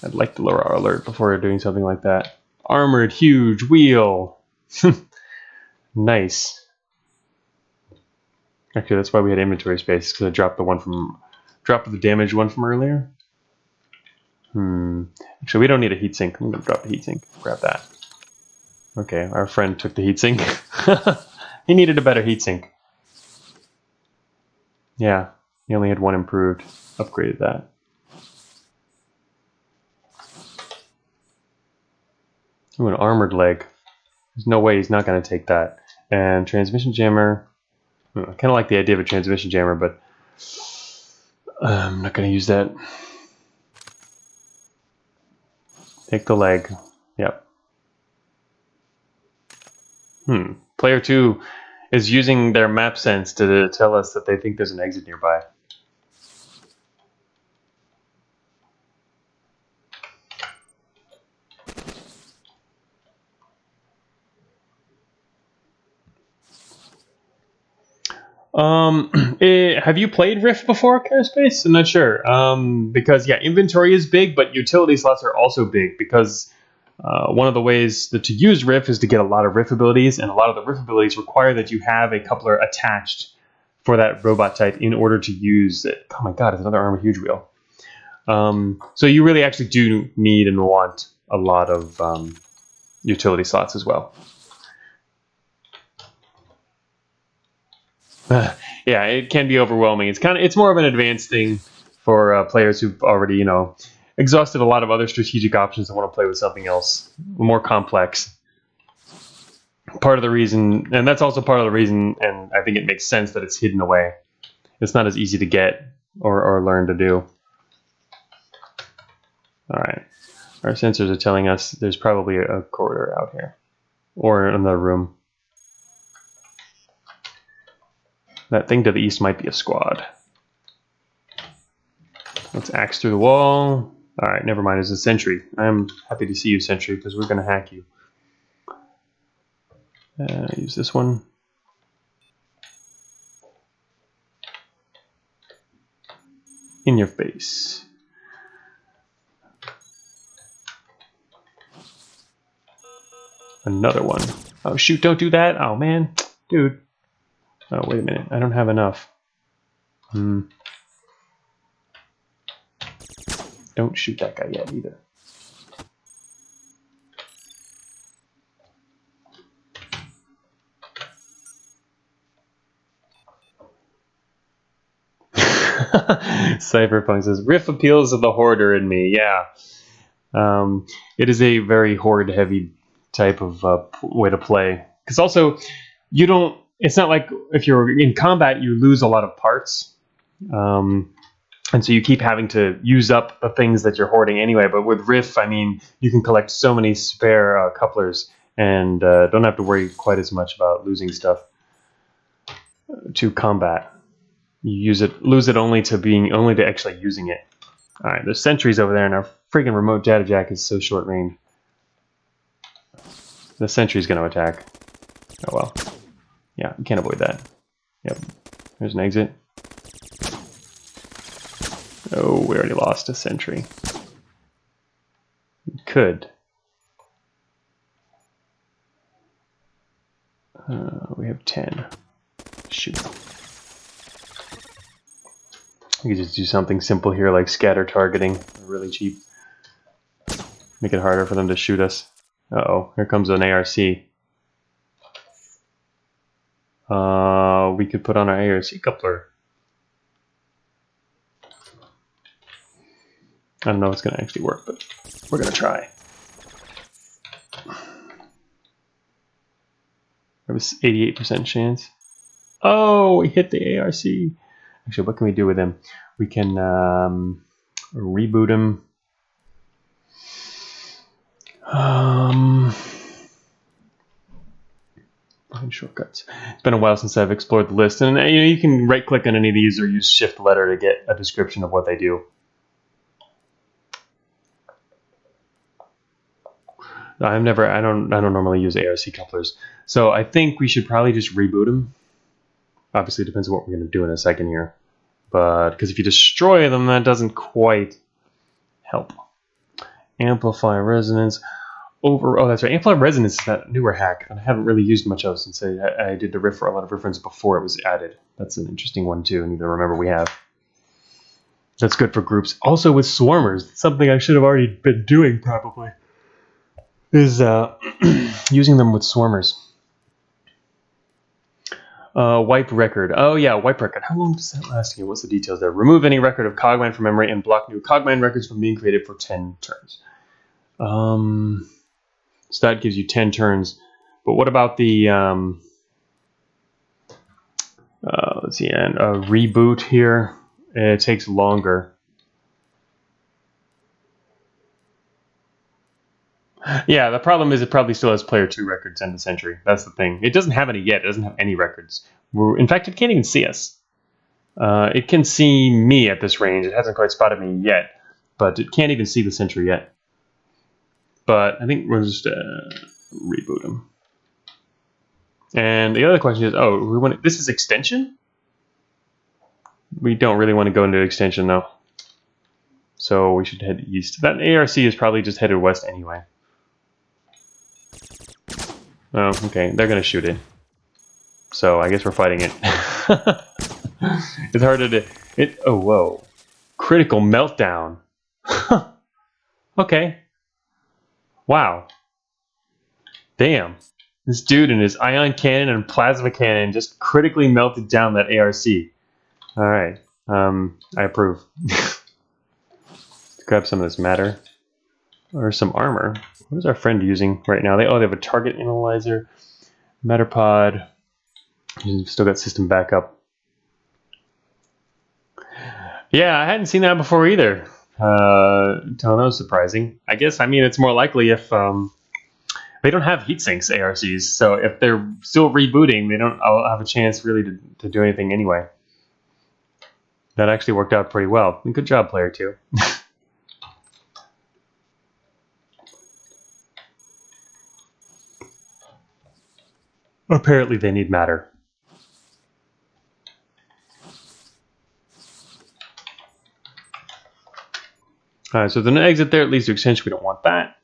I'd like to lower our alert before doing something like that. Armored huge wheel. Nice. Actually, that's why we had inventory space, because I dropped the damaged one from earlier. Actually, we don't need a heatsink. I'm going to drop the heatsink. Grab that. Okay, our friend took the heatsink. He needed a better heatsink. Yeah, he only had one improved. Upgraded that. Ooh, an armored leg. There's no way he's not going to take that. And transmission jammer. I kind of like the idea of a transmission jammer, but I'm not going to use that. Take the leg. Yep. Player 2 is using their map sense to tell us that they think there's an exit nearby. Have you played Rift before, Carespace? I'm not sure. Because yeah, inventory is big, but utility slots are also big because one of the ways that to use Rift is to get a lot of Rift abilities, and a lot of the Rift abilities require that you have a coupler attached for that robot type in order to use it. Oh my god, it's another armor huge wheel. So you really actually do need and want a lot of utility slots as well. Yeah, it can be overwhelming. It's more of an advanced thing for players who've already exhausted a lot of other strategic options and want to play with something else more complex. Part of the reason, and that's also part of the reason, and I think it makes sense that it's hidden away. It's not as easy to get or learn to do. All right, our sensors are telling us there's probably a corridor out here or another room. That thing to the east might be a squad. Let's axe through the wall. All right, never mind. It's a sentry. I'm happy to see you, sentry, because we're going to hack you. Use this one. In your face. Another one. Oh, shoot, don't do that. Oh, man. Dude. Oh, wait a minute. I don't have enough. Don't shoot that guy yet, either. Cyberpunk says, Riff appeals to the hoarder in me. Yeah. It is a very horde-heavy type of way to play. Because also, you don't... It's not like if you're in combat, you lose a lot of parts. And so you keep having to use up the things that you're hoarding anyway. But with Riff, I mean, you can collect so many spare couplers and don't have to worry quite as much about losing stuff to combat. You lose it only to actually using it. All right, there's sentries over there, and our freaking remote data jack is so short range. The sentry's going to attack. Oh well. Yeah, you can't avoid that. Yep. There's an exit. Oh, we already lost a sentry. We could. We have 10. Shoot. We could just do something simple here like scatter targeting. Really cheap. Make it harder for them to shoot us. Uh-oh, here comes an ARC. We could put on our ARC coupler. I don't know if it's going to actually work, but we're going to try. There was 88% chance. Oh, we hit the ARC. Actually, what can we do with him? We can reboot him. Shortcuts. It's been a while since I've explored the list, and you can right-click on any of these or use Shift Letter to get a description of what they do. I don't normally use ARC couplers, so I think we should probably just reboot them. Obviously, it depends on what we're going to do in a second here, but because if you destroy them, that doesn't quite help. Amplify resonance. Oh, that's right. Amplify resonance is that newer hack that I haven't really used much of since I did the riff for a lot of reference before it was added. That's an interesting one too. I need to remember we have. That's good for groups. Also with swarmers, something I should have already been doing probably, is using them with swarmers. Wipe record. Oh yeah, wipe record. How long does that last again? What's the details there? Remove any record of Cogmind from memory and block new Cogmind records from being created for 10 turns. So that gives you 10 turns. But what about the let's see, and a reboot here? It takes longer. Yeah, the problem is it probably still has player 2 records and the sentry. That's the thing. It doesn't have any yet. It doesn't have any records. In fact, it can't even see us. It can see me at this range. It hasn't quite spotted me yet, but it can't even see the sentry yet. But I think we'll just reboot him. And the other question is, this is extension? We don't really want to go into extension though. So we should head east. That ARC is probably just headed west anyway. Oh, okay. They're going to shoot it. So I guess we're fighting it. It's harder to... Oh, whoa. Critical meltdown. Okay. Wow. Damn. This dude and his ion cannon and plasma cannon just critically melted down that ARC. Alright. I approve. Grab some of this matter. Or some armor. What is our friend using right now? They have a target analyzer. Matter pod. Still got system backup. Yeah, I hadn't seen that before either. That was surprising. I guess, it's more likely if they don't have heat sinks ARCs, so if they're still rebooting, I'll have a chance really to do anything anyway. That actually worked out pretty well. Good job, player 2. Apparently they need matter. Alright, so there's an exit there. It leads to extension. We don't want that.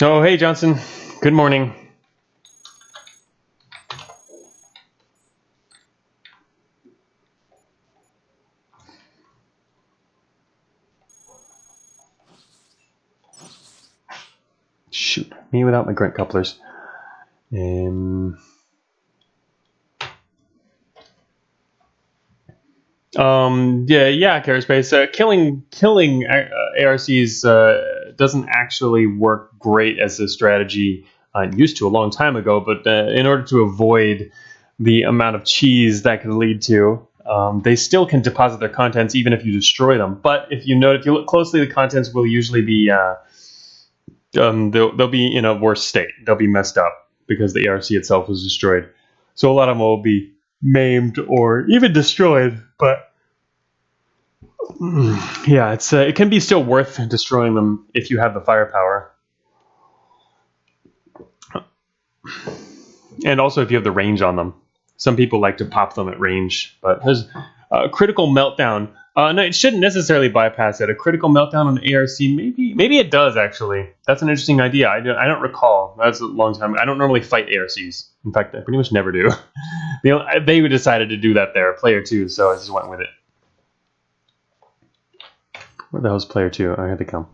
Oh, hey, Johnson. Good morning. Shoot, me without my grunt couplers. Yeah, Caraspace. Killing ARCs doesn't actually work great as a strategy. It used to a long time ago, but in order to avoid the amount of cheese that can lead to, they still can deposit their contents even if you destroy them. But if you look closely, the contents will usually be they'll be in a worse state. They'll be messed up because the ARC itself was destroyed. So a lot of them will be maimed or even destroyed. But yeah, it can be still worth destroying them if you have the firepower, and also if you have the range on them. Some people like to pop them at range, but there's a critical meltdown. No, it shouldn't necessarily bypass it. A critical meltdown on ARC, maybe it does actually. That's an interesting idea. I don't recall. That's a long time. I don't normally fight ARCs. In fact, I pretty much never do. They decided to do that there, player 2, so I just went with it. Where the hell's player 2? I had to come.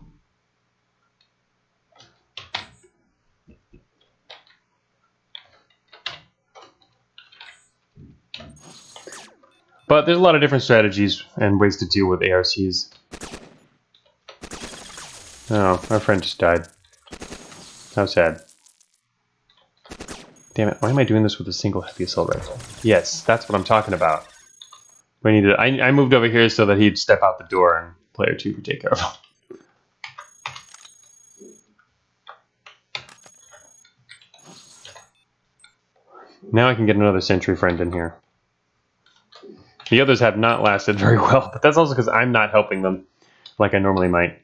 But there's a lot of different strategies and ways to deal with ARCs. Oh, our friend just died. How sad. Damn it, why am I doing this with a single heavy assault rifle? Yes, that's what I'm talking about. I moved over here so that he'd step out the door and player 2 could take care of him. Now I can get another sentry friend in here. The others have not lasted very well, but that's also because I'm not helping them like I normally might.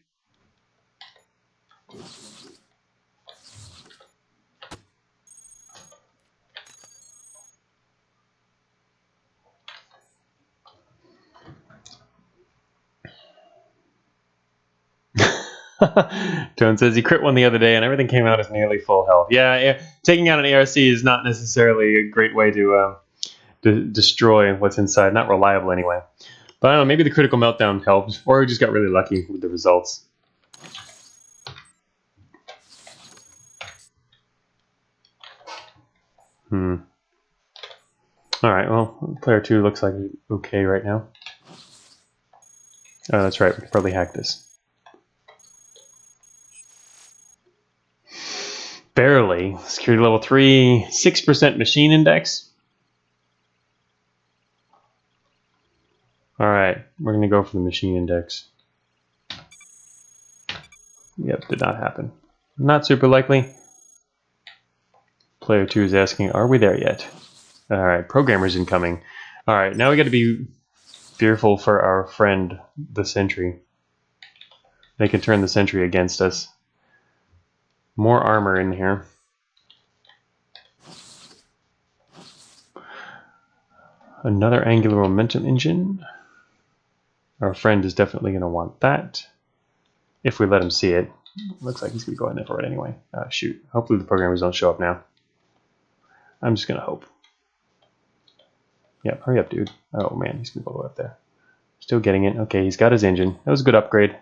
Tone says he crit one the other day and everything came out as nearly full health. Yeah, taking out an ARC is not necessarily a great way to destroy what's inside. Not reliable anyway. But I don't know, maybe the critical meltdown helped, or we just got really lucky with the results. Alright, well, player 2 looks like okay right now. Oh, that's right, we could probably hack this. Barely. Security level 3, 6% machine index. Alright, we're going to go for the machine index. Yep, did not happen. Not super likely. Player 2 is asking, are we there yet? Alright, programmers incoming. Alright, now we got to be fearful for our friend, the sentry. They can turn the sentry against us. More armor in here. Another angular momentum engine. Our friend is definitely going to want that. If we let him see it. Looks like he's going to go in there for it anyway. Shoot. Hopefully the programmers don't show up now. I'm just going to hope. Yeah, hurry up, dude. Oh, man, he's going to go up there. Still getting it. Okay, he's got his engine. That was a good upgrade.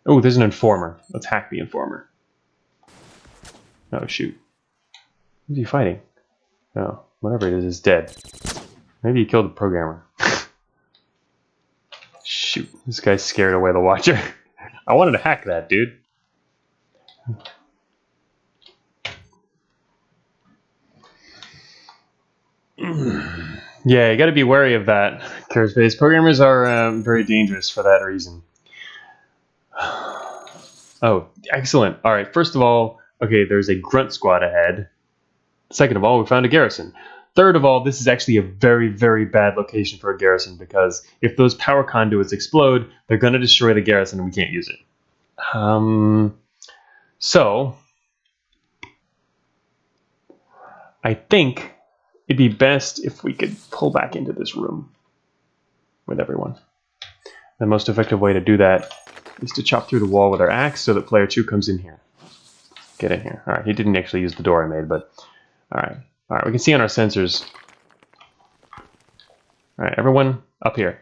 Oh, there's an informer. Let's hack the informer. Oh, shoot. Who's he fighting? Oh, whatever it is dead. Maybe he killed the programmer. Shoot, this guy's scared away the watcher. I wanted to hack that, dude. Yeah, you gotta be wary of that, Curseface. Programmers are very dangerous for that reason. Oh, excellent. Alright, first of all, okay, there's a grunt squad ahead. Second of all, we found a garrison. Third of all, this is actually a very, very bad location for a garrison because if those power conduits explode, they're going to destroy the garrison and we can't use it. So, I think it'd be best if we could pull back into this room with everyone. The most effective way to do that is to chop through the wall with our axe so that player 2 comes in here. Get in here. Alright, he didn't actually use the door I made, but alright. Alright, we can see on our sensors. Alright, everyone up here.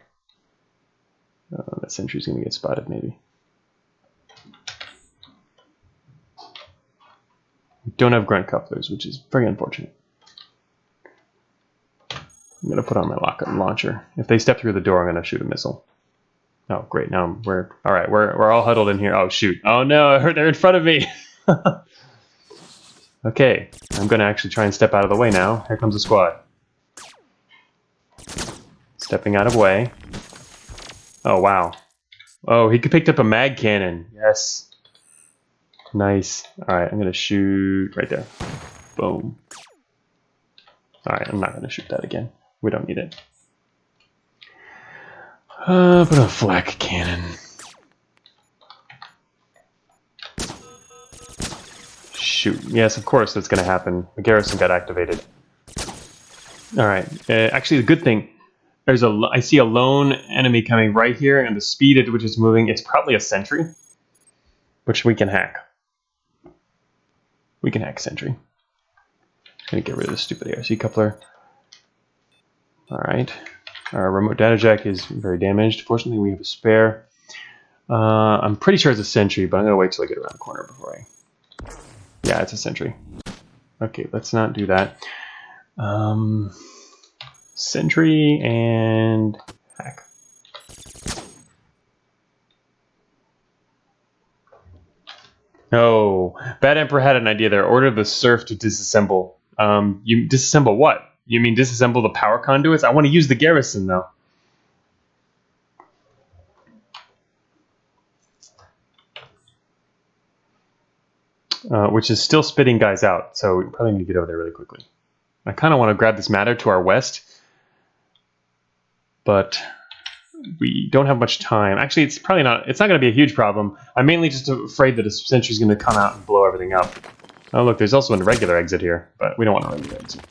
That sentry's going to get spotted, maybe. We don't have grunt couplers, which is very unfortunate. I'm going to put on my launcher. If they step through the door, I'm going to shoot a missile. Oh, great. Now we're all huddled in here. Oh, shoot. Oh, no. They're in front of me. Okay. I'm going to actually try and step out of the way now. Here comes the squad. Stepping out of way. Oh, wow. Oh, he picked up a mag cannon. Yes. Nice. Alright, I'm going to shoot right there. Boom. Alright, I'm not going to shoot that again. We don't need it. Put a flak cannon. Shoot. Yes, of course that's going to happen. The garrison got activated. Alright. Actually, the good thing, I see a lone enemy coming right here, and the speed at which it's moving, it's probably a sentry, which we can hack. We can hack sentry. Gonna get rid of this stupid ARC coupler. Alright. Our remote data jack is very damaged. Fortunately, we have a spare. I'm pretty sure it's a sentry, but I'm going to wait till I get around the corner before I... Yeah, it's a sentry. Okay, let's not do that. Sentry and hack. Oh, Bad Emperor had an idea there. Order the serf to disassemble. You disassemble what? You mean disassemble the power conduits? I want to use the garrison, though. Which is still spitting guys out, so we probably need to get over there really quickly. I kind of want to grab this matter to our west, but we don't have much time. Actually, it's probably not. It's not going to be a huge problem. I'm mainly just afraid that a sentry's going to come out and blow everything up. Oh, look, there's also a regular exit here, but we don't want a regular exit.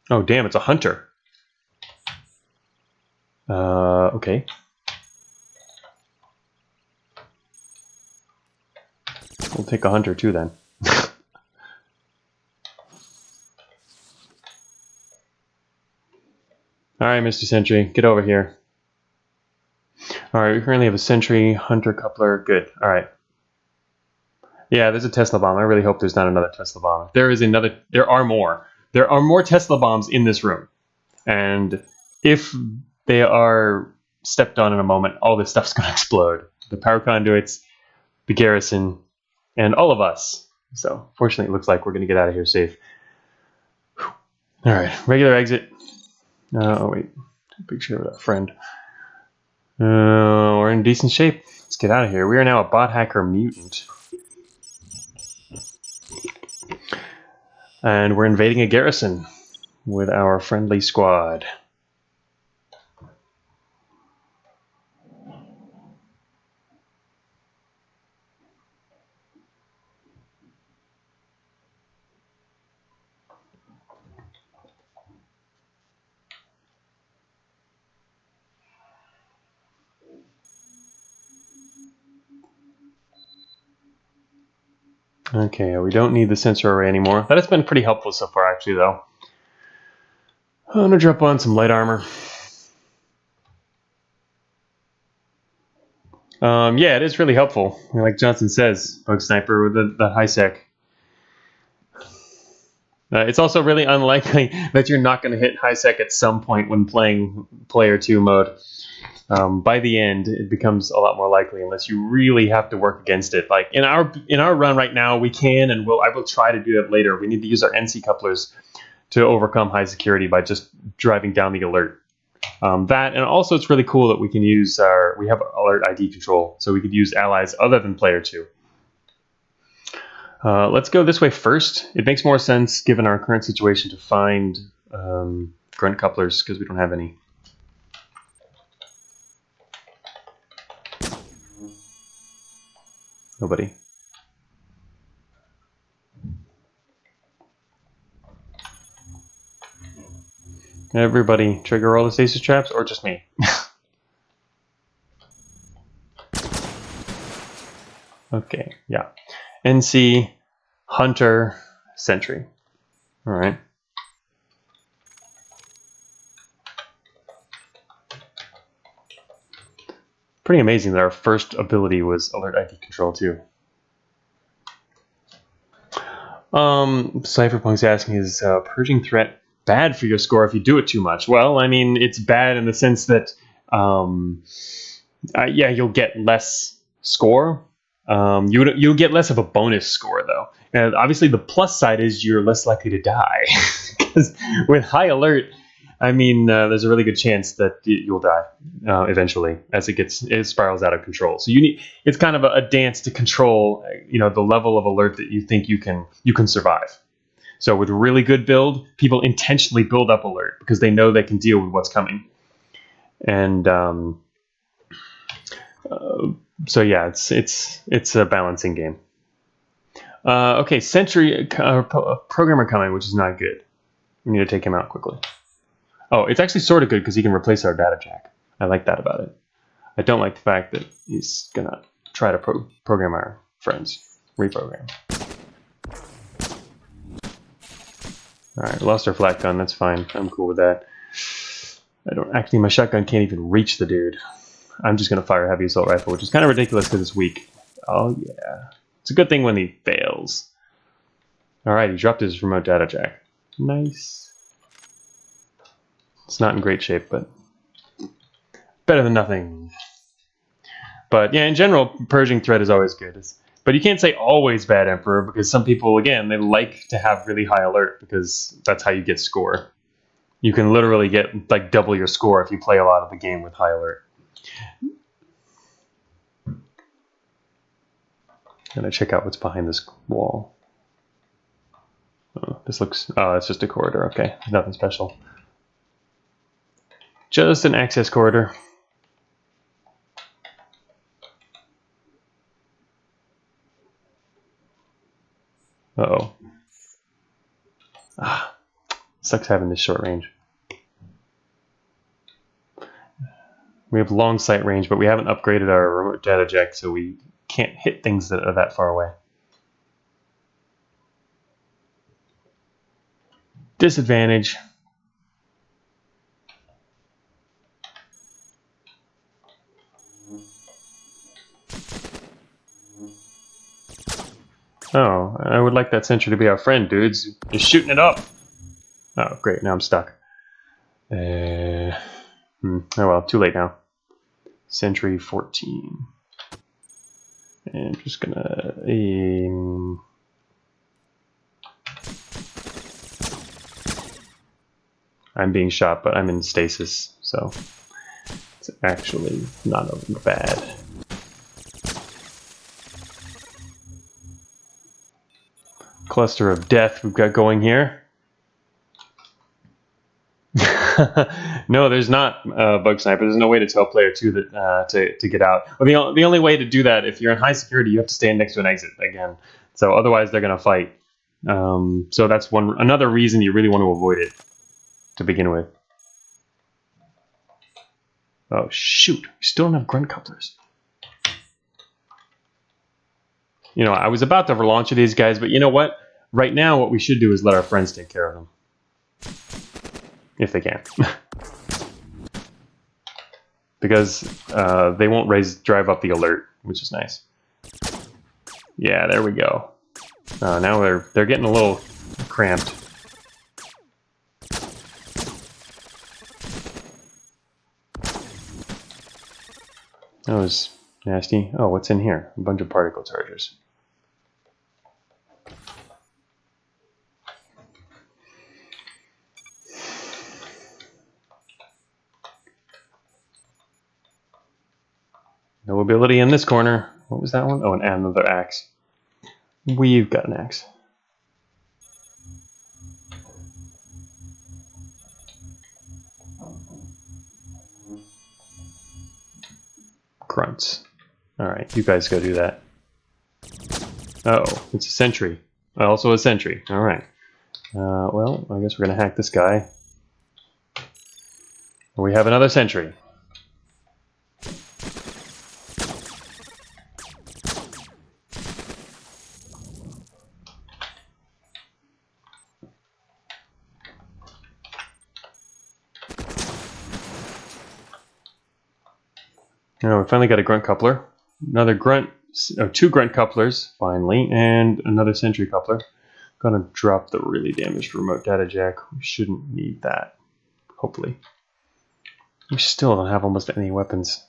Oh, damn, it's a hunter. Okay. We'll take a hunter too, then. Alright, Mr. Sentry, get over here. Alright, we currently have a sentry, hunter, coupler, good. Alright. Yeah, there's a Tesla bomb. I really hope there's not another Tesla bomb. There are more. There are more Tesla bombs in this room. And if they are stepped on in a moment, all this stuff's going to explode. The power conduits, the garrison, and all of us. So, fortunately, it looks like we're going to get out of here safe. Alright, regular exit. Oh, wait. Take a picture of that friend. We're in decent shape. Let's get out of here. We are now a bot hacker mutant. And we're invading a garrison with our friendly squad. Okay, we don't need the sensor array anymore. That has been pretty helpful so far, actually, though. I'm gonna drop on some light armor. Yeah, it is really helpful. Like Johnson says, Bug Sniper with the high sec. It's also really unlikely that you're not going to hit high sec at some point when playing player 2 mode. By the end, it becomes a lot more likely unless you really have to work against it. Like in our run right now, we can and I will try to do that later. We need to use our NC couplers to overcome high security by just driving down the alert. That and also it's really cool that we can use we have alert ID control, so we could use allies other than player 2. Let's go this way first. It makes more sense given our current situation to find grunt couplers because we don't have any. Nobody. Everybody trigger all the stasis traps or just me? Okay, yeah. NC, Hunter, Sentry. All right. Pretty amazing that our first ability was alert ID control too. Cypherpunk's asking, is purging threat bad for your score if you do it too much? Well, I mean, it's bad in the sense that, yeah, you'll get less score. You'll get less of a bonus score though. And obviously, the plus side is you're less likely to die because with high alert, I mean, there's a really good chance that you'll die eventually as it spirals out of control. So it's kind of a dance to control, the level of alert that you think you can survive. So with really good build, people intentionally build up alert because they know they can deal with what's coming. And so yeah, it's a balancing game. Okay, Sentry programmer coming, which is not good. We need to take him out quickly. Oh, it's actually sort of good because he can replace our data jack. I like that about it. I don't like the fact that he's gonna try to program our friends. Reprogram. Alright, lost our flat gun, that's fine. I'm cool with that. Actually, my shotgun can't even reach the dude. I'm just gonna fire a heavy assault rifle, which is kind of ridiculous because it's weak. Oh yeah. It's a good thing when he fails. Alright, he dropped his remote data jack. Nice. It's not in great shape, but better than nothing. But yeah, in general, purging threat is always good. But you can't say always bad Emperor because some people, again, they like to have really high alert because that's how you get score. You can literally get like double your score if you play a lot of the game with high alert. I'm gonna check out what's behind this wall. Oh, it's just a corridor. Okay, nothing special. Just an access corridor. Uh-oh. Sucks having this short range. We have long sight range, but we haven't upgraded our remote data jack, so we can't hit things that are that far away. Disadvantage. Oh, I would like that sentry to be our friend, dudes. Just shooting it up. Oh, great. Now I'm stuck. Oh well, too late now. Sentry 14. And I'm just gonna aim. I'm being shot, but I'm in stasis, so it's actually not bad. Cluster of death we've got going here. No, there's not Bug Sniper. There's no way to tell player 2 that to get out. Well, the only way to do that, if you're in high security, you have to stand next to an exit again. So otherwise, they're going to fight. So that's another reason you really want to avoid it to begin with. Oh shoot! We still don't have grunt couplers. You know, I was about to relaunch these guys, but you know what? Right now, what we should do is let our friends take care of them. If they can. Because they won't drive up the alert, which is nice. Yeah, there we go. Now they're getting a little cramped. That was nasty. Oh, what's in here? A bunch of particle chargers. No ability in this corner. What was that one? Oh, and another axe. We've got an axe. Grunts. Alright, you guys go do that. Uh-oh, it's a sentry. Also a sentry. Alright. Well, I guess we're going to hack this guy. We have another sentry. Now we finally got a grunt coupler. Another grunt, two grunt couplers, finally, and another sentry coupler. Gonna drop the really damaged remote data jack. We shouldn't need that, hopefully. We still don't have almost any weapons.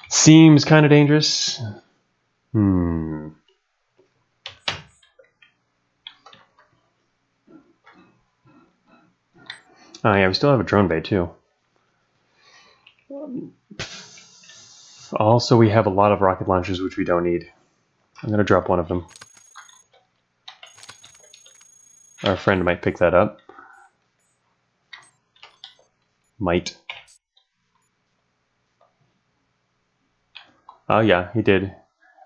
Seems kind of dangerous. Oh yeah, we still have a drone bay too. Also, we have a lot of rocket launchers, which we don't need. I'm going to drop one of them. Our friend might pick that up. Might. Oh yeah, he did.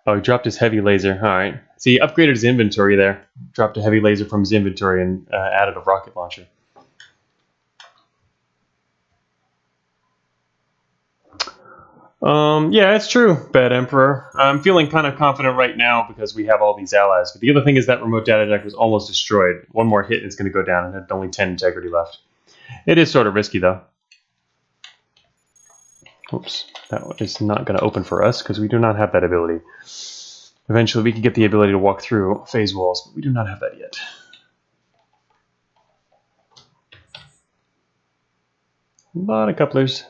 Oh, he dropped his heavy laser. Alright. See, he upgraded his inventory there. Dropped a heavy laser from his inventory and added a rocket launcher. Yeah, it's true, Bad Emperor. I'm feeling kind of confident right now because we have all these allies. But the other thing is that remote data jack was almost destroyed. One more hit and it's going to go down and had only 10 integrity left. It is sort of risky, though. Oops, that one is not going to open for us because we do not have that ability. Eventually we can get the ability to walk through phase walls, but we do not have that yet. A lot of couplers.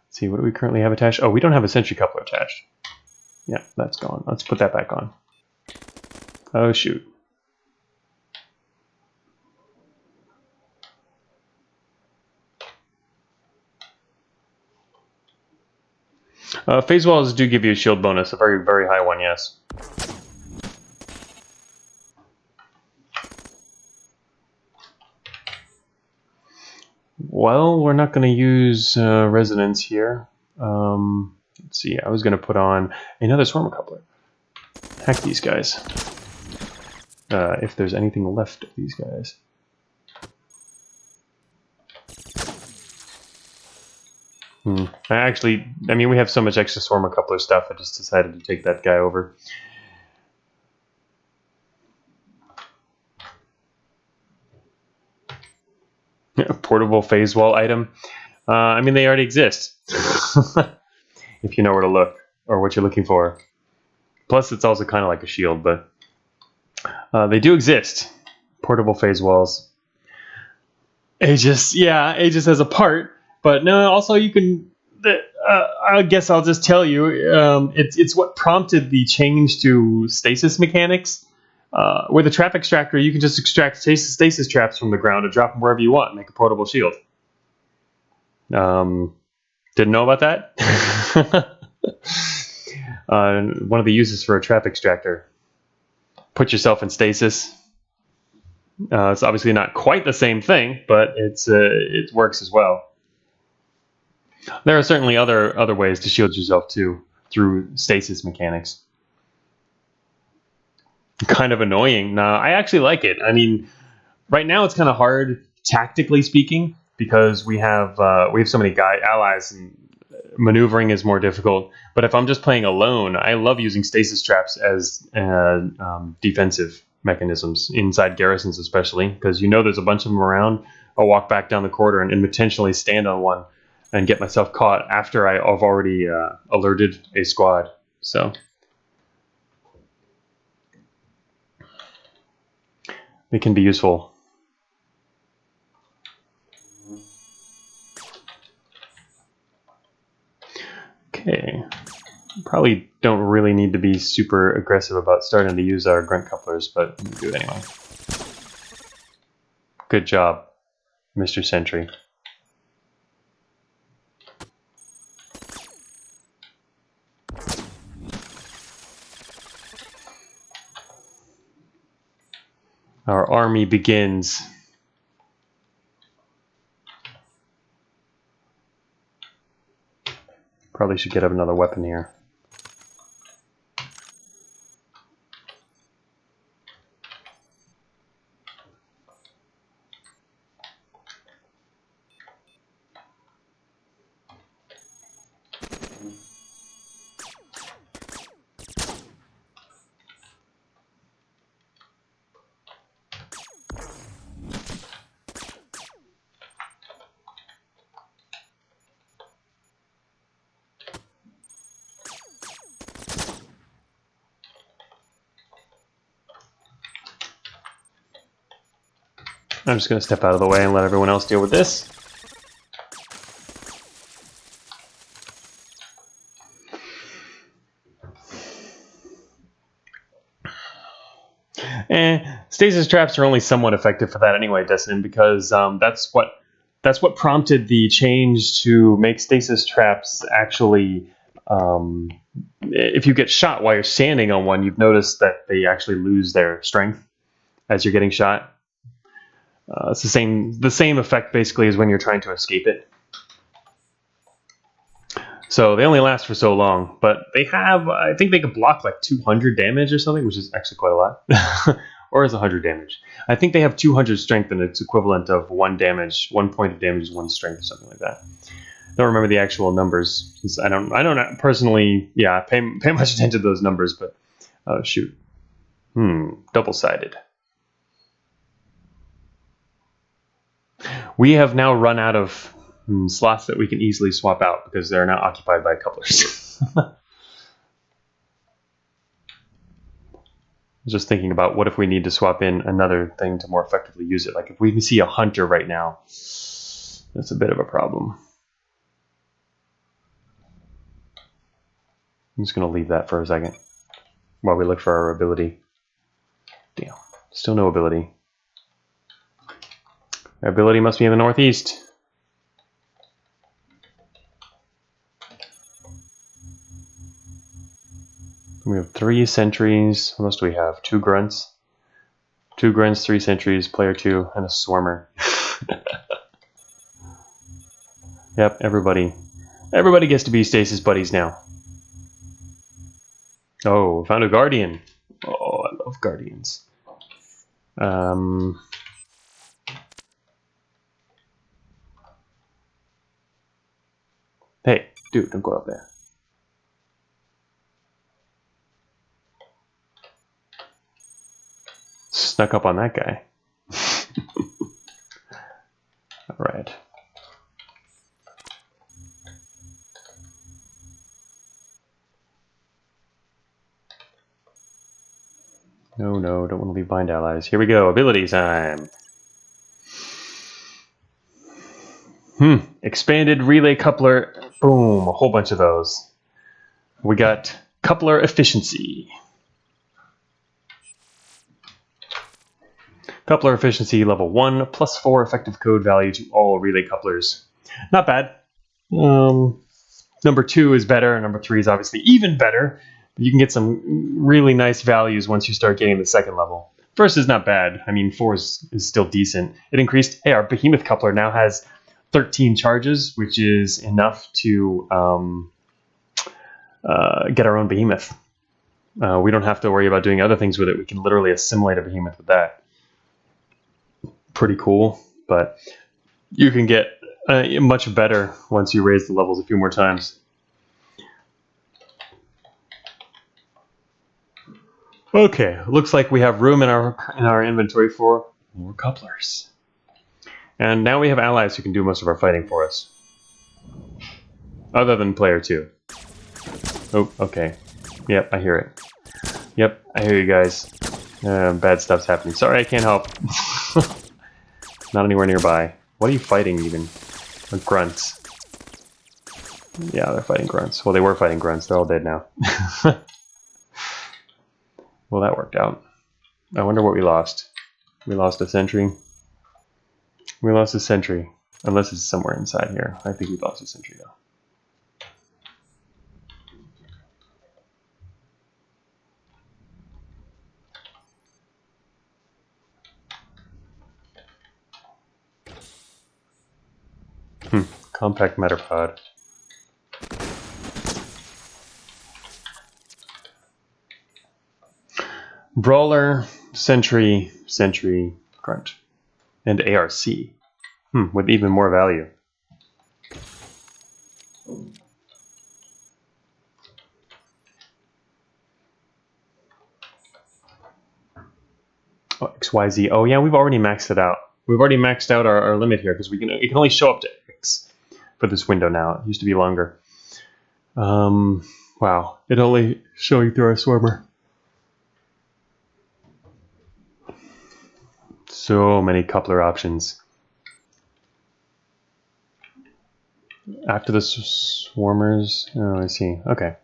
Let's see, what do we currently have attached? Oh, we don't have a sentry coupler attached. Yeah, that's gone. Let's put that back on. Oh, shoot. Phase walls do give you a shield bonus, a very, very high one, yes. Well, we're not going to use resonance here. Let's see, I was going to put on another swarmer coupler. Hack these guys. If there's anything left of these guys. I mean, we have so much extra swarmer coupler stuff, I just decided to take that guy over. A portable phase wall item. I mean, they already exist. If you know where to look, or what you're looking for. Plus, it's also kind of like a shield, but they do exist. Portable phase walls. Aegis has a part, but no, also you can... I guess I'll just tell you, it's what prompted the change to stasis mechanics. With a trap extractor, you can just extract stasis traps from the ground and drop them wherever you want and make a portable shield. Didn't know about that? One of the uses for a trap extractor. Put yourself in stasis. It's obviously not quite the same thing, but it works as well. There are certainly other ways to shield yourself too, through stasis mechanics. Kind of annoying. Nah, I actually like it. I mean, right now it's kind of hard, tactically speaking, because we have so many allies, and maneuvering is more difficult. But if I'm just playing alone, I love using stasis traps as defensive mechanisms inside garrisons, especially because you know there's a bunch of them around. I'll walk back down the corridor and intentionally stand on one and get myself caught after I've already alerted a squad. So it can be useful. Okay. Probably don't really need to be super aggressive about starting to use our grunt couplers, but we'll do it anyway. Good job, Mr. Sentry. Our army begins. Probably should get up another weapon here. I'm just going to step out of the way and let everyone else deal with this. Stasis traps are only somewhat effective for that anyway, Destin, because that's what prompted the change to make stasis traps actually. If you get shot while you're standing on one, you've noticed that they actually lose their strength as you're getting shot. It's the same effect basically as when you're trying to escape it. So they only last for so long, but they have, I think they can block like 200 damage or something, which is actually quite a lot. Or is 100 damage. I think they have 200 strength and it's equivalent of 1 point of damage is 1 strength or something like that. I don't remember the actual numbers. Since I don't personally, pay much attention to those numbers, but shoot. Double-sided. We have now run out of slots that we can easily swap out because they're now occupied by couplers. Just thinking about what if we need to swap in another thing to more effectively use it. Like if we see a hunter right now, that's a bit of a problem. I'm just going to leave that for a second while we look for our ability. Damn, still no ability. Our ability must be in the northeast. We have 3 sentries. What else do we have? 2 grunts. 2 grunts, 3 sentries, player 2, and a swarmer. Yep, everybody gets to be stasis buddies now. Oh, found a guardian. Oh, I love guardians. Hey, dude, don't go up there. Snuck up on that guy. All right. No, don't want to leave blind allies. Here we go, ability time. Expanded relay coupler. Boom, a whole bunch of those. We got coupler efficiency. Coupler efficiency level 1, plus 4 effective code value to all relay couplers. Not bad. Number 2 is better. Number 3 is obviously even better. You can get some really nice values once you start getting the second level. First is not bad. I mean, 4 is still decent. It increased. Hey, our behemoth coupler now has 13 charges, which is enough to get our own behemoth. We don't have to worry about doing other things with it. We can literally assimilate a behemoth with that. Pretty cool, but you can get much better once you raise the levels a few more times. Okay, looks like we have room in our inventory for more couplers. And now we have allies who can do most of our fighting for us. Other than player 2. Oh, okay. Yep, I hear it. Yep, I hear you guys. Bad stuff's happening. Sorry, I can't help. Not anywhere nearby. What are you fighting, even? Grunts. Yeah, they're fighting grunts. Well, they were fighting grunts. They're all dead now. Well, that worked out. I wonder what we lost. We lost a sentry. We lost a sentry. Unless it's somewhere inside here. I think we lost a sentry, though. Compact matter pod. Brawler, Sentry, Grunt. And ARC. With even more value. Oh, XYZ. Oh yeah, we've already maxed it out. We've already maxed out our limit here because it can only show up to X for this window now. It used to be longer. Wow. It only showing through our swarmer. So many coupler options. After the swarmers. Oh, I see. Okay.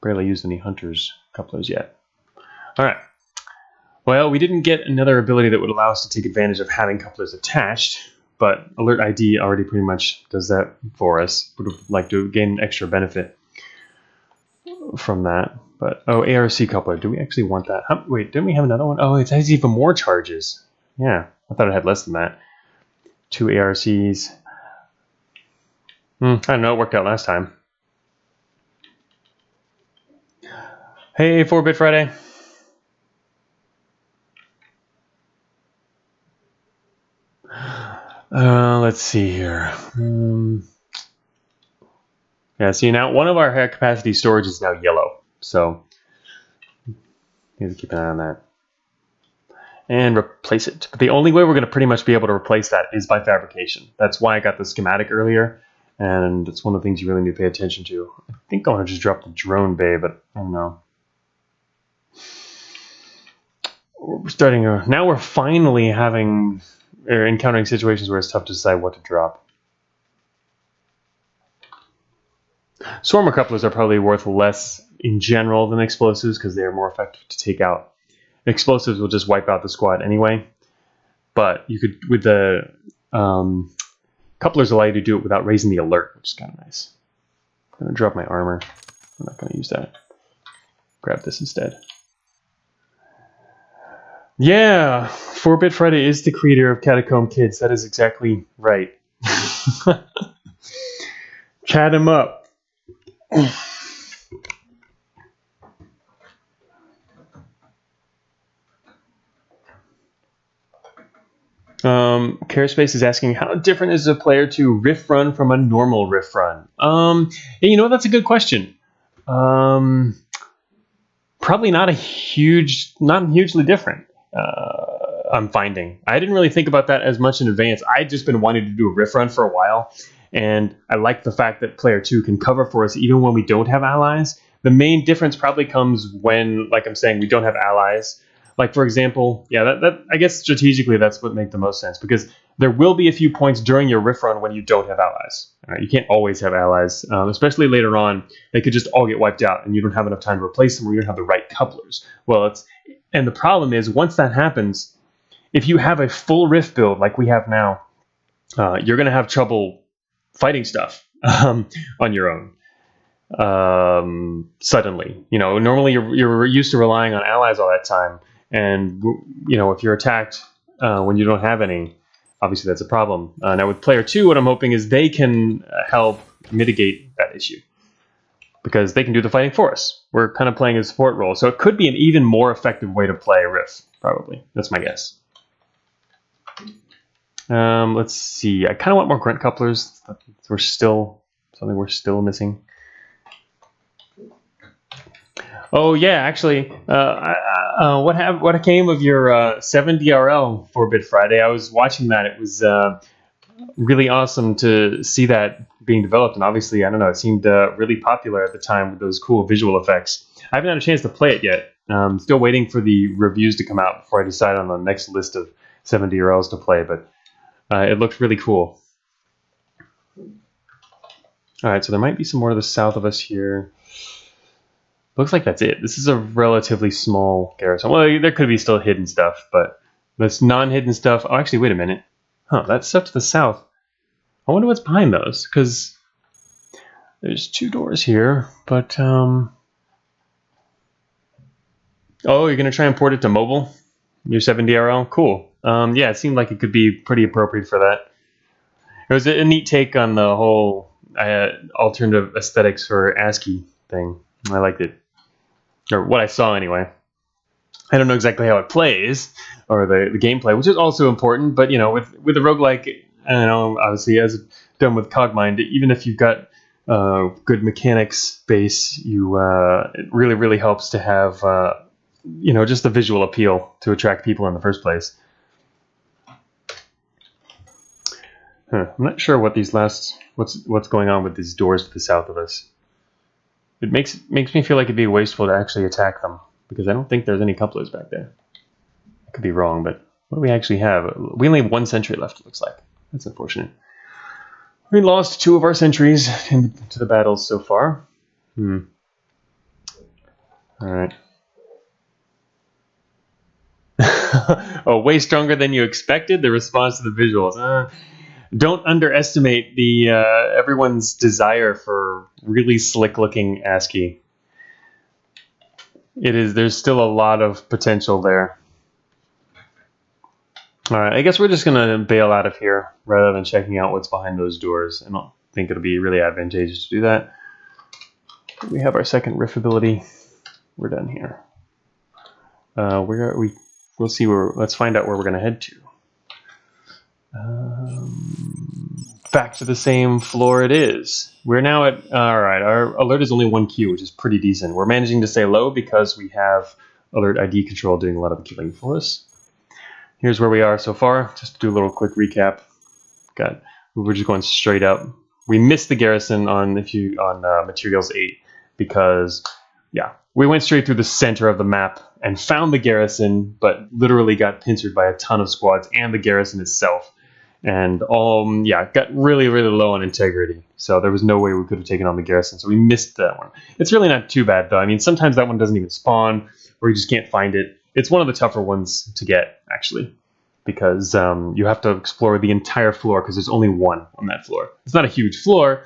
Barely used any hunters couplers yet. Alright. Well, we didn't get another ability that would allow us to take advantage of having couplers attached, but Alert ID already pretty much does that for us. Would have liked to gain extra benefit from that. But, oh, ARC coupler. Do we actually want that? Wait, didn't we have another one? Oh, it has even more charges. Yeah, I thought it had less than that. 2 ARCs. I don't know, it worked out last time. Hey, 4-Bit Friday. Let's see here. Yeah, see now one of our high capacity storage is now yellow, so need to keep an eye on that. And replace it. But the only way we're going to pretty much be able to replace that is by fabrication. That's why I got the schematic earlier, and it's one of the things you really need to pay attention to. I think I want to just drop the drone bay, but I don't know. We're starting now we're finally encountering situations where it's tough to decide what to drop. Swarmer couplers are probably worth less in general than explosives because they are more effective to take out. Explosives will just wipe out the squad anyway, but you could, with the couplers, allow you to do it without raising the alert, which is kind of nice. I'm going to drop my armor. I'm not going to use that. Grab this instead. Yeah, 4-Bit Friday is the creator of Catacomb Kids. That is exactly right. Chat him up. Carespace is asking, how different is a player to riff run from a normal riff run? You know, that's a good question. Probably not hugely different. I'm finding. I didn't really think about that as much in advance. I'd just been wanting to do a riff run for a while, and I like the fact that player 2 can cover for us even when we don't have allies. The main difference probably comes when, like I'm saying, we don't have allies. Like, for example, yeah, that I guess strategically that's what makes the most sense, because there will be a few points during your riff run when you don't have allies. You can't always have allies, especially later on. They could just all get wiped out, and you don't have enough time to replace them, or you don't have the right couplers. And the problem is, once that happens, if you have a full riff build like we have now, you're going to have trouble fighting stuff on your own. Suddenly, normally you're used to relying on allies all that time, and if you're attacked when you don't have any, obviously that's a problem. Now with player 2, what I'm hoping is they can help mitigate that issue, because they can do the fighting for us. We're kind of playing a support role, so it could be an even more effective way to play riff. Probably, that's my guess. Let's see. I kind of want more grunt couplers. We're still missing. Oh yeah, actually, what came of your 7DRL 4-bit Friday? I was watching that. It was really awesome to see that being developed, and obviously, I don't know, it seemed really popular at the time with those cool visual effects. I haven't had a chance to play it yet. Still waiting for the reviews to come out before I decide on the next list of 7DRLs to play, but it looked really cool. All right, so there might be some more to the south of us here. Looks like that's it. This is a relatively small garrison. Well, there could be still hidden stuff, but this non-hidden stuff... Oh, actually, wait a minute. Huh, that stuff to the south. I wonder what's behind those, because there's 2 doors here, but... Oh, you're going to try and port it to mobile? Your 7DRL? Cool. Yeah, it seemed like it could be pretty appropriate for that. It was a neat take on the whole alternative aesthetics for ASCII thing. I liked it. Or what I saw anyway. I don't know exactly how it plays, or the gameplay, which is also important, but you know, with a roguelike, I don't know, obviously as done with Cogmind, even if you've got good mechanics base, it really helps to have you know, just the visual appeal to attract people in the first place. I'm not sure what what's going on with these doors to the south of us. It makes me feel like it'd be wasteful to actually attack them, because I don't think there's any couplers back there. I could be wrong, but what do we actually have? We only have 1 sentry left, it looks like. That's unfortunate. We lost 2 of our sentries to the battles so far. Alright. Oh, way stronger than you expected? The response to the visuals. Don't underestimate the everyone's desire for really slick-looking ASCII. There's still a lot of potential there. All right, I guess we're just gonna bail out of here rather than checking out what's behind those doors. I don't think it'll be really advantageous to do that. We have our second riff ability. We're done here. Where are we? We'll see where. Let's find out where we're gonna head to. Back to the same floor it is. We're now at, alright, our alert is only 1 Q, which is pretty decent. We're managing to stay low because we have alert ID control doing a lot of the killing for us. Here's where we are so far, just to do a little quick recap. We're just going straight up. We missed the garrison on Materials 8 because, yeah, we went straight through the center of the map and found the garrison, but literally got pincered by a ton of squads and the garrison itself. And got really low on integrity. So there was no way we could have taken on the garrison. So we missed that one. It's really not too bad, though. I mean, sometimes that one doesn't even spawn, or you just can't find it. It's one of the tougher ones to get, actually, because you have to explore the entire floor because there's only one on that floor. It's not a huge floor,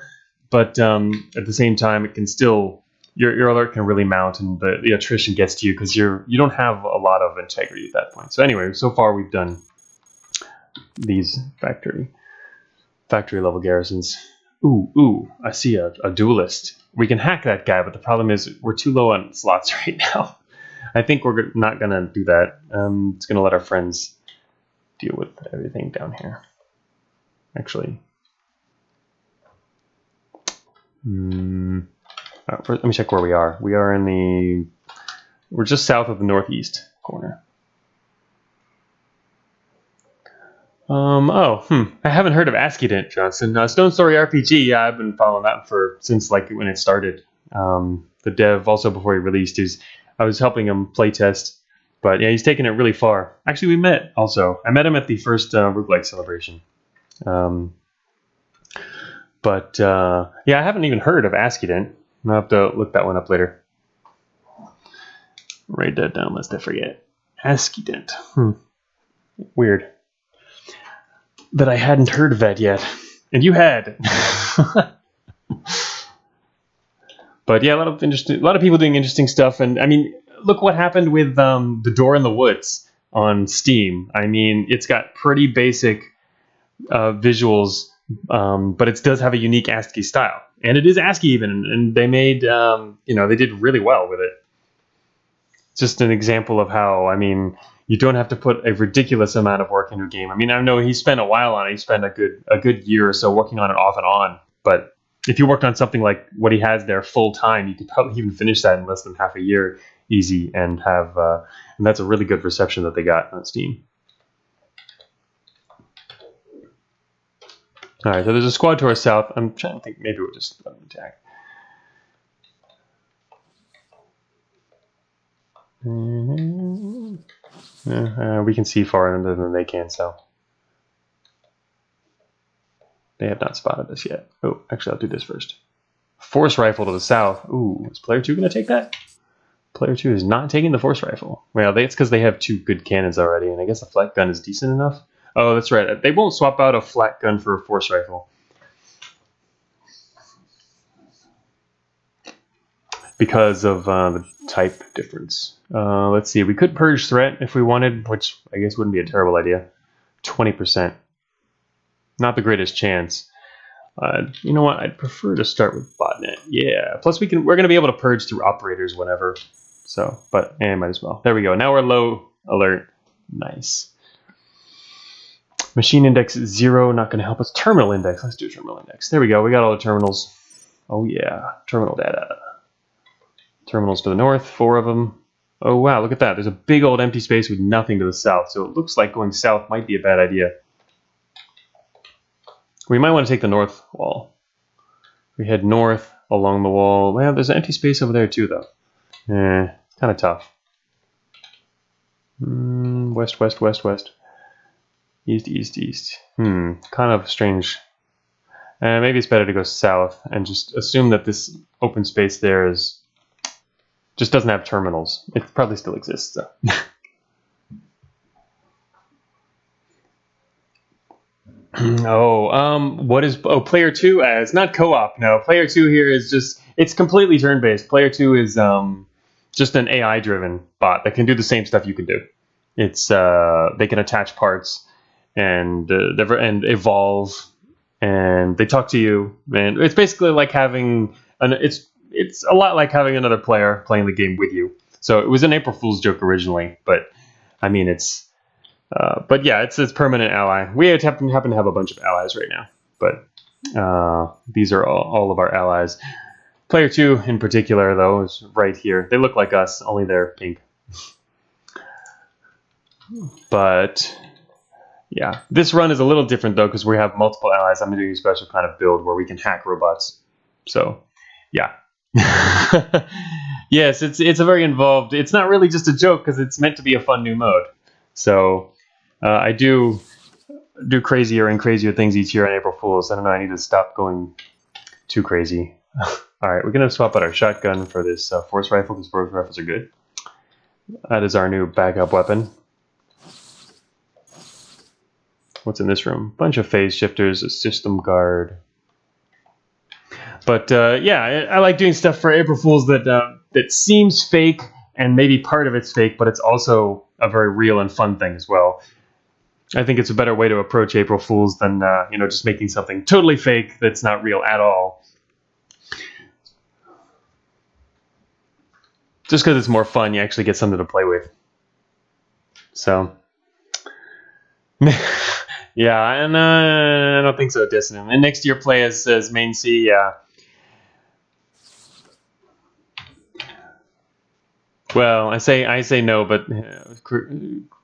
but at the same time, it can still your alert can really mount, and the attrition gets to you because you don't have a lot of integrity at that point. So anyway, so far we've done these factory level garrisons. Ooh, I see a duelist. We can hack that guy, but the problem is we're too low on slots right now. I think we're not going to do that. It's going to let our friends deal with everything down here. Actually. Let me check where we are. We're just south of the northeast corner. I haven't heard of ASCII Johnson. Stone Story RPG, yeah, I've been following that since like when it started. The dev, also before he released, I was helping him playtest, but yeah, he's taken it really far. Actually, we met also. I met him at the first roguelike celebration. Yeah, I haven't even heard of ASCII. I'll have to look that one up later. Write that down lest I forget. ASCII. Weird that I hadn't heard of that yet, and you had. But yeah, a lot of people doing interesting stuff, and I mean, look what happened with The Door in the Woods on Steam. I mean, it's got pretty basic visuals, but it does have a unique ASCII style, and it is ASCII even, and they made they did really well with it. Just an example of how, I mean, you don't have to put a ridiculous amount of work into a game. I mean, I know he spent a while on it. He spent a good year or so working on it off and on, but if you worked on something like what he has there full time, you could probably even finish that in less than half a year, easy, and have and that's a really good reception that they got on Steam. All right, so there's a squad to our south. I'm trying to think, maybe we'll just let them attack. We can see farther than they can, so they have not spotted us yet. Oh, actually, I'll do this first. Force rifle to the south. Ooh, is player 2 going to take that? Player 2 is not taking the force rifle. Well, it's because they have 2 good cannons already, and I guess the flat gun is decent enough. Oh, that's right. They won't swap out a flat gun for a force rifle. Because of the type difference. Let's see. We could purge threat if we wanted, which I guess wouldn't be a terrible idea. 20%. Not the greatest chance. You know what? I'd prefer to start with botnet. Yeah. Plus, we're going to be able to purge through operators whenever. So, but might as well. There we go. Now we're low alert. Nice. Machine index 0, not going to help us. Terminal index. Let's do terminal index. There we go. We got all the terminals. Oh yeah. Terminal data. Terminals to the north, 4 of them. Oh wow, look at that. There's a big old empty space with nothing to the south, so it looks like going south might be a bad idea. We might want to take the north wall. We head north along the wall. Well, there's an empty space over there too, though. Kind of tough. West, west, west, west. East, east, east. Kind of strange. Maybe it's better to go south and just assume that this open space there just doesn't have terminals. It probably still exists, though. Player 2? It's not co-op. No, player 2 here is it's completely turn-based. Player 2 is just an AI-driven bot that can do the same stuff you can do. It's they can attach parts and evolve, and they talk to you, and it's basically like having it's a lot like having another player playing the game with you. So it was an April Fool's joke originally, but I mean but yeah, it's permanent ally. We happen to have a bunch of allies right now, but these are all of our allies. Player 2 in particular, though, is right here. They look like us, only they're pink. But yeah, this run is a little different though because we have multiple allies. I'm doing a special kind of build where we can hack robots. So yeah. Yes, it's a very involved. It's not really just a joke because it's meant to be a fun new mode. So I do crazier and crazier things each year on April Fools. I don't know. I need to stop going too crazy. All right, we're gonna swap out our shotgun for this force rifle because force rifles are good. That is our new backup weapon. What's in this room? Bunch of phase shifters, a system guard. But yeah, I like doing stuff for April Fools that seems fake, and maybe part of it's fake, but it's also a very real and fun thing as well. I think it's a better way to approach April Fools than just making something totally fake that's not real at all. Just because it's more fun, you actually get something to play with. So, yeah, and I don't think so, Dissonant. And next year, play as MAIN.C. Yeah. Well, I say no, but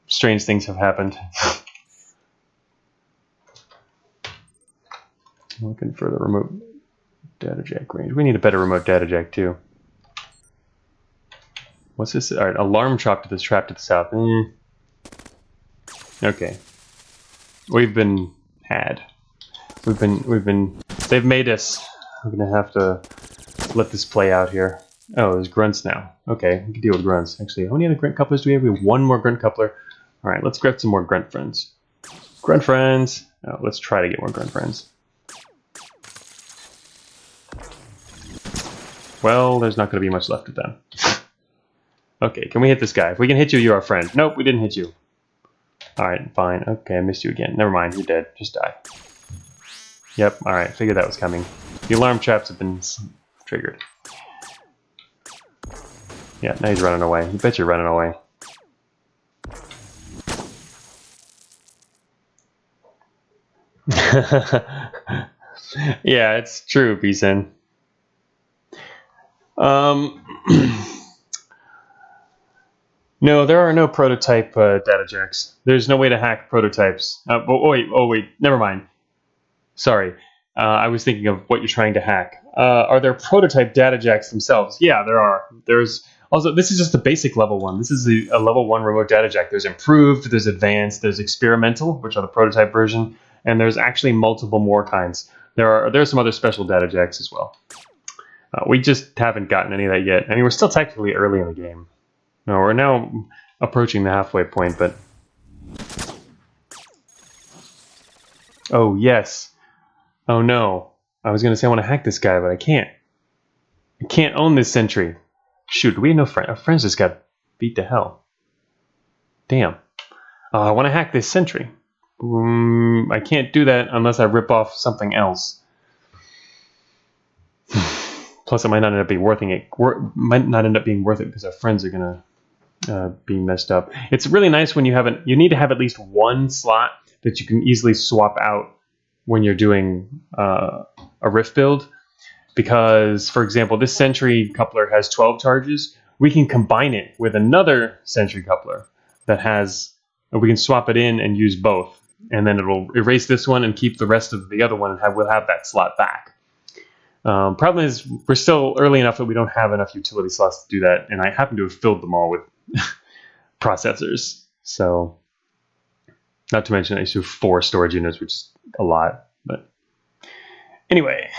strange things have happened. Looking for the remote data jack range. We need a better remote data jack too. What's this? All right, alarm trap to this trap to the south. Okay, we've been had. They've made us. I'm gonna have to let this play out here. Oh, there's grunts now. Okay, we can deal with grunts. Actually, how many other grunt couplers do we have? We have one more grunt coupler. All right, let's grab some more grunt friends. Grunt friends. Oh, let's try to get more grunt friends. Well, there's not going to be much left of them. Okay, can we hit this guy? If we can hit you, you're our friend. Nope, we didn't hit you. Alright, fine. Okay, I missed you again. Never mind, you're dead. Just die. Yep, alright, figured that was coming. The alarm traps have been triggered. Yeah, now he's running away. You bet you're running away. Yeah, it's true, Bison. No, there are no prototype data jacks. There's no way to hack prototypes. Oh wait, never mind. Sorry, I was thinking of what you're trying to hack. Are there prototype data jacks themselves? Yeah, there are. There's also, this is just the basic level one. This is a level one remote data jack. There's improved, there's advanced, there's experimental, which are the prototype version, and there's actually multiple more kinds. There's some other special data jacks as well. We just haven't gotten any of that yet. I mean, we're still technically early in the game. No, we're now approaching the halfway point, but... Oh, yes. Oh, no. I was going to say I want to hack this guy, but I can't. I can't own this sentry. Shoot, we have no friend. Our friends just got beat to hell. Damn. I want to hack this sentry. I can't do that unless I rip off something else. Plus, it might not end up being worth it. Might not end up being worth it because our friends are gonna be messed up. It's really nice when you have you need to have at least one slot that you can easily swap out when you're doing a rift build. Because, for example, this sentry coupler has 12 charges. We can combine it with another sentry coupler that has. We can swap it in and use both, and then it'll erase this one and keep the rest of the other one, and we'll have that slot back. Problem is, we're still early enough that we don't have enough utility slots to do that, and I happen to have filled them all with processors. So, not to mention I used to have 4 storage units, which is a lot. But anyway,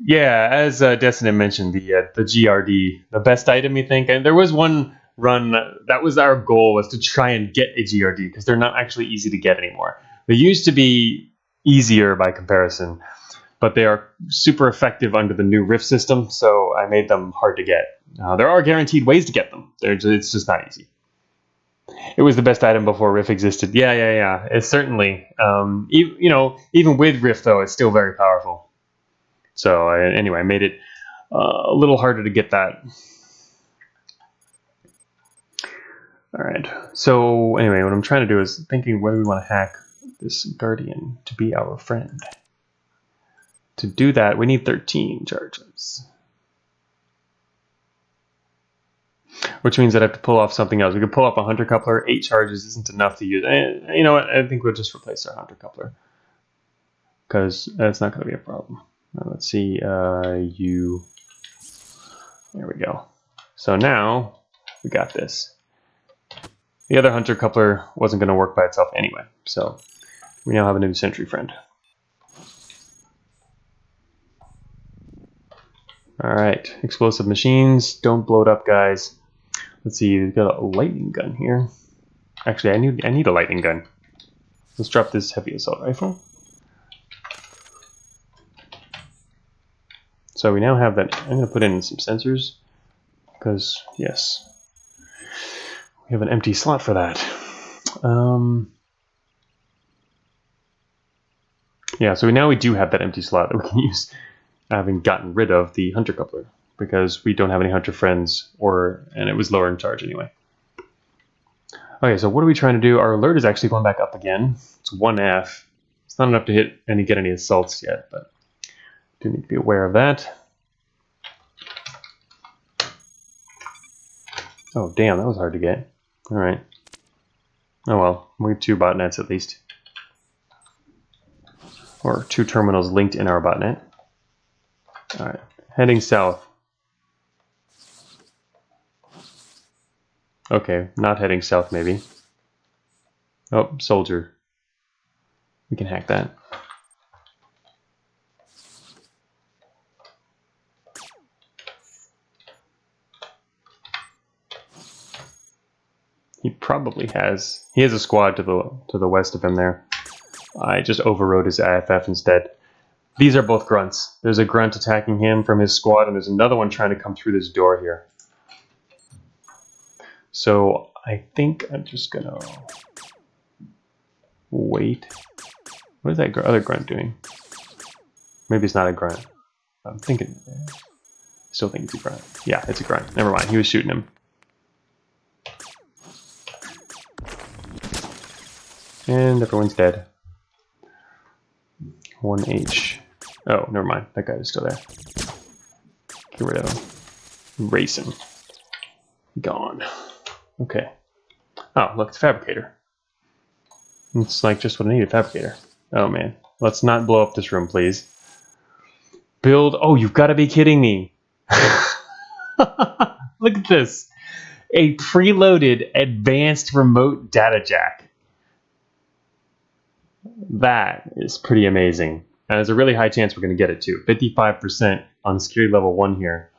yeah, as Destiny mentioned, the GRD, the best item, you think? And there was one run that was our goal, was to try and get a GRD because they're not actually easy to get anymore. They used to be easier by comparison, but they are super effective under the new Rift system, so I made them hard to get. There are guaranteed ways to get them. It's just not easy. It was the best item before Rift existed. Yeah. It's certainly, even with Rift, though, it's still very powerful. So anyway, I made it a little harder to get that. All right. So anyway, what I'm trying to do is thinking whether we want to hack this Guardian to be our friend. To do that, we need 13 charges. Which means I'd have to pull off something else. We could pull off a Hunter Coupler. 8 charges isn't enough to use. You know what? I think we'll just replace our Hunter Coupler. Because that's not going to be a problem. Now, let's see. There we go. So now, we got this. The other Hunter Coupler wasn't going to work by itself anyway. So, we now have a new sentry friend. Alright, explosive machines. Don't blow it up, guys. Let's see, we've got a lightning gun here. Actually, I need a lightning gun. Let's drop this heavy assault rifle. So we now have that. I'm going to put in some sensors. Because, yes, we have an empty slot for that. Yeah, so now we do have that empty slot that we can use, having gotten rid of the Hunter Coupler, because we don't have any Hunter friends, and it was lower in charge anyway. Okay, so what are we trying to do? Our alert is actually going back up again. It's 1F. It's not enough to get any assaults yet, but do need to be aware of that. Oh, damn, that was hard to get. All right. Oh well, we have 2 botnets at least. Or 2 terminals linked in our botnet. Alright, heading south. Okay, not heading south maybe. Oh, soldier. We can hack that. He probably has. He has a squad to the west of him there. I just overrode his IFF instead. These are both grunts. There's a grunt attacking him from his squad, and there's another one trying to come through this door here. So I think I'm just gonna wait. What is that other grunt doing? Maybe it's not a grunt. I'm thinking. I still think it's a grunt. Yeah, it's a grunt. Never mind. He was shooting him. And everyone's dead. 1H. Oh, never mind. That guy is still there. Get rid of him. Erase him. Gone. Okay. Oh, look, it's a fabricator. It's like just what I need, a fabricator. Oh, man. Let's not blow up this room, please. Build... Oh, you've got to be kidding me. Look at this. A preloaded advanced remote data jack. That is pretty amazing. And there's a really high chance we're going to get it too. 55% on security level 1 here.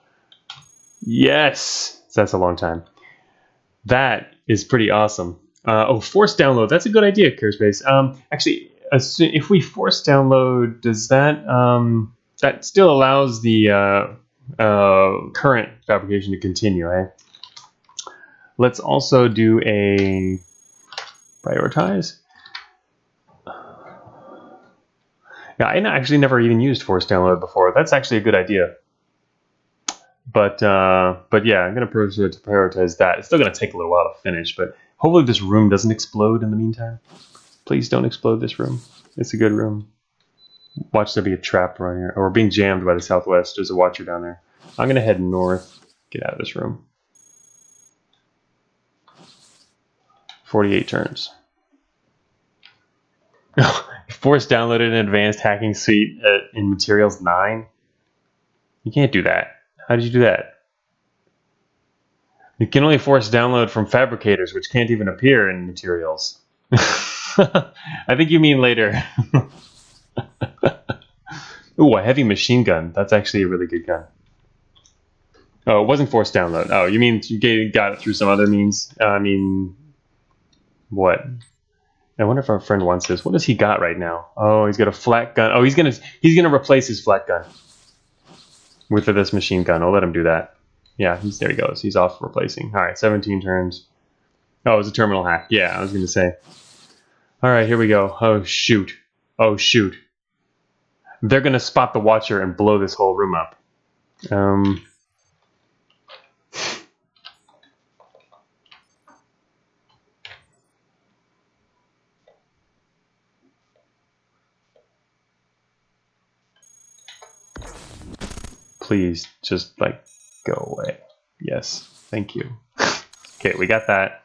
Yes! So that's a long time. That is pretty awesome. Oh, force download. That's a good idea, CareSpace. Actually, if we force download, does that... that still allows the current fabrication to continue, eh? Let's also do a prioritize. Yeah, I actually never even used force download before. That's actually a good idea. But yeah, I'm gonna proceed to prioritize that. It's still gonna take a little while to finish, but hopefully this room doesn't explode in the meantime. Please don't explode this room. It's a good room. Watch there be a trap right here, or we're being jammed by the southwest. There's a watcher down there. I'm gonna head north. Get out of this room. 48 turns. Force downloaded an advanced hacking suite in materials 9. You can't do that. How did you do that? You can only force download from fabricators, which can't even appear in materials. I think you mean later. Ooh, a heavy machine gun. That's actually a really good gun. Oh, it wasn't forced download. Oh, you mean you got it through some other means? I mean, what? I wonder if our friend wants this. What does he got right now? Oh, he's got a flat gun. Oh, he's gonna replace his flat gun with this machine gun. I'll let him do that. Yeah, there he goes. He's off replacing. All right, 17 turns. Oh, it was a terminal hack. Yeah, I was gonna say. All right, here we go. Oh shoot. Oh shoot. They're gonna spot the watcher and blow this whole room up. Please just like go away. Yes, thank you. Okay, we got that.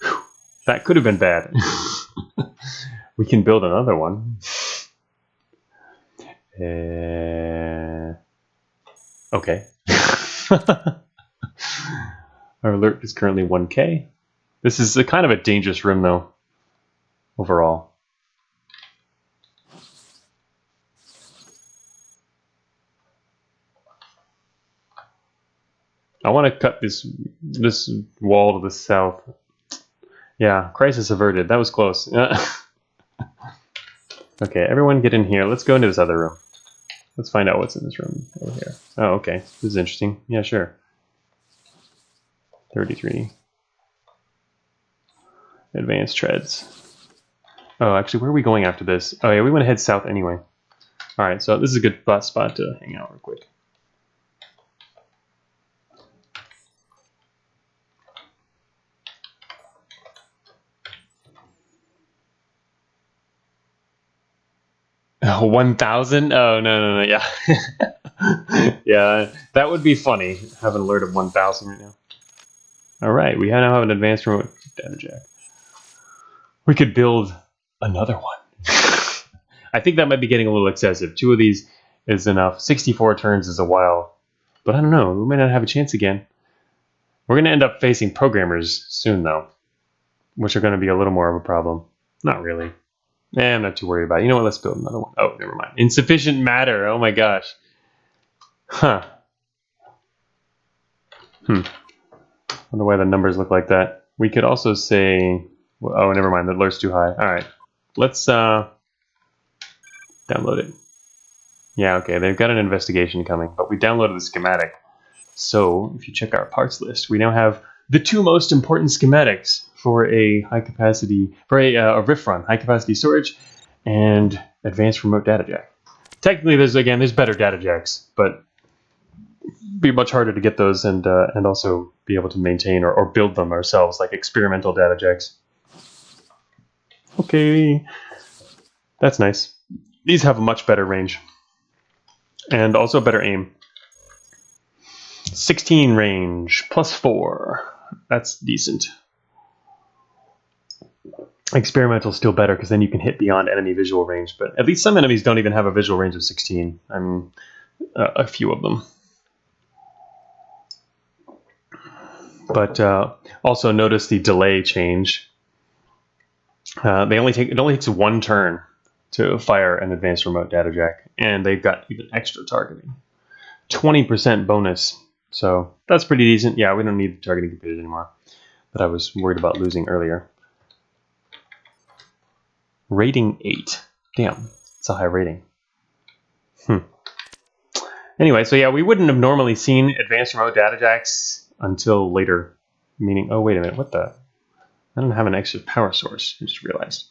Whew. That could have been bad. We can build another one. Okay. Our alert is currently 1K. This is a kind of a dangerous room though, overall. I want to cut this wall to the south. Yeah, crisis averted. That was close. Okay, everyone get in here. Let's go into this other room. Let's find out what's in this room over here. Oh, okay. This is interesting. Yeah, sure. 33. Advanced treads. Oh, actually, where are we going after this? Oh, yeah, we want to head south anyway. All right, so this is a good spot to hang out real quick. Oh, 1,000? Oh, no, yeah. Yeah, that would be funny, have an alert of 1,000 right now. All right, we now have an advanced remote data jack. We could build another one. I think that might be getting a little excessive. 2 of these is enough. 64 turns is a while. But I don't know, we might not have a chance again. We're going to end up facing programmers soon, though, which are going to be a little more of a problem. Not really. I'm not too worried about it. You know what? Let's build another one. Oh, never mind. Insufficient matter. Oh my gosh. Huh. Wonder why the numbers look like that. We could also say... Oh, never mind. The alert's too high. All right. Let's download it. Yeah, okay. They've got an investigation coming, but we downloaded the schematic. So if you check our parts list, we now have the 2 most important schematics for a RIF run, high capacity storage, and advanced remote data jack. Technically, there's better data jacks, but it'd be much harder to get those and also be able to maintain or build them ourselves, like experimental data jacks. Okay, that's nice. These have a much better range. and also better aim. 16 range, +4. That's decent. Experimental is still better because then you can hit beyond enemy visual range, but at least some enemies don't even have a visual range of 16. I mean, a few of them. But also notice the delay change. It only takes one turn to fire an advanced remote data jack, and they've got even extra targeting. 20% bonus, so that's pretty decent. Yeah, we don't need the targeting computers anymore that I was worried about losing earlier. Rating 8. Damn, it's a high rating. Anyway, so yeah, we wouldn't have normally seen advanced remote data jacks until later. Meaning, oh wait a minute, what the? I don't have an extra power source. I just realized.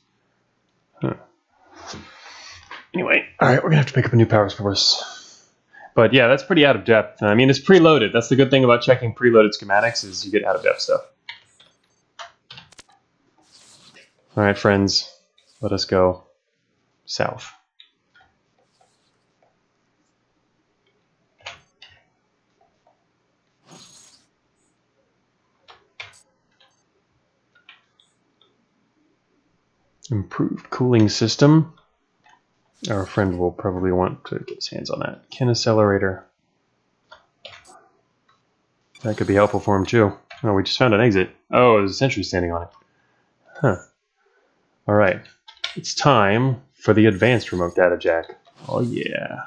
Anyway, all right, we're gonna have to pick up a new power source. But yeah, that's pretty out of depth. I mean, it's preloaded. That's the good thing about checking preloaded schematics is you get out of depth stuff. All right, friends, let us go south. Improved cooling system. Our friend will probably want to get his hands on that. Kin accelerator. That could be helpful for him too. Oh, we just found an exit. Oh, there's a sentry standing on it. Huh. All right. It's time for the advanced remote data jack. Oh yeah.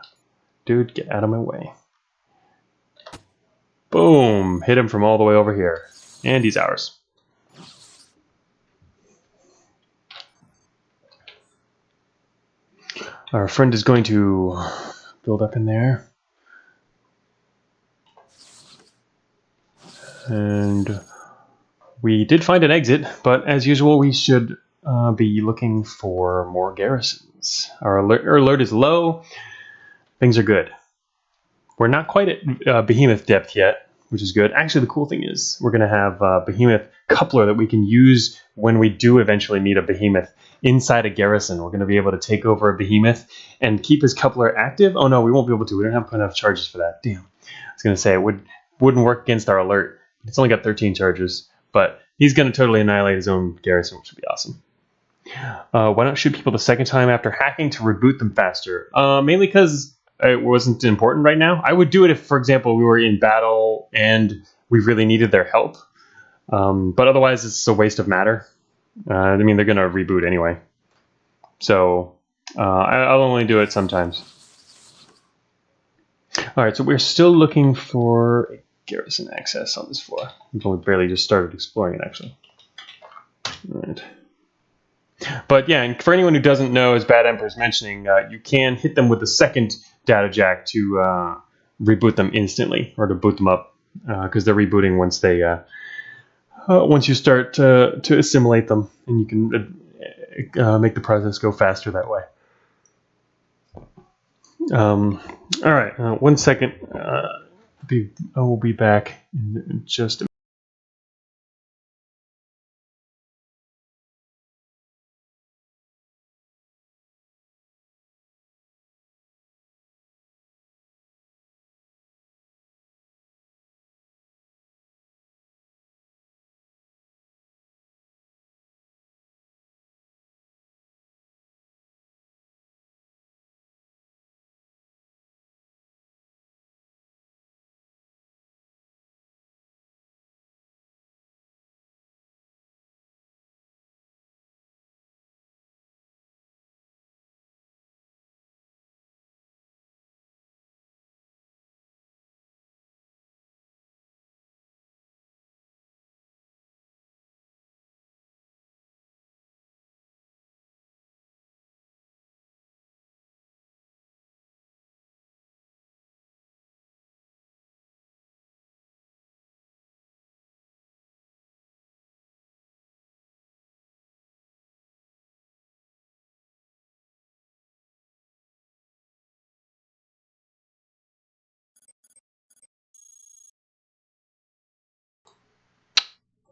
Dude, get out of my way. Boom. Hit him from all the way over here. And he's ours. Our friend is going to build up in there. And we did find an exit, but as usual, we should be looking for more garrisons. Our alert is low. Things are good. We're not quite at behemoth depth yet, which is good. Actually, the cool thing is we're going to have a behemoth coupler that we can use when we do eventually meet a behemoth inside a garrison. We're going to be able to take over a behemoth and keep his coupler active. Oh no, we won't be able to. We don't have enough charges for that. Damn. I was going to say it wouldn't work against our alert. It's only got 13 charges, but he's going to totally annihilate his own garrison, which would be awesome. Why not shoot people the second time after hacking to reboot them faster? Mainly because it wasn't important right now. I would do it if, for example, we were in battle and we really needed their help. But otherwise, it's a waste of matter. I mean, they're going to reboot anyway. So I'll only do it sometimes. All right, so we're still looking for a garrison access on this floor. We've only barely just started exploring it, actually. All right. But yeah, and for anyone who doesn't know, as Bad Emperor's mentioning, you can hit them with the second data jack to reboot them instantly, or to boot them up, because they're rebooting once they once you start to assimilate them, and you can make the process go faster that way. All right, 1 second. We'll be back in just a minute.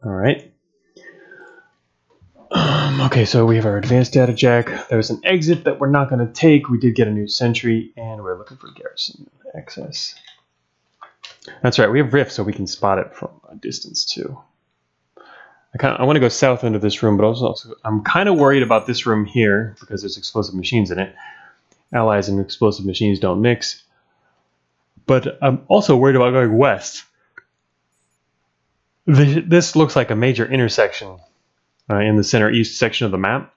All right. Okay, so we have our advanced data jack. There's an exit that we're not going to take. We did get a new sentry, and we're looking for garrison access. That's right, we have rift, so we can spot it from a distance too. I want to go south into this room, but also I'm kind of worried about this room here because there's explosive machines in it. Allies and explosive machines don't mix. But I'm also worried about going west. This looks like a major intersection in the center east section of the map,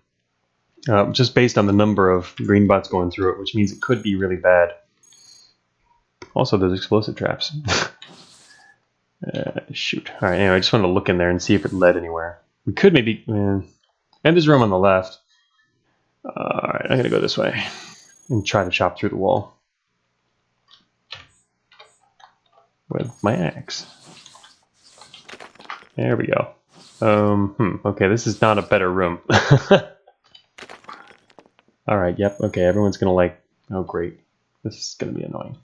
just based on the number of green bots going through it, which means it could be really bad. Also, there's explosive traps. Shoot. All right, anyway, I just wanted to look in there and see if it led anywhere. We could maybe... and there's room on the left. All right, I'm going to go this way and try to chop through the wall with my axe. There we go. Okay, this is not a better room. Alright, yep, okay, everyone's gonna like... Oh, great. This is gonna be annoying.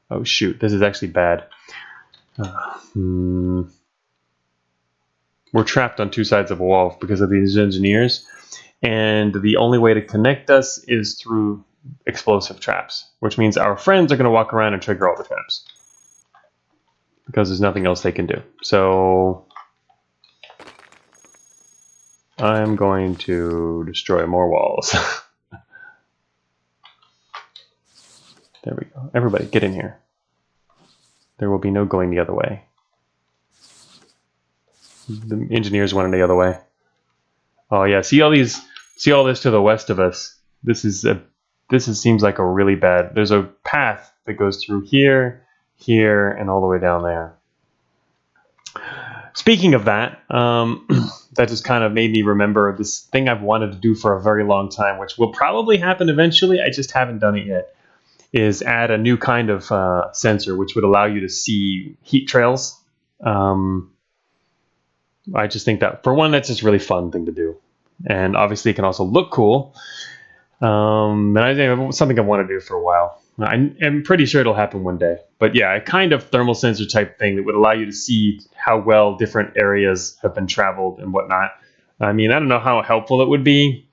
Oh, shoot, this is actually bad. We're trapped on two sides of a wall because of these engineers, and the only way to connect us is through explosive traps, which means our friends are gonna walk around and trigger all the traps. Because there's nothing else they can do. So... I'm going to destroy more walls. There we go. Everybody, get in here. There will be no going the other way. The engineers went the other way. Oh yeah, see all this to the west of us. This seems like a really bad. There's a path that goes through here, here, and all the way down there. Speaking of that, that just kind of made me remember this thing I've wanted to do for a very long time, which will probably happen eventually. I just haven't done it yet. Is add a new kind of sensor which would allow you to see heat trails. I just think that, for one, that's just a really fun thing to do. And obviously it can also look cool. And I think it's something I've wanted to do for a while. I'm pretty sure it'll happen one day. But yeah, a kind of thermal sensor type thing that would allow you to see how well different areas have been traveled and whatnot. I mean, I don't know how helpful it would be,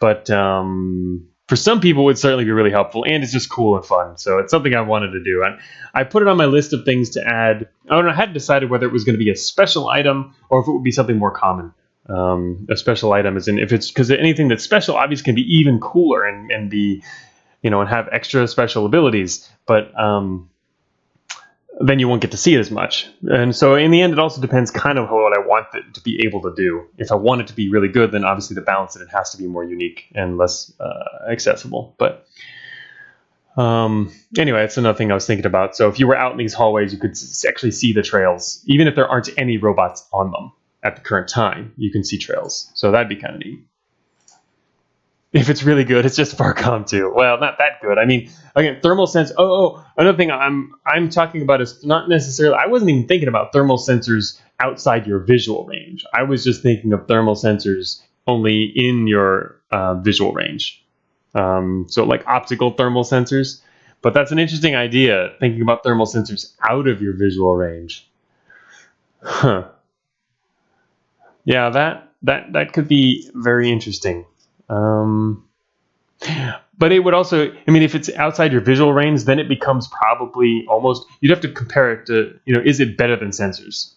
but for some people it would certainly be really helpful, and it's just cool and fun. So it's something I wanted to do. I put it on my list of things to add. I don't know, I hadn't decided whether it was going to be a special item or if it would be something more common. A special item is in, if it's, because anything that's special obviously can be even cooler and be, you know, and have extra special abilities, but then you won't get to see it as much. And so in the end, it also depends kind of what I want it to be able to do. If I want it to be really good, then obviously the balance in it has to be more unique and less accessible. But anyway, it's another thing I was thinking about. So if you were out in these hallways, you could actually see the trails. Even if there aren't any robots on them at the current time, you can see trails. So that'd be kind of neat. If it's really good, it's just Farcom 2. Well, not that good. I mean, again, thermal sense. Oh, another thing I'm talking about is not necessarily. I wasn't even thinking about thermal sensors outside your visual range. I was just thinking of thermal sensors only in your visual range. So like optical thermal sensors. But that's an interesting idea, thinking about thermal sensors out of your visual range. Huh. Yeah, that could be very interesting. But it would also, I mean, if it's outside your visual range, then it becomes probably almost, you'd have to compare it to, you know, is it better than sensors?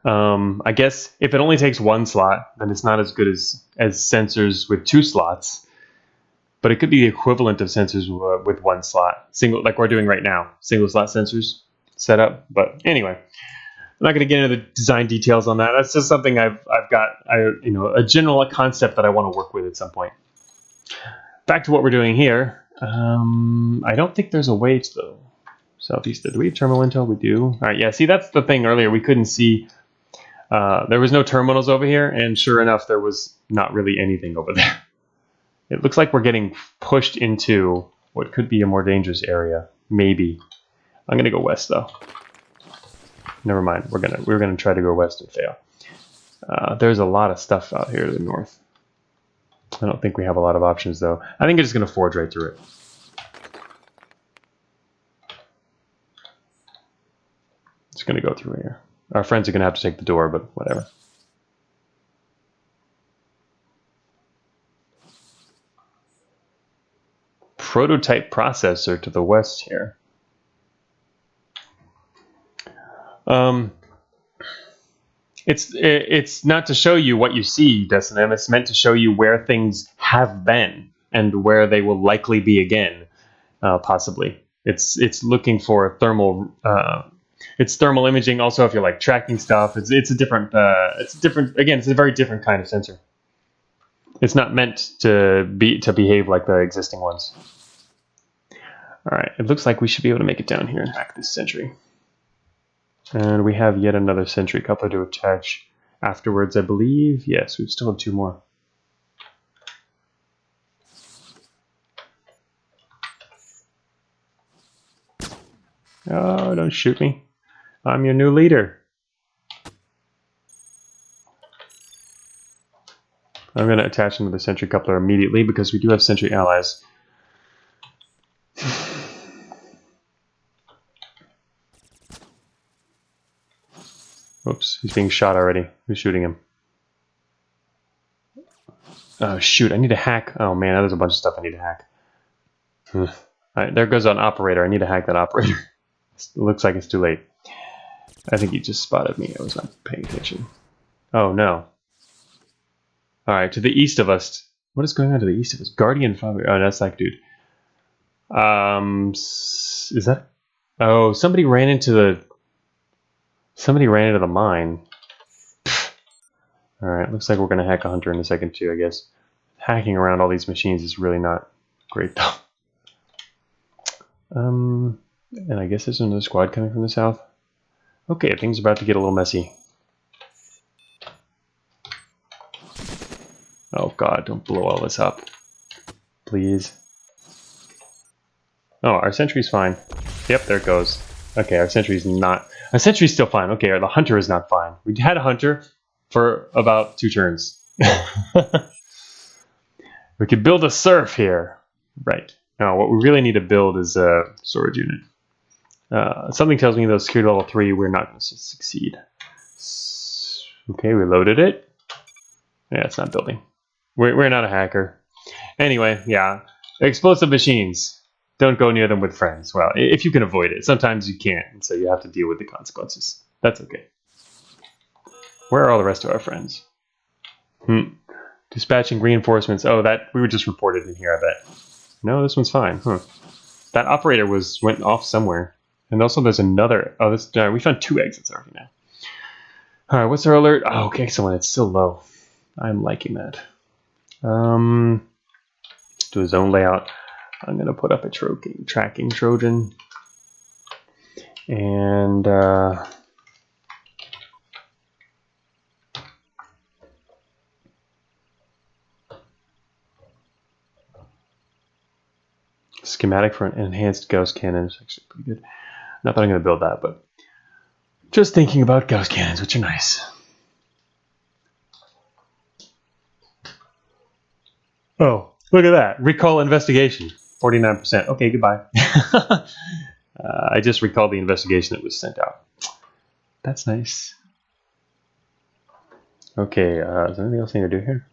I guess if it only takes one slot, then it's not as good as sensors with two slots. But it could be the equivalent of sensors with one slot, single, like we're doing right now, single slot sensors set up. But anyway, I'm not going to get into the design details on that. That's just something I've got, you know, a general concept that I want to work with at some point. Back to what we're doing here. I don't think there's a way to the southeast. Do we have terminal intel? We do. All right, yeah. See, that's the thing earlier. We couldn't see. There was no terminals over here, and sure enough, there was not really anything over there. It looks like we're getting pushed into what could be a more dangerous area. Maybe. I'm gonna go west though. Never mind. We're gonna try to go west and fail. There's a lot of stuff out here to the north. I don't think we have a lot of options though. I think I'm just gonna forge right through it. Just gonna go through here. Our friends are gonna have to take the door, but whatever. prototype processor to the west here. It's not to show you what you see, Destin. It's meant to show you where things have been and where they will likely be again, possibly. It's looking for thermal. It's thermal imaging. Also, if you're like tracking stuff, it's a different. Again, it's a very different kind of sensor. It's not meant to behave like the existing ones. All right, it looks like we should be able to make it down here and hack this sentry. And we have yet another sentry coupler to attach afterwards, I believe. Yes, we still have 2 more. Oh, don't shoot me. I'm your new leader. I'm going to attach another sentry coupler immediately because we do have sentry allies. Oops, he's being shot already. Who's shooting him? Oh, shoot, I need to hack. Oh, man, there's a bunch of stuff I need to hack. All right, there goes an operator. I need to hack that operator. It looks like it's too late. I think he just spotted me. I was not paying attention. Oh, no. All right, to the east of us. What is going on to the east of us? Guardian Father. Oh, that's that dude. Is that? Oh, somebody ran into the mine. All right, looks like we're gonna hack a hunter in a second too. I guess hacking around all these machines is really not great though. And I guess there's another squad coming from the south. Okay, things are about to get a little messy. Oh god, don't blow all this up. Please. Oh, our sentry's fine. Yep, there it goes. Okay, our sentry's not... Our sentry's still fine. Okay, the hunter is not fine. We had a hunter for about 2 turns. We could build a surf here. Right. Now, what we really need to build is a storage unit. Something tells me that security level 3, we're not going to succeed. Okay, we loaded it. Yeah, it's not building. We're not a hacker. Anyway, yeah. Explosive machines. Don't go near them with friends. Well, if you can avoid it. Sometimes you can't, and so you have to deal with the consequences. That's okay. Where are all the rest of our friends? Dispatching reinforcements. Oh, that we were just reported in here, I bet. No, this one's fine. That operator went off somewhere. And also there's another... Oh, we found 2 exits already now. Alright, what's our alert? Oh, okay, excellent. It's still low. I'm liking that. Do a zone layout. I'm going to put up a tracking Trojan. And... schematic for an enhanced Gauss cannon is actually pretty good. Not that I'm going to build that, but just thinking about Gauss cannons, which are nice. Oh, look at that. Recall investigation. 49%. Okay, goodbye. I just recalled the investigation that was sent out. That's nice. Okay, is there anything else I need to do here?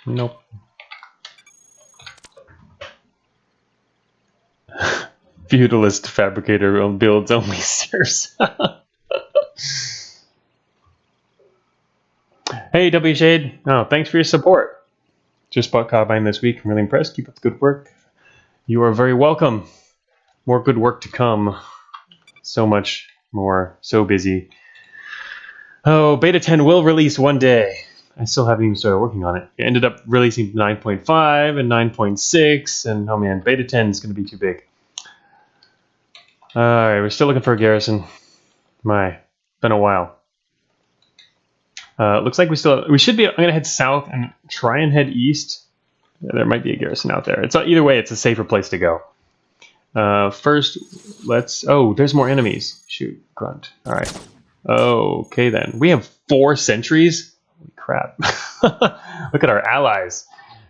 Nope. Feudalist fabricator builds only stairs. Hey, W Shade. Oh, thanks for your support. Just bought Cogmind this week. I'm really impressed. Keep up the good work. You are very welcome. More good work to come. So much more. So busy. Oh, Beta 10 will release one day. I still haven't even started working on it. It ended up releasing 9.5 and 9.6, and oh man, Beta 10 is going to be too big. Alright, we're still looking for a garrison. Been a while. Looks like we should be. I'm going to head south and try and head east. There might be a garrison out there. Either way, it's a safer place to go. First, oh, there's more enemies. Shoot, grunt. Alright. Okay then. We have 4 sentries? Holy crap. Look at our allies.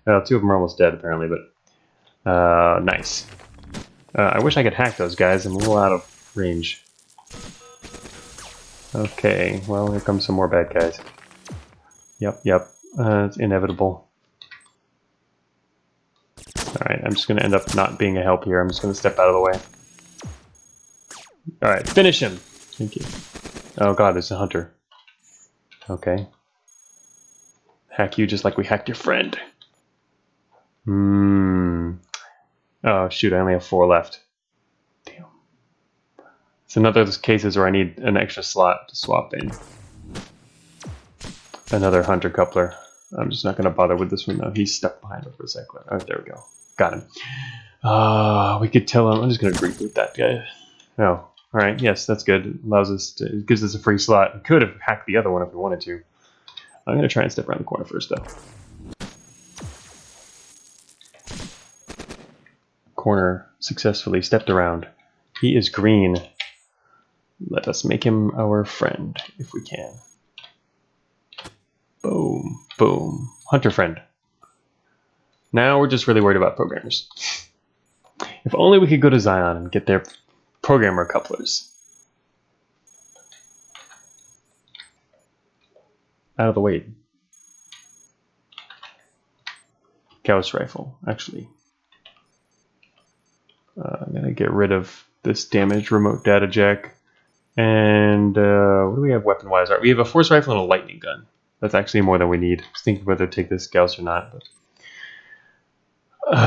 2 of them are almost dead apparently, but nice. I wish I could hack those guys. I'm a little out of range. Okay, well, here comes some more bad guys. Yep. It's inevitable. Alright, I'm just going to end up not being a help here. I'm just going to step out of the way. Alright, finish him! Thank you. Oh god, there's a hunter. Okay. Hack you just like we hacked your friend. Oh shoot, I only have 4 left. Damn. It's another of those cases where I need an extra slot to swap in. Another hunter coupler. I'm just not going to bother with this one though. He's stuck behind the recycler. Oh, there we go. Got him. We could tell him. I'm just going to reboot that guy. Oh, alright. Yes, that's good. It allows us to, it gives us a free slot. We could have hacked the other one if we wanted to. I'm going to try and step around the corner first though. Corner successfully stepped around. He is green. Let us make him our friend if we can. Boom, boom. Hunter friend. Now we're just really worried about programmers. If only we could go to Zion and get their programmer couplers. Out of the way. Gauss rifle, actually. I'm going to get rid of this damaged remote data jack. And what do we have weapon-wise? We have a force rifle and a lightning gun. That's actually more than we need. I was thinking whether to take this Gauss or not. But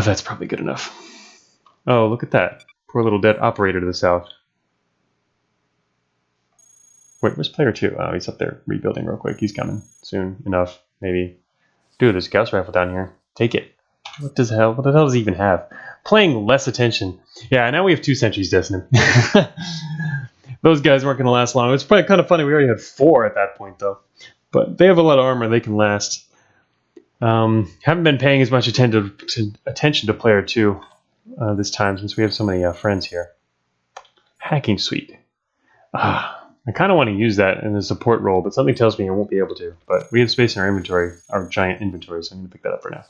that's probably good enough. Oh, look at that. Poor little dead operator to the south. Wait, where's player 2? Oh, he's up there rebuilding real quick. He's coming soon enough, maybe. Dude, there's a Gauss rifle down here. Take it. What the hell does he even have? Paying less attention. Yeah, now we have 2 sentries dissing him. Those guys weren't going to last long. It's probably kind of funny. We already had 4 at that point, though. But they have a lot of armor. They can last. Haven't been paying as much attention to player 2 this time since we have so many friends here. Hacking suite. I kind of want to use that in a support role, but something tells me I won't be able to. But we have space in our inventory, our giant inventory, so I'm going to pick that up for now.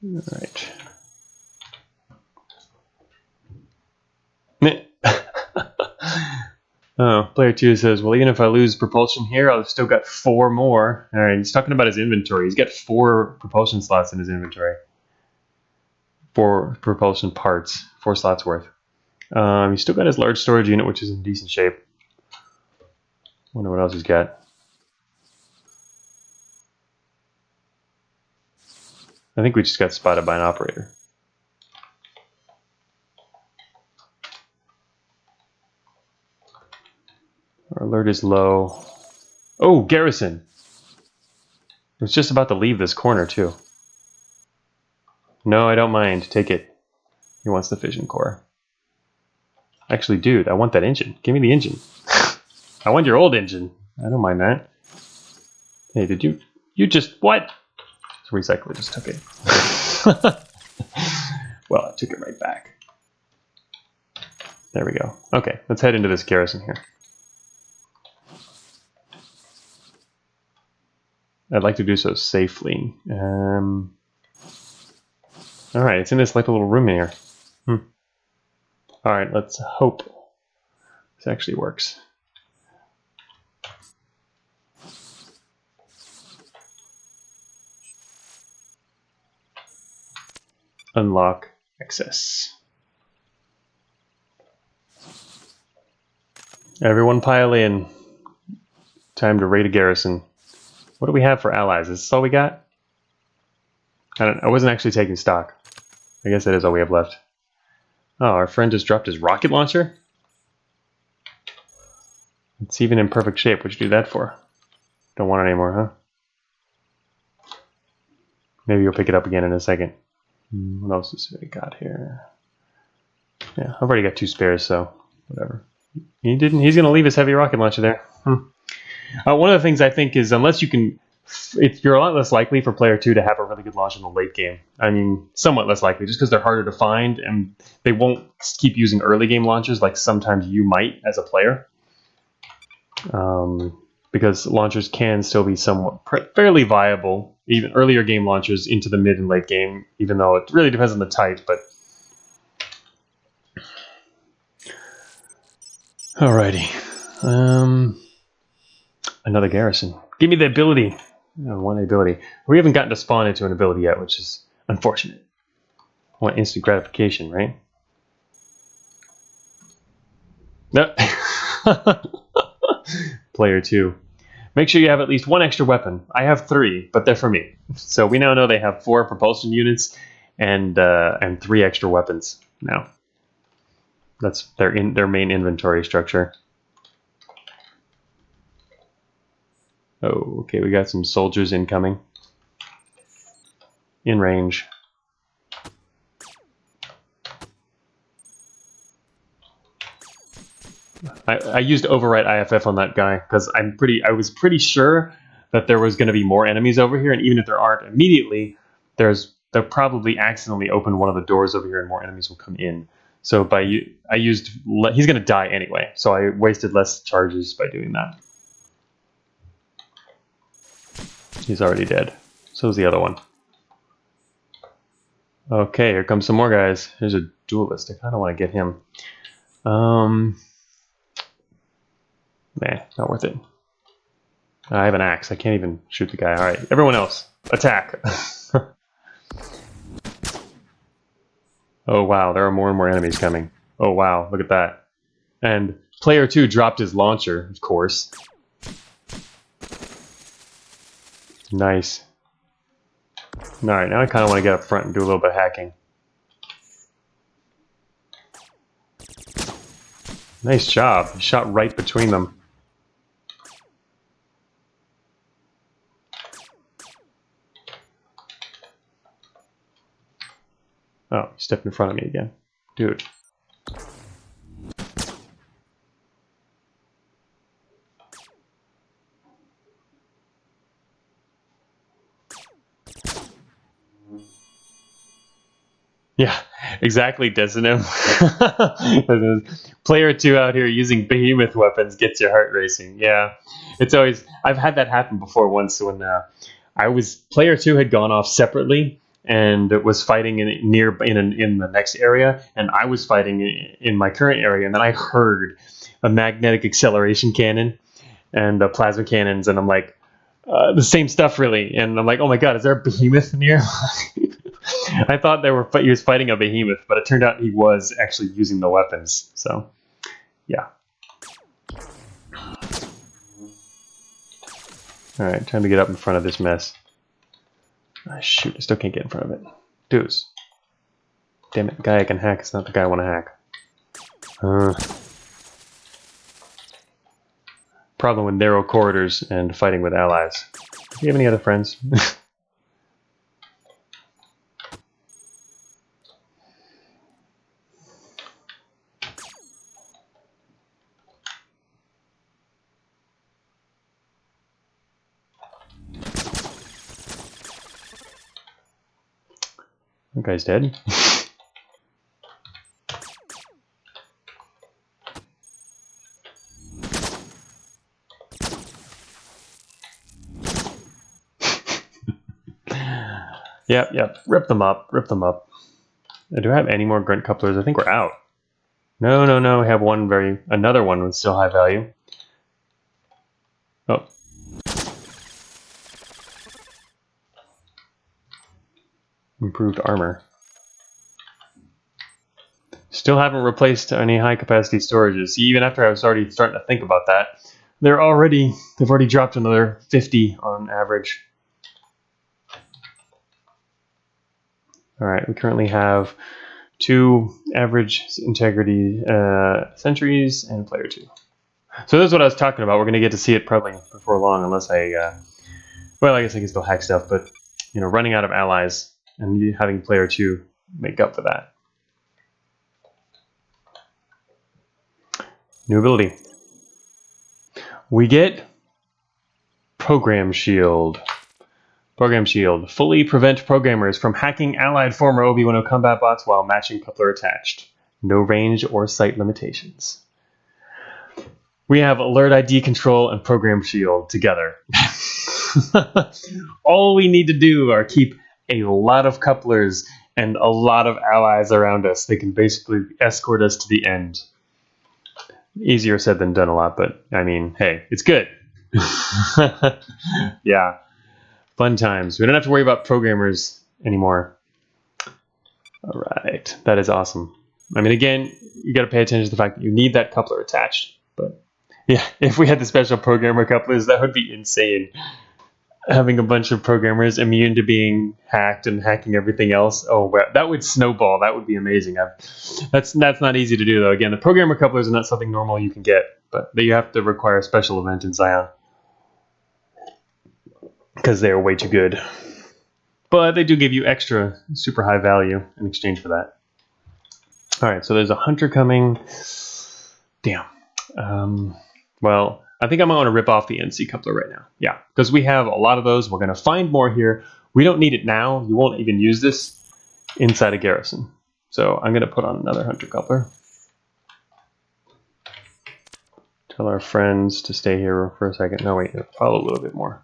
All right. Oh, player 2 says, well, even if I lose propulsion here, I've still got 4 more. All right, he's talking about his inventory. He's got 4 propulsion slots in his inventory. 4 propulsion parts, 4 slots worth. He's still got his large storage unit, which is in decent shape. Wonder what else he's got. I think we just got spotted by an operator. Our alert is low. Oh, Garrison! I was just about to leave this corner, too. No, I don't mind. Take it. He wants the fission core. Actually, dude, I want that engine. Give me the engine. I want your old engine. I don't mind that. Hey, did you... You just... What? The recycler just took it. Well, I took it right back. There we go. Okay, let's head into this garrison here. I'd like to do so safely. Alright, it's in this like a little room here. Alright, let's hope this actually works. Unlock access. Everyone pile in. Time to raid a garrison. What do we have for allies? Is this all we got? I wasn't actually taking stock. I guess that is all we have left. Oh, our friend just dropped his rocket launcher? It's even in perfect shape. What'd you do that for? Don't want it anymore, huh? Maybe you'll pick it up again in a second. What else has we got here? Yeah, I've already got 2 spares, so whatever. He didn't. He's going to leave his heavy rocket launcher there. One of the things I think is unless you can, you're a lot less likely for player 2 to have a really good launch in the late game. I mean, somewhat less likely, just because they're harder to find and they won't keep using early game launchers like sometimes you might as a player. Because launchers can still be somewhat fairly viable, even earlier game launchers into the mid and late game, even though it really depends on the type. But alrighty. Another garrison. Give me the ability. One ability. We haven't gotten to spawn into an ability yet, which is unfortunate. want instant gratification, right? No. Player 2. Make sure you have at least one extra weapon. I have 3, but they're for me. So we now know they have 4 propulsion units and 3 extra weapons now. That's their main inventory structure. Oh, okay, we got some soldiers incoming. In range. I used overwrite IFF on that guy because I was pretty sure that there was going to be more enemies over here, and even if there aren't immediately, they'll probably accidentally open one of the doors over here, and more enemies will come in. So he's going to die anyway, so I wasted less charges by doing that. He's already dead. So is the other one. Okay, here comes some more guys. Here's a duelist. I kind of want to get him. Nah, not worth it. I have an axe. I can't even shoot the guy. All right, everyone else, attack. Oh wow, there are more and more enemies coming. Oh wow, look at that. And player 2 dropped his launcher, of course. Nice. All right, now I kind of want to get up front and do a little bit of hacking. Nice job. You shot right between them. Oh, you stepped in front of me again. Dude. Yeah, exactly, Desinum. Player 2 out here using behemoth weapons gets your heart racing. Yeah, it's always... I've had that happen before once when player 2 had gone off separately and was fighting in the next area, and I was fighting in my current area, and then I heard a magnetic acceleration cannon and plasma cannons, and I'm like, the same stuff really, and I'm like, oh my god, is there a behemoth near? I thought he was fighting a behemoth, but it turned out he was actually using the weapons. So, yeah. All right, time to get up in front of this mess. Oh, shoot, I still can't get in front of it. Dudes. Damn it, the guy I can hack is not the guy I want to hack. Problem with narrow corridors and fighting with allies. Do you have any other friends? That guy's dead. Yep. Rip them up. Do I have any more grunt couplers? I think we're out. No. We have another one with still high value. Oh. Improved armor. Still haven't replaced any high capacity storages. See, even after I was already starting to think about that, they've already dropped another 50 on average. All right, we currently have 2 average integrity sentries and player 2. So this is what I was talking about. We're going to get to see it probably before long, unless I guess I can still hack stuff, but running out of allies and having player 2 make up for that. New ability. We get Program Shield. Program Shield. Fully prevent programmers from hacking allied former Obi-Wan combat bots while matching coupler attached. No range or sight limitations. We have Alert ID Control and Program Shield together. All we need to do are keep a lot of couplers and a lot of allies around us. They can basically escort us to the end. Easier said than done a lot, but I mean, hey, it's good. Yeah. Fun times. We don't have to worry about programmers anymore. All right, that is awesome. I mean, again, you got to pay attention to the fact that you need that coupler attached. But yeah, if we had the special programmer couplers, that would be insane. Having a bunch of programmers immune to being hacked and hacking everything else. Oh, well, that would snowball. That would be amazing. That's not easy to do, though. Again, the programmer couplers are not something normal you can get, but you have to require a special event in Zion because they are way too good. But they do give you extra super high value in exchange for that. All right, so there's a hunter coming. Damn. Well, I think I'm going to rip off the MAIN.C coupler right now. Yeah, because we have a lot of those. We're going to find more here. We don't need it now. You won't even use this inside a garrison. So I'm going to put on another hunter coupler. Tell our friends to stay here for a second. No, wait, follow a little bit more.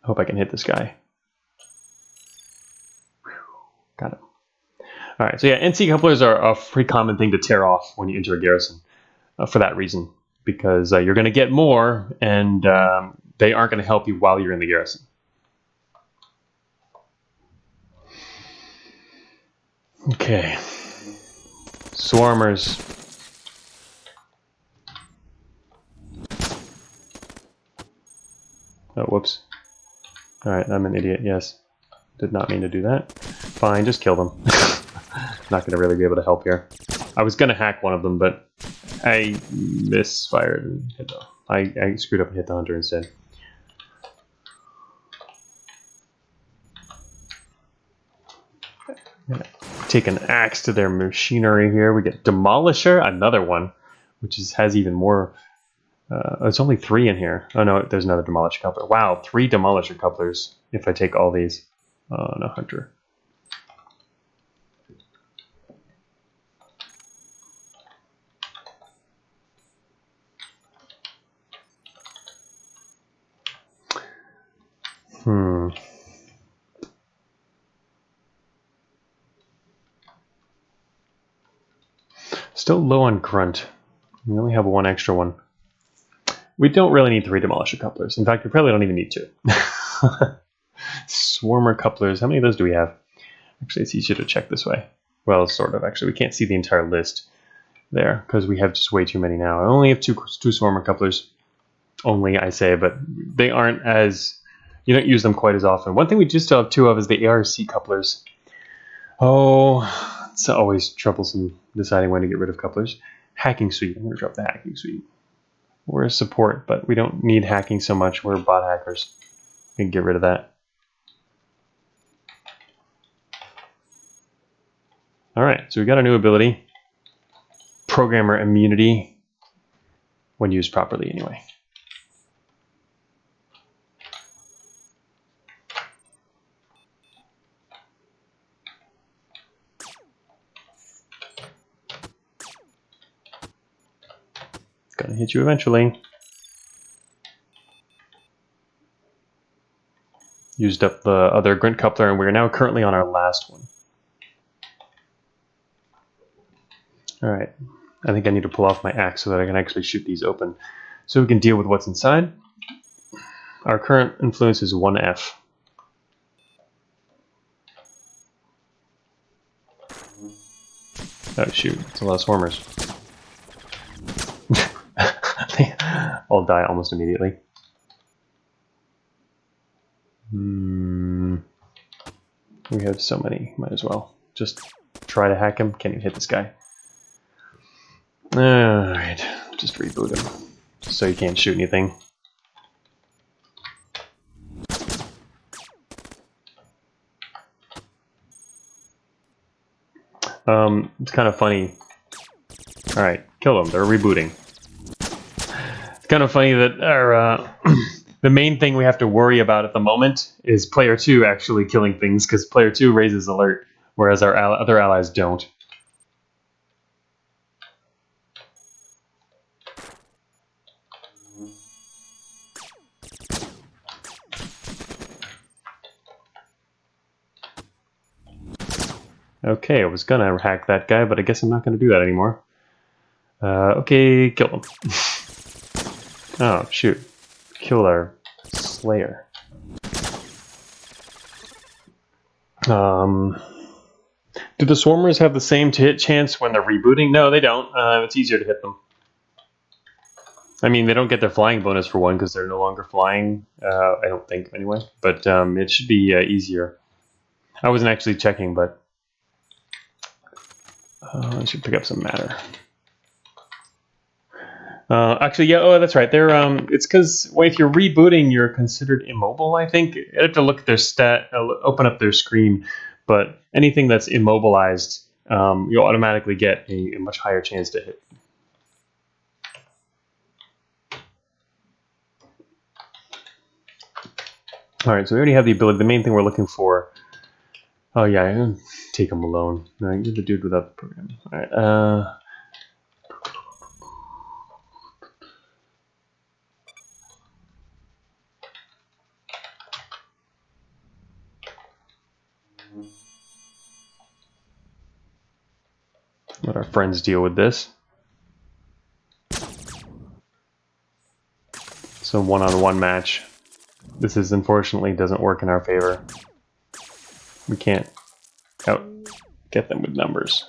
I hope I can hit this guy. Got it. All right, so yeah, MAIN.C couplers are a pretty common thing to tear off when you enter a garrison for that reason, because you're going to get more, and they aren't going to help you while you're in the garrison. Okay. Swarmers. Oh, whoops. All right, I'm an idiot, yes. Did not mean to do that. Fine, just kill them. Not going to really be able to help here. I was going to hack one of them, but I misfired and hit the, I screwed up and hit the hunter instead. Take an axe to their machinery here. We get Demolisher, another one, which has even more. It's only 3 in here. Oh no, there's another Demolisher coupler. Wow, 3 Demolisher couplers if I take all these. No, hunter. Still low on grunt. We only have 1 extra one. We don't really need 3 Demolisher couplers. In fact, we probably don't even need 2. Swarmer couplers. How many of those do we have? Actually, it's easier to check this way. Well, sort of. Actually, we can't see the entire list there because we have just way too many now. I only have two Swarmer couplers. Only, I say, but they aren't as... You don't use them quite as often. One thing we do still have 2 of is the ARC couplers. Oh, it's always troublesome deciding when to get rid of couplers. Hacking suite. I'm going to drop the hacking suite. We're a support, but we don't need hacking so much. We're bot hackers. We can get rid of that. All right, so we got a new ability. Programmer immunity. When used properly, anyway. Gonna hit you eventually. Used up the other grunt coupler, and we're now currently on our last one. Alright, I think I need to pull off my axe so that I can actually shoot these open so we can deal with what's inside. Our current influence is 1F. Oh shoot, it's a lot of swarmers. They all die almost immediately. We have so many, might as well just try to hack him. Can't even hit this guy. Alright, just reboot him just so he can't shoot anything. It's kind of funny. Alright, kill them, they're rebooting. It's kind of funny that our the main thing we have to worry about at the moment is player 2 actually killing things, because player 2 raises alert, whereas our other allies don't. Okay, I was gonna hack that guy, but I guess I'm not gonna do that anymore. Okay, kill him. Oh, shoot. Kill our Slayer. Do the swarmers have the same hit chance when they're rebooting? No, they don't. It's easier to hit them. I mean, they don't get their flying bonus for one because they're no longer flying. I don't think, anyway. But it should be easier. I wasn't actually checking, but I should pick up some matter. Actually, yeah. Oh, that's right. They're it's because if you're rebooting, you're considered immobile. I think I have to look at their stat, open up their screen, but anything that's immobilized, you'll automatically get a much higher chance to hit. All right, so we already have the ability. The main thing we're looking for. Oh yeah, take them alone. No, you're the dude without the program. All right. Let our friends deal with this. So one-on-one match. This is unfortunately doesn't work in our favor. We can't get them with numbers.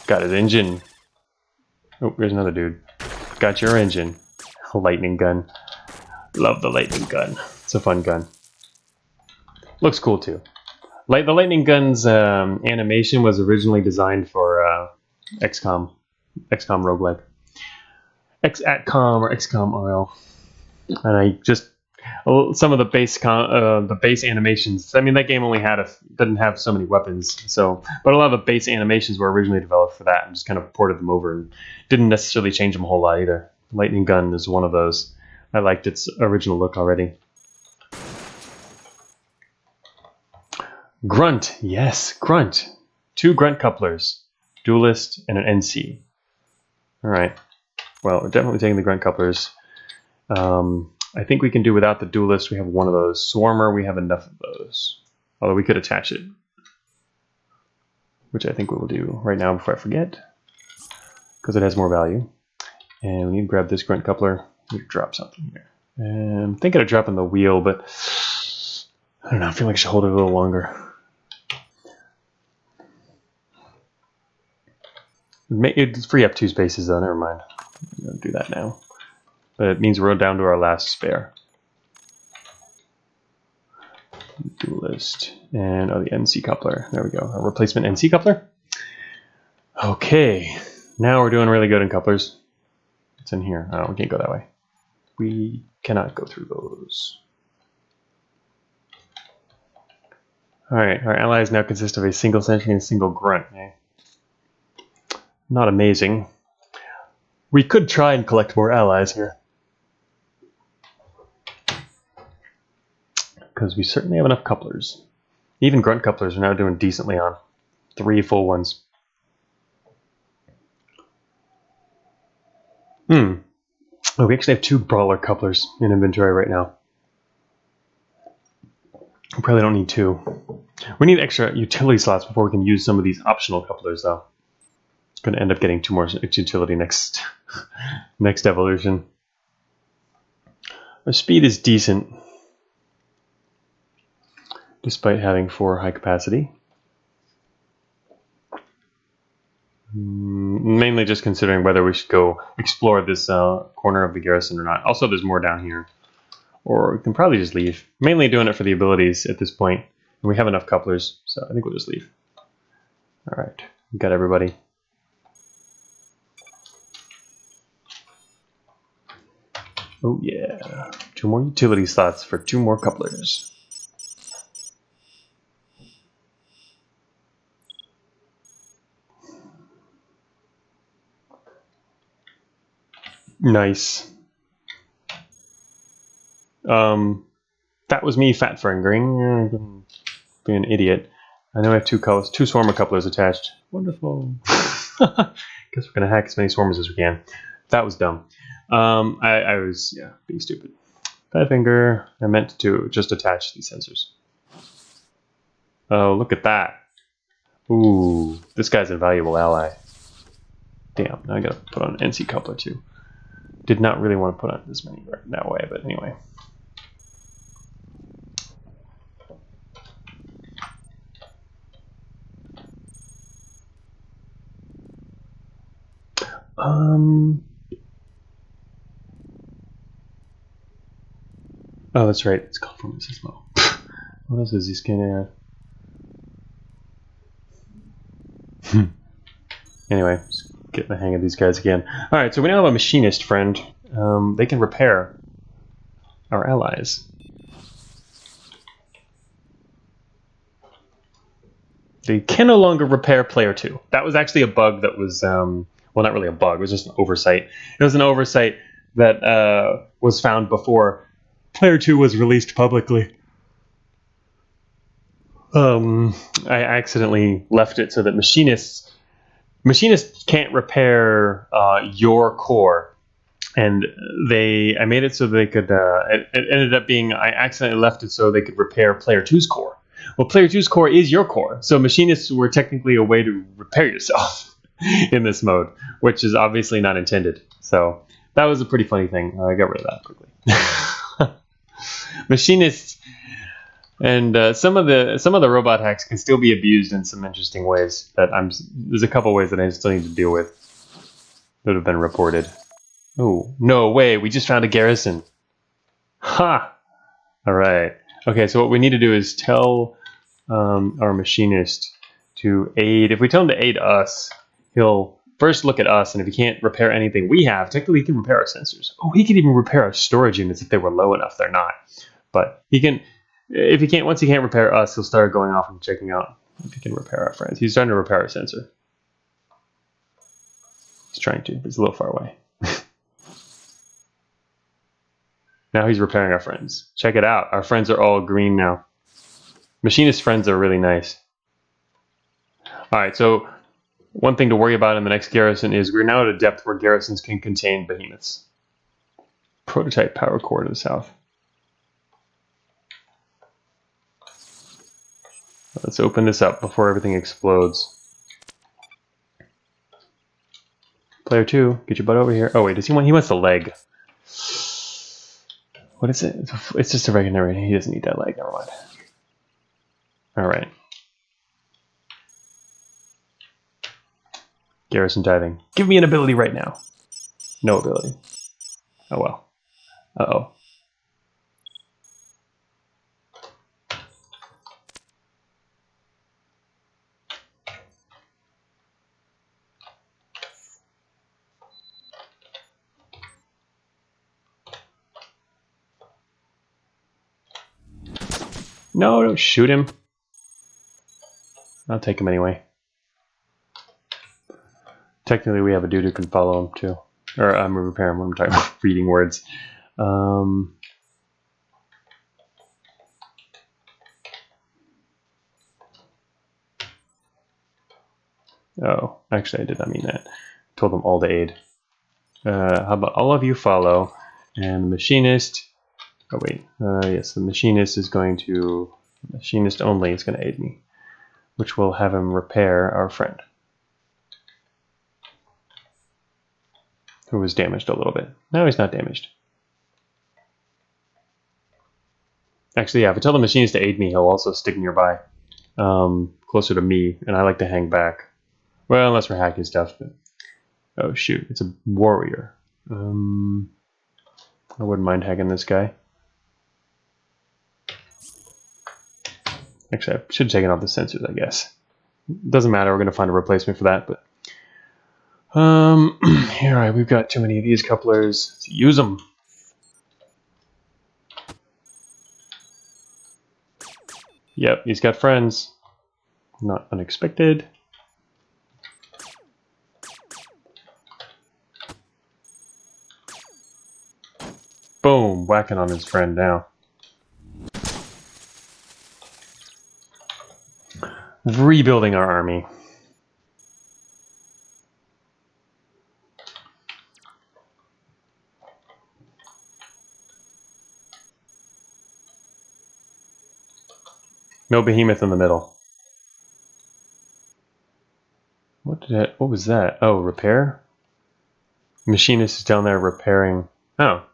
Got his engine. Oh, here's another dude. Got your engine. Lightning gun. Love the lightning gun. It's a fun gun. Looks cool too. The lightning gun's animation was originally designed for XCOM roguelike. XAtcom or XCOM RL. And I just some of the base animations. I mean, that game only didn't have so many weapons, but a lot of the base animations were originally developed for that, and just kind of ported them over, and didn't necessarily change them a whole lot either. Lightning gun is one of those. I liked its original look already. Grunt, yes, Grunt. 2 grunt couplers, duelist, and an NC. All right. Well, we're definitely taking the grunt couplers. I think we can do without the duelist. We have one of those. Swarmer, we have enough of those. Although we could attach it, which I think we will do right now before I forget, because it has more value. And we need to grab this grunt coupler. We need to drop something here. And I'm thinking of dropping the wheel, but I don't know. I feel like I should hold it a little longer. It'd free up 2 spaces though. Never mind. I'm going to do that now. But it means we're down to our last spare. Duelist. And the NC coupler. There we go. A replacement NC coupler. Okay. Now we're doing really good in couplers. It's in here. Oh, we can't go that way. We cannot go through those. Alright, our allies now consist of a single sentry and a single grunt. Not amazing. We could try and collect more allies here, because we certainly have enough couplers. Even grunt couplers are now doing decently on 3 full ones. Oh, we actually have 2 brawler couplers in inventory right now. We probably don't need 2. We need extra utility slots before we can use some of these optional couplers, though. It's going to end up getting 2 more utility next evolution. Our speed is decent, despite having 4 high capacity. Mainly just considering whether we should go explore this corner of the garrison or not. Also, there's more down here. Or we can probably just leave. Mainly doing it for the abilities at this point. And we have enough couplers, so I think we'll just leave. Alright, we got everybody. Oh yeah, 2 more utility slots for 2 more couplers. Nice. That was me fat fingering. Being an idiot. I know I have 2 swarmer couplers attached. Wonderful. Guess we're gonna hack as many swarmers as we can. That was dumb. I was being stupid. Fat finger. I meant to just attach these sensors. Oh, look at that. Ooh, this guy's a valuable ally. Damn, now I gotta put on an NC coupler too. Did not really want to put on this many right that way, but anyway. Oh, that's right. It's called Mrs. Mo. What else is he scanning at? Anyway, just getting the hang of these guys again. All right, so we now have a machinist friend. They can repair our allies. They can no longer repair player 2. That was actually a bug that was, well, not really a bug. It was just an oversight. It was an oversight that was found before player 2 was released publicly. I accidentally left it so that machinists can't repair your core, and I made it so they could. It ended up being I accidentally left it so they could repair player 2's core. Well, player 2's core is your core, so machinists were technically a way to repair yourself in this mode, which is obviously not intended. So that was a pretty funny thing. I got rid of that quickly. Machinists and some of the robot hacks can still be abused in some interesting ways. There's a couple ways that I still need to deal with that have been reported. Oh, no way! We just found a garrison. Ha! All right. Okay, so what we need to do is tell our machinist to aid. If we tell him to aid us, he'll first look at us, and if he can't repair anything we have, technically he can repair our sensors. Oh, he can even repair our storage units if they were low enough. They're not, but he can. If he can't, once he can't repair us, he'll start going off and checking out if he can repair our friends. He's starting to repair our sensor. He's trying to, but it's a little far away. Now he's repairing our friends. Check it out. Our friends are all green now. Machinist friends are really nice. All right, so one thing to worry about in the next garrison is we're now at a depth where garrisons can contain behemoths. Prototype power core to the south. Let's open this up before everything explodes. Player 2, get your butt over here. Oh wait, he wants the leg. What is it? It's just a regular. He doesn't need that leg. Never mind. All right. Garrison diving. Give me an ability right now. No ability. Oh well. Uh-oh. No, don't shoot him. I'll take him anyway. Technically, we have a dude who can follow him too. Or I'm a repair him when I'm talking about reading words. Oh, actually, I did not mean that. I told them all to aid. How about all of you follow, and the machinist. Oh wait, yes, the machinist is going to. Machinist only is going to aid me, which will have him repair our friend, who was damaged a little bit. No, he's not damaged. Actually, yeah, if I tell the machinist to aid me, he'll also stick nearby, closer to me, and I like to hang back. Well, unless we're hacking stuff. But... Oh shoot, it's a warrior. I wouldn't mind hacking this guy. Actually, I should have taken off the sensors, I guess. Doesn't matter, we're going to find a replacement for that. But all right, we've got too many of these couplers. Let's use them. Yep, he's got friends. Not unexpected. Boom, whacking on his friend now. Rebuilding our army. No behemoth in the middle. What was that? Oh, repair? Machinist is down there repairing. Oh.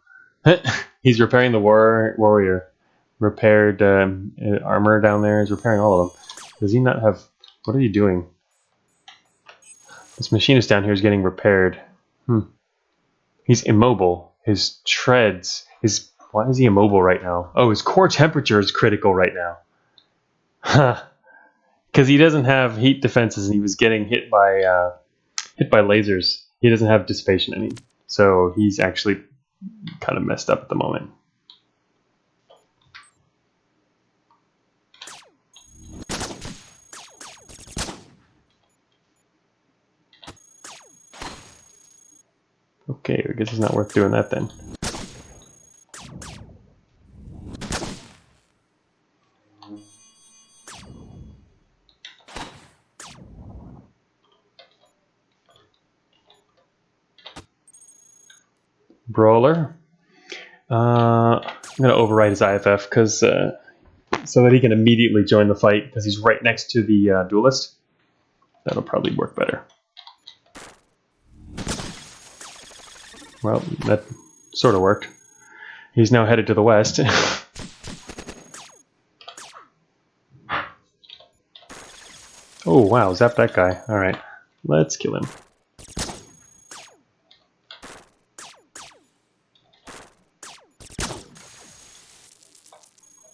He's repairing the warrior. Repaired armor down there. He's repairing all of them. Does he not have... What are you doing? This machinist down here is getting repaired. He's immobile. His treads... Why is he immobile right now? Oh, his core temperature is critical right now. Huh. Because he doesn't have heat defenses and he was getting hit by lasers. He doesn't have dissipation any. So he's actually kind of messed up at the moment. Okay, I guess it's not worth doing that then. Brawler. I'm going to override his IFF because so that he can immediately join the fight because he's right next to the duelist. That'll probably work better. Well, that sort of worked. He's now headed to the west. Oh, wow, zap that guy. Alright, let's kill him.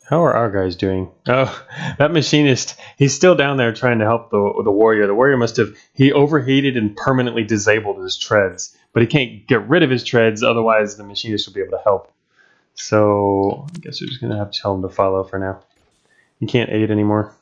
How are our guys doing? Oh, that machinist, he's still down there trying to help the warrior. The warrior must have... He overheated and permanently disabled his treads. But he can't get rid of his treads, otherwise the machinist will be able to help. So, I guess we're just going to have to tell him to follow for now. He can't aid anymore.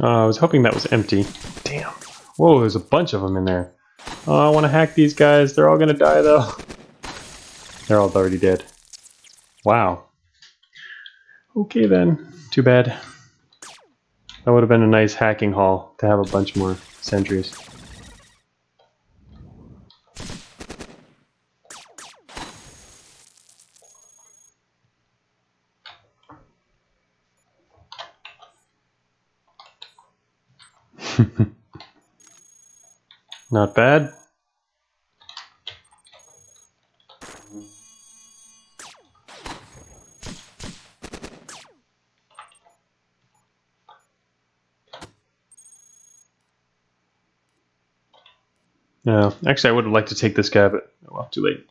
I was hoping that was empty. Damn. Whoa, there's a bunch of them in there. Oh, I want to hack these guys. They're all going to die, though. They're all already dead. Wow. Okay, then. Too bad. That would have been a nice hacking haul to have a bunch more sentries. Not bad. Actually, I would have liked to take this guy, but well, too late.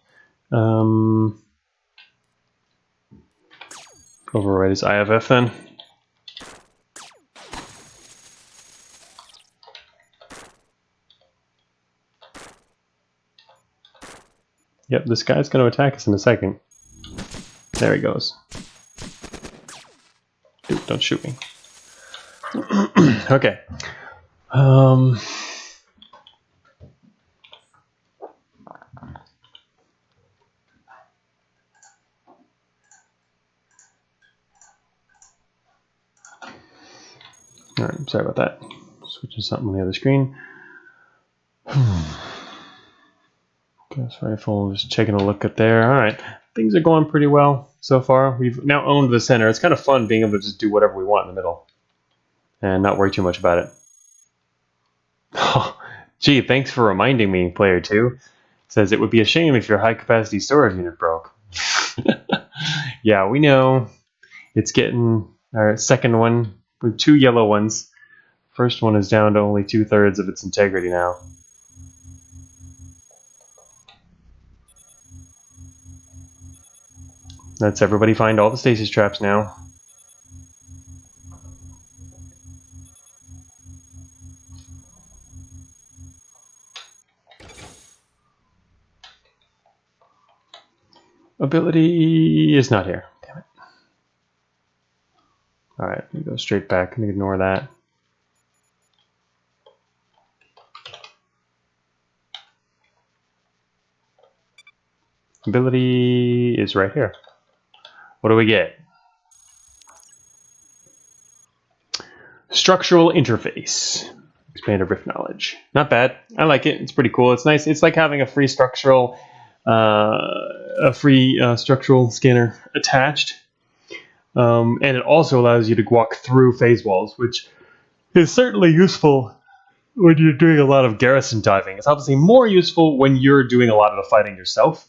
Override his IFF then. Yep, this guy's going to attack us in a second. There he goes. Dude, don't shoot me. Okay. Alright, sorry about that. Switching something on the other screen. Gas rifle, just taking a look at there. Alright, things are going pretty well so far. We've now owned the center. It's kind of fun being able to just do whatever we want in the middle. And not worry too much about it. Oh, gee, thanks for reminding me, Player 2. It says it would be a shame if your high-capacity storage unit broke. Yeah, we know. It's getting our second one with 2 yellow ones. First one is down to only 2/3 of its integrity now. Let's everybody find all the stasis traps now. Ability is not here. Damn it. Alright, we go straight back and ignore that. Ability is right here. What do we get? Structural interface. Expanded rift knowledge. Not bad. I like it. It's pretty cool. It's nice. It's like having a free structural scanner attached. And it also allows you to walk through phase walls, which is certainly useful when you're doing a lot of garrison diving. It's obviously more useful when you're doing a lot of the fighting yourself.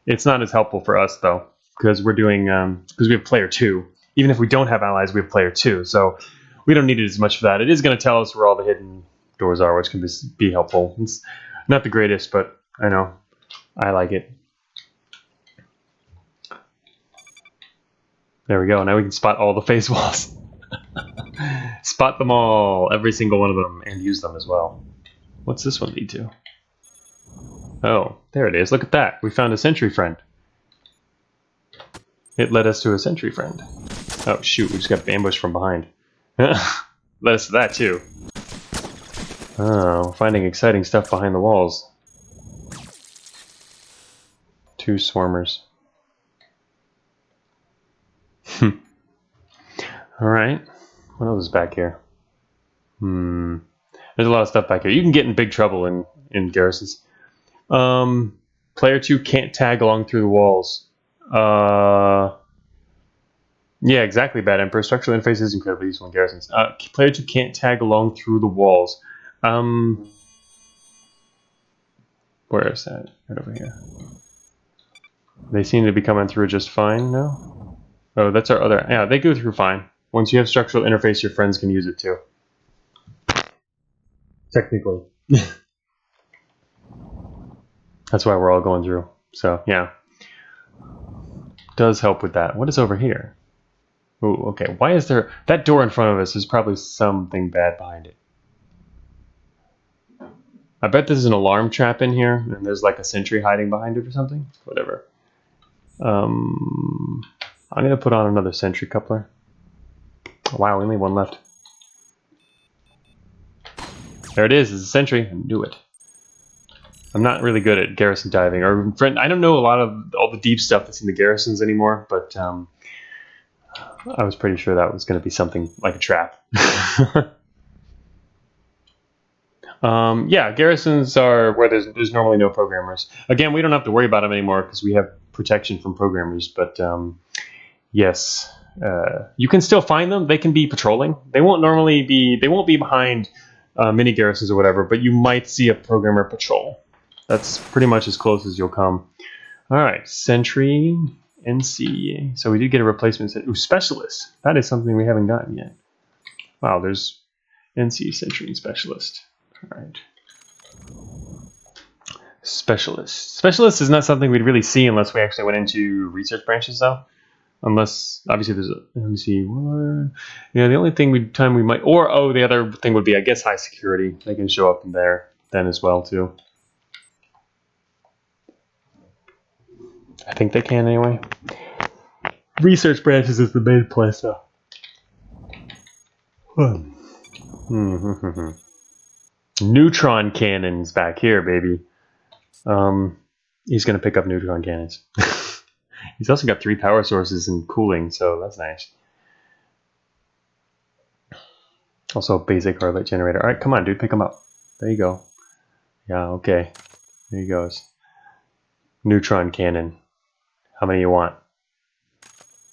It's not as helpful for us, though, because we're doing because we have player 2. Even if we don't have allies, we have player 2, so we don't need it as much for that. It is going to tell us where all the hidden doors are, which can be helpful. It's not the greatest, but I know I like it. There we go. Now we can spot all the phase walls. Spot them all, every single one of them, and use them as well. What's this one lead to? Oh, there it is. Look at that. We found a sentry friend. It led us to a sentry friend. Oh, shoot. We just got ambushed from behind. Led us to that, too. Oh, finding exciting stuff behind the walls. 2 swarmers. Alright. What else is back here? There's a lot of stuff back here. You can get in big trouble in garrisons. Player 2 can't tag along through the walls. Yeah, exactly, Bad Emperor. Structural interface is incredibly useful in garrisons. Player 2 can't tag along through the walls. Where is that? Right over here. They seem to be coming through just fine now. Oh, that's our other... Yeah, they go through fine. Once you have structural interface, your friends can use it too. Technically. That's why we're all going through. So, yeah. Does help with that. What is over here? Ooh, okay. Why is there... That door in front of us is probably something bad behind it. I bet there's an alarm trap in here, and there's like a sentry hiding behind it or something. Whatever. I'm going to put on another sentry coupler. Wow, only one left. There it is. It's a sentry. I knew it. I'm not really good at garrison diving. Or I don't know a lot of all the deep stuff that's in the garrisons anymore, but I was pretty sure that was going to be something like a trap. Yeah, garrisons are where there's normally no programmers. Again, we don't have to worry about them anymore because we have protection from programmers. But yes, you can still find them. They can be patrolling. They won't be behind mini garrisons or whatever. But you might see a programmer patrol. That's pretty much as close as you'll come. All right, sentry, MAIN.C. So we did get a replacement. Ooh, specialist. That is something we haven't gotten yet. Wow, there's MAIN.C, sentry, and specialist. All right. Specialist. Specialist is not something we'd really see unless we actually went into research branches, though. Unless, obviously, there's a... Let me see. Yeah, the only time we might... Or, oh, the other thing would be, I guess, high security. They can show up in there then as well, too. I think they can, anyway. Research branches is the main place, though. Neutron cannons back here, baby. He's going to pick up neutron cannons. He's also got 3 power sources and cooling, so that's nice. Also a basic Arlet generator. Alright, come on, dude, pick him up. There you go. Yeah, okay. There he goes. Neutron cannon. How many you want?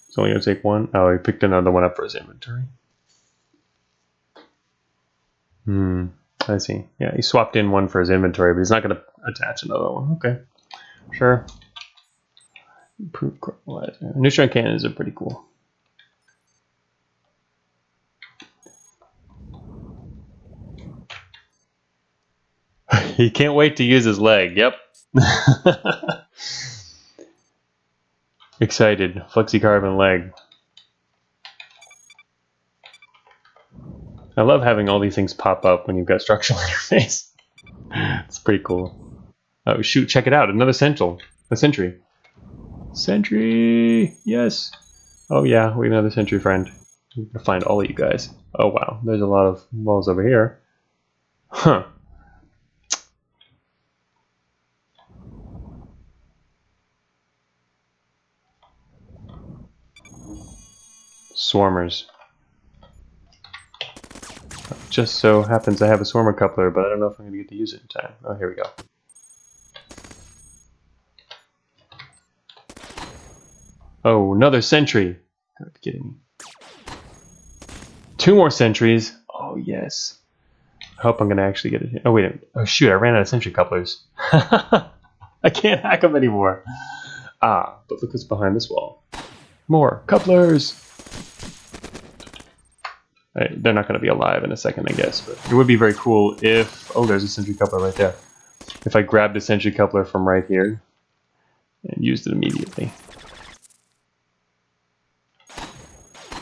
It's only going to take 1. Oh, he picked another one up for his inventory. I see. Yeah, he swapped in 1 for his inventory, but he's not going to attach another one. Okay. Sure. Neutron cannons are pretty cool. He can't wait to use his leg. Yep. Excited. Flexi-carbon leg. I love having all these things pop up when you've got structural interface. It's pretty cool. Oh shoot, check it out. Another sentry. A sentry. Sentry! Yes! Oh yeah, we have another sentry friend. We're gonna find all of you guys. Oh wow, there's a lot of walls over here. Huh. Swarmers. Just so happens I have a swarmer coupler, but I don't know if I'm going to get to use it in time. Oh, here we go. Oh, another sentry. Are you kidding me? 2 more sentries. Oh, yes. I hope I'm going to actually get it. Oh, wait. Oh, shoot. I ran out of sentry couplers. I can't hack them anymore. Ah, but look what's behind this wall. More couplers. They're not going to be alive in a second, I guess. But it would be very cool if... Oh, there's a sentry coupler right there. If I grabbed a sentry coupler from right here and used it immediately.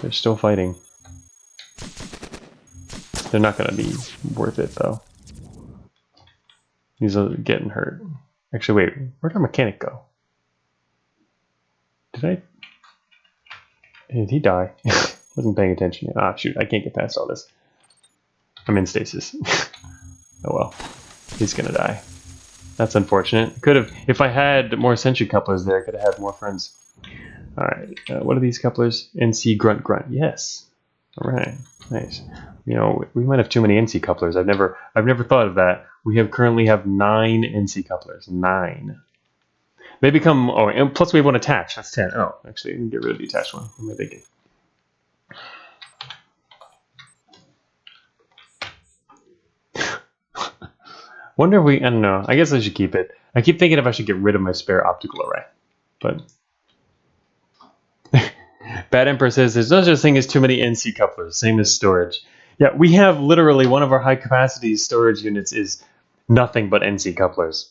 They're still fighting. They're not going to be worth it, though. He's getting hurt. Actually, wait. Where'd our mechanic go? Did he die? Wasn't paying attention yet. Ah, shoot. I can't get past all this. I'm in stasis. Oh, well. He's going to die. That's unfortunate. Could have... If I had more sentry couplers there, I could have had more friends. Alright. What are these couplers? NC Grunt Grunt. Yes. Alright. Nice. You know, we might have too many NC couplers. I've never thought of that. We currently have 9 NC couplers. 9. They become... Oh, and plus we have one attached. That's 10. Oh, actually, I can get rid of the attached one. What am I thinking? Wonder if we... I don't know. I guess I should keep it. I keep thinking if I should get rid of my spare optical array. But... Bad Emperor says there's no such thing as too many NC couplers. Same as storage. Yeah, we have literally one of our high capacity storage units is nothing but NC couplers.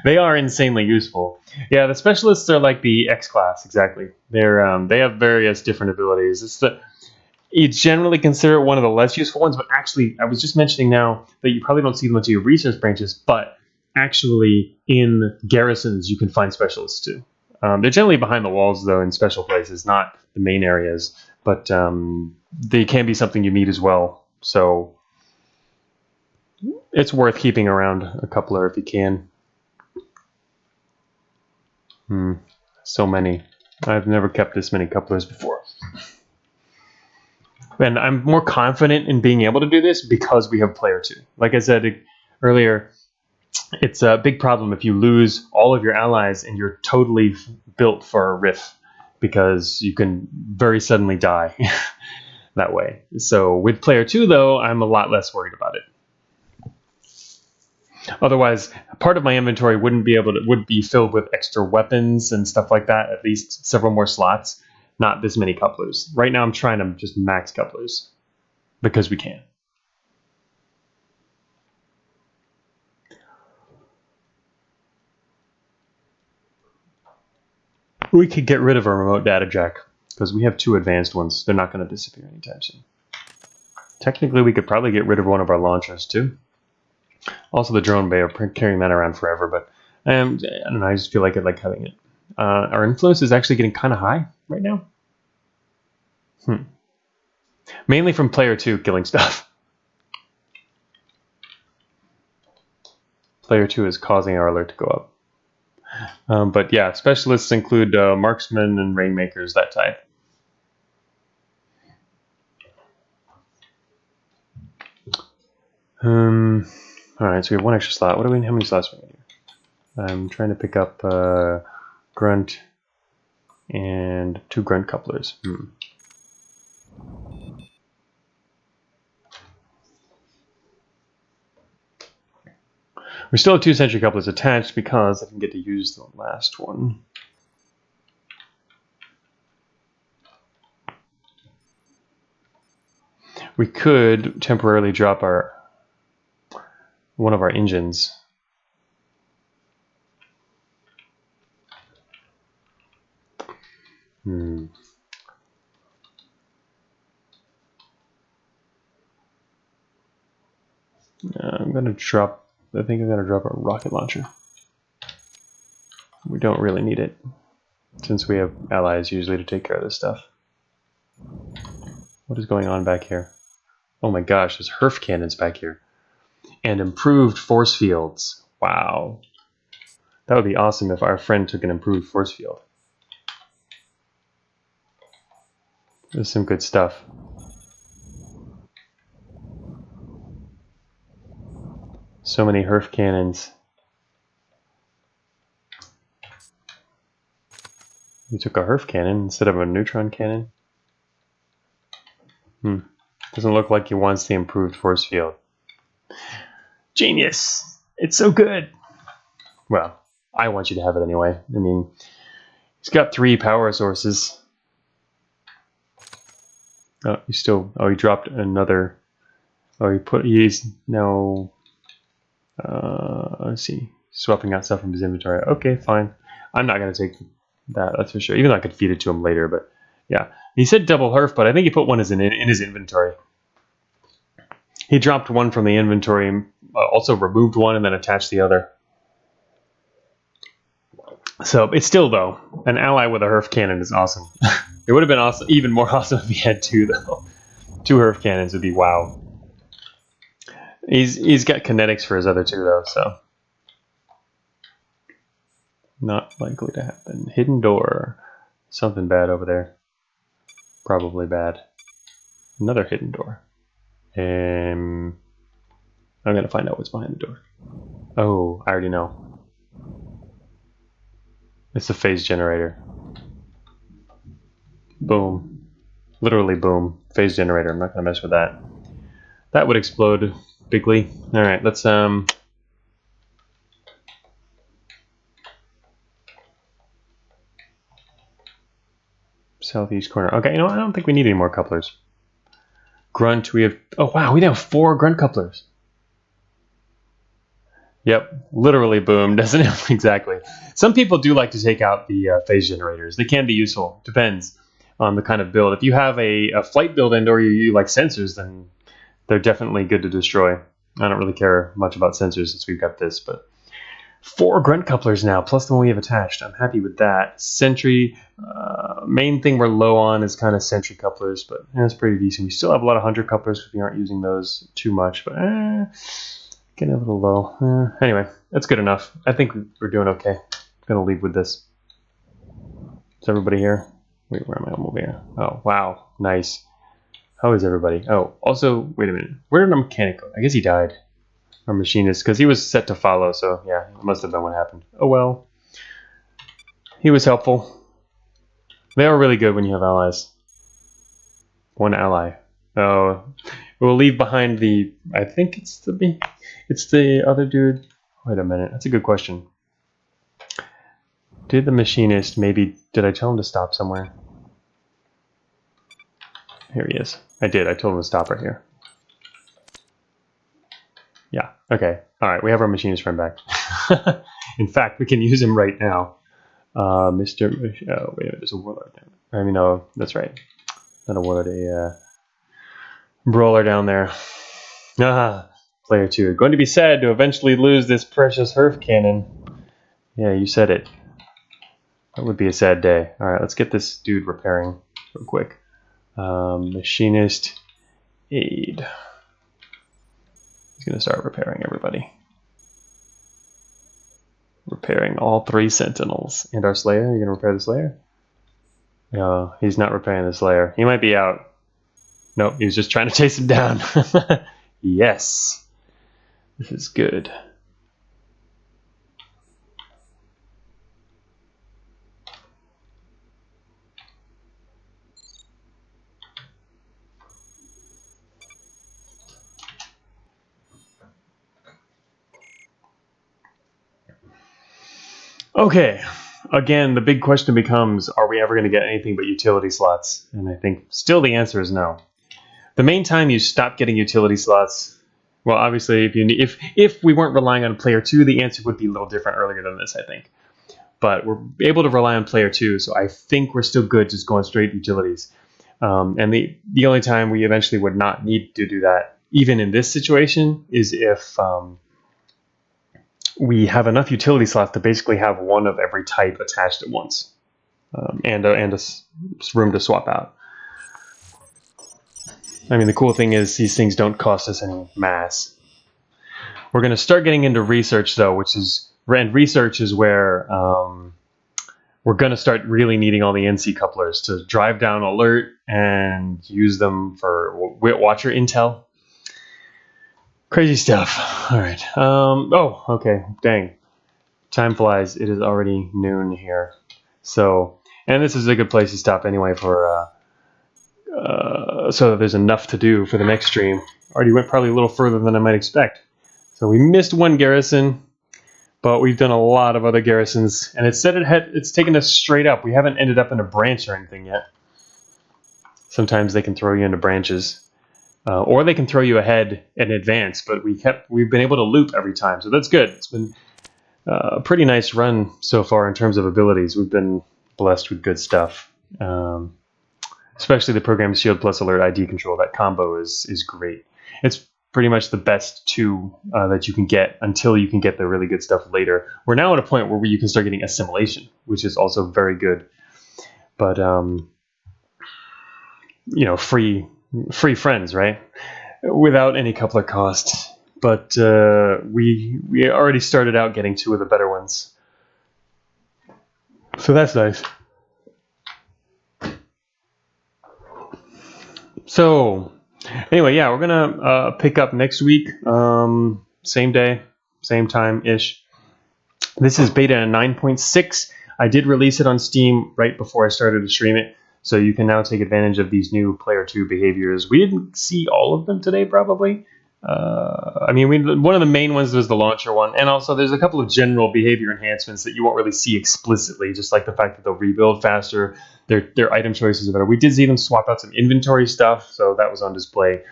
They are insanely useful. Yeah, the specialists are like the X class, exactly. They have various different abilities. You generally consider it one of the less useful ones, but actually, I was just mentioning now that you probably don't see much of your research branches, but actually in garrisons you can find specialists too. They're generally behind the walls, though, in special places, not the main areas. But they can be something you need as well. So it's worth keeping around a coupler if you can. So many. I've never kept this many couplers before. And I'm more confident in being able to do this because we have player 2. Like I said earlier, it's a big problem if you lose all of your allies and you're totally built for a riff because you can very suddenly die that way. So with player 2, though, I'm a lot less worried about it. Otherwise, part of my inventory would be filled with extra weapons and stuff like that, at least several more slots, not this many couplers. Right now I'm trying to just max couplers because we can. We could get rid of a remote data jack because we have 2 advanced ones. They're not going to disappear anytime soon. Technically, we could probably get rid of one of our launchers too. Also, the drone bay, are carrying that around forever, but I don't know. I just feel like I like having it. Our influence is actually getting kind of high right now. Mainly from player 2 killing stuff. Player 2 is causing our alert to go up. But yeah, specialists include marksmen and rainmakers, that type. Alright, so we have 1 extra slot. How many slots do we have here? I'm trying to pick up grunt and 2 grunt couplers. We still have 2 sentry couplers attached because I didn't get to use the last one. We could temporarily drop one of our engines. I'm gonna drop. I think I'm gonna drop a rocket launcher. We don't really need it since we have allies usually to take care of this stuff. What is going on back here? Oh my gosh, there's HERF cannons back here. And improved force fields. Wow. That would be awesome if our friend took an improved force field. There's some good stuff. So many HERF cannons. You took a HERF cannon instead of a neutron cannon. Doesn't look like he wants the improved force field. Genius! It's so good! Well, I want you to have it anyway. I mean, he's got 3 power sources. Oh, he dropped another. Oh, he's now, let's see, swapping out stuff from his inventory. Okay, fine. I'm not going to take that, that's for sure. Even though I could feed it to him later, but yeah. He said double HERF, but I think he put one in his inventory. He dropped one from the inventory, also removed one, and then attached the other. So it's still, though, an ally with a HERF cannon is awesome. It would have been awesome, even more awesome if he had 2, though. 2 HERF cannons would be wow. He's got kinetics for his other 2, though, so not likely to happen. Hidden door. Something bad over there. Probably bad. Another hidden door. I'm going to find out what's behind the door. Oh, I already know. It's a phase generator. Boom. Literally boom. Phase generator. I'm not going to mess with that. That would explode bigly. Alright, let's southeast corner. Okay, you know what? I don't think we need any more couplers. Grunt, we have... Oh, wow, we now have 4 grunt couplers. Yep, literally boom, doesn't it? Exactly. Some people do like to take out the phase generators. They can be useful. Depends on the kind of build. If you have a flight build and or you like sensors, then they're definitely good to destroy. I don't really care much about sensors since we've got this, but 4 grunt couplers now, plus the one we have attached. I'm happy with that. Sentry, main thing we're low on is kind of sentry couplers, but that's pretty decent. We still have a lot of hunter couplers because we aren't using those too much, but getting a little low. Anyway, that's good enough. I think we're doing okay. I'm going to leave with this. Is everybody here? Wait, where am I? I'm over here. Oh, wow. Nice. How is everybody? Oh, also, wait a minute. Where did our mechanic go? I guess he died. Our machinist, because he was set to follow, so yeah, it must have been what happened. Oh well. He was helpful. They are really good when you have allies. 1 ally. Oh, we'll leave behind the... I think it's the other dude. Wait a minute. That's a good question. Did the machinist maybe... Did I tell him to stop somewhere? Here he is. I did. I told him to stop right here. Yeah, okay. Alright, we have our machinist friend back. In fact, we can use him right now. Mr. Oh, wait a minute, there's a warlord down there. I mean, no, that's right. Not a warlord, a brawler down there. Player 2. Going to be sad to eventually lose this precious HERF cannon. Yeah, you said it. That would be a sad day. Alright, let's get this dude repairing real quick. Machinist aid. He's going to start repairing everybody. Repairing all 3 sentinels. And our slayer? Are you going to repair the slayer? No, he's not repairing the slayer. He might be out. Nope, he was just trying to chase him down. Yes. This is good. Okay, again, the big question becomes, are we ever going to get anything but utility slots? And I think still the answer is no. The main time you stop getting utility slots, well, obviously, if we weren't relying on player 2, the answer would be a little different earlier than this, I think. But we're able to rely on player 2, so I think we're still good just going straight utilities. And the only time we eventually would not need to do that, even in this situation, is if... we have enough utility slots to basically have 1 of every type attached at once, and a room to swap out. I mean, the cool thing is these things don't cost us any mass. We're going to start getting into research, though, and research is where we're going to start really needing all the NC couplers to drive down alert and use them for watcher intel. Crazy stuff. All right. Oh, okay. Dang. Time flies. It is already noon here. So, and this is a good place to stop anyway for so that there's enough to do for the next stream. Already went probably a little further than I might expect. So we missed one garrison, but we've done a lot of other garrisons, and it's taken us straight up. We haven't ended up in a branch or anything yet. Sometimes they can throw you into branches, or they can throw you ahead in advance. But we've been able to loop every time, so that's good. It's been a pretty nice run so far in terms of abilities. We've been blessed with good stuff. Especially the program shield plus alert ID control. That combo is great. It's pretty much the best 2 that you can get until you can get the really good stuff later. We're now at a point where you can start getting assimilation, which is also very good. But free friends, right? Without any coupler cost. But we already started out getting 2 of the better ones, so that's nice. So, anyway, yeah, we're gonna pick up next week, same day, same time-ish. This is beta 9.6. I did release it on Steam right before I started to stream it, so you can now take advantage of these new Player 2 behaviors. We didn't see all of them today, probably. One of the main ones was the launcher one, and also there's a couple of general behavior enhancements that you won't really see explicitly, just like the fact that they'll rebuild faster, their item choices are better. We did see them swap out some inventory stuff, so that was on display.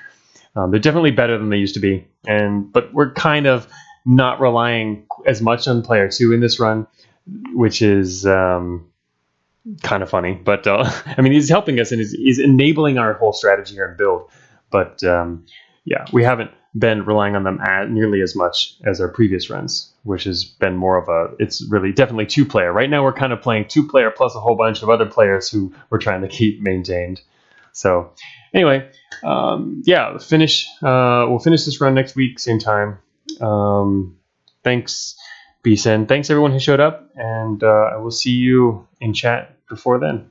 They're definitely better than they used to be, but we're kind of not relying as much on Player 2 in this run, which is kind of funny. But he's helping us and he's enabling our whole strategy here and build. But yeah, we haven't been relying on them nearly as much as our previous runs, which has been more of it's really definitely 2-player. Right now we're kind of playing 2-player plus a whole bunch of other players who we're trying to keep maintained. So anyway, yeah, we'll finish this run next week, same time. Thanks, Bsen. Thanks everyone who showed up, and I will see you in chat before then.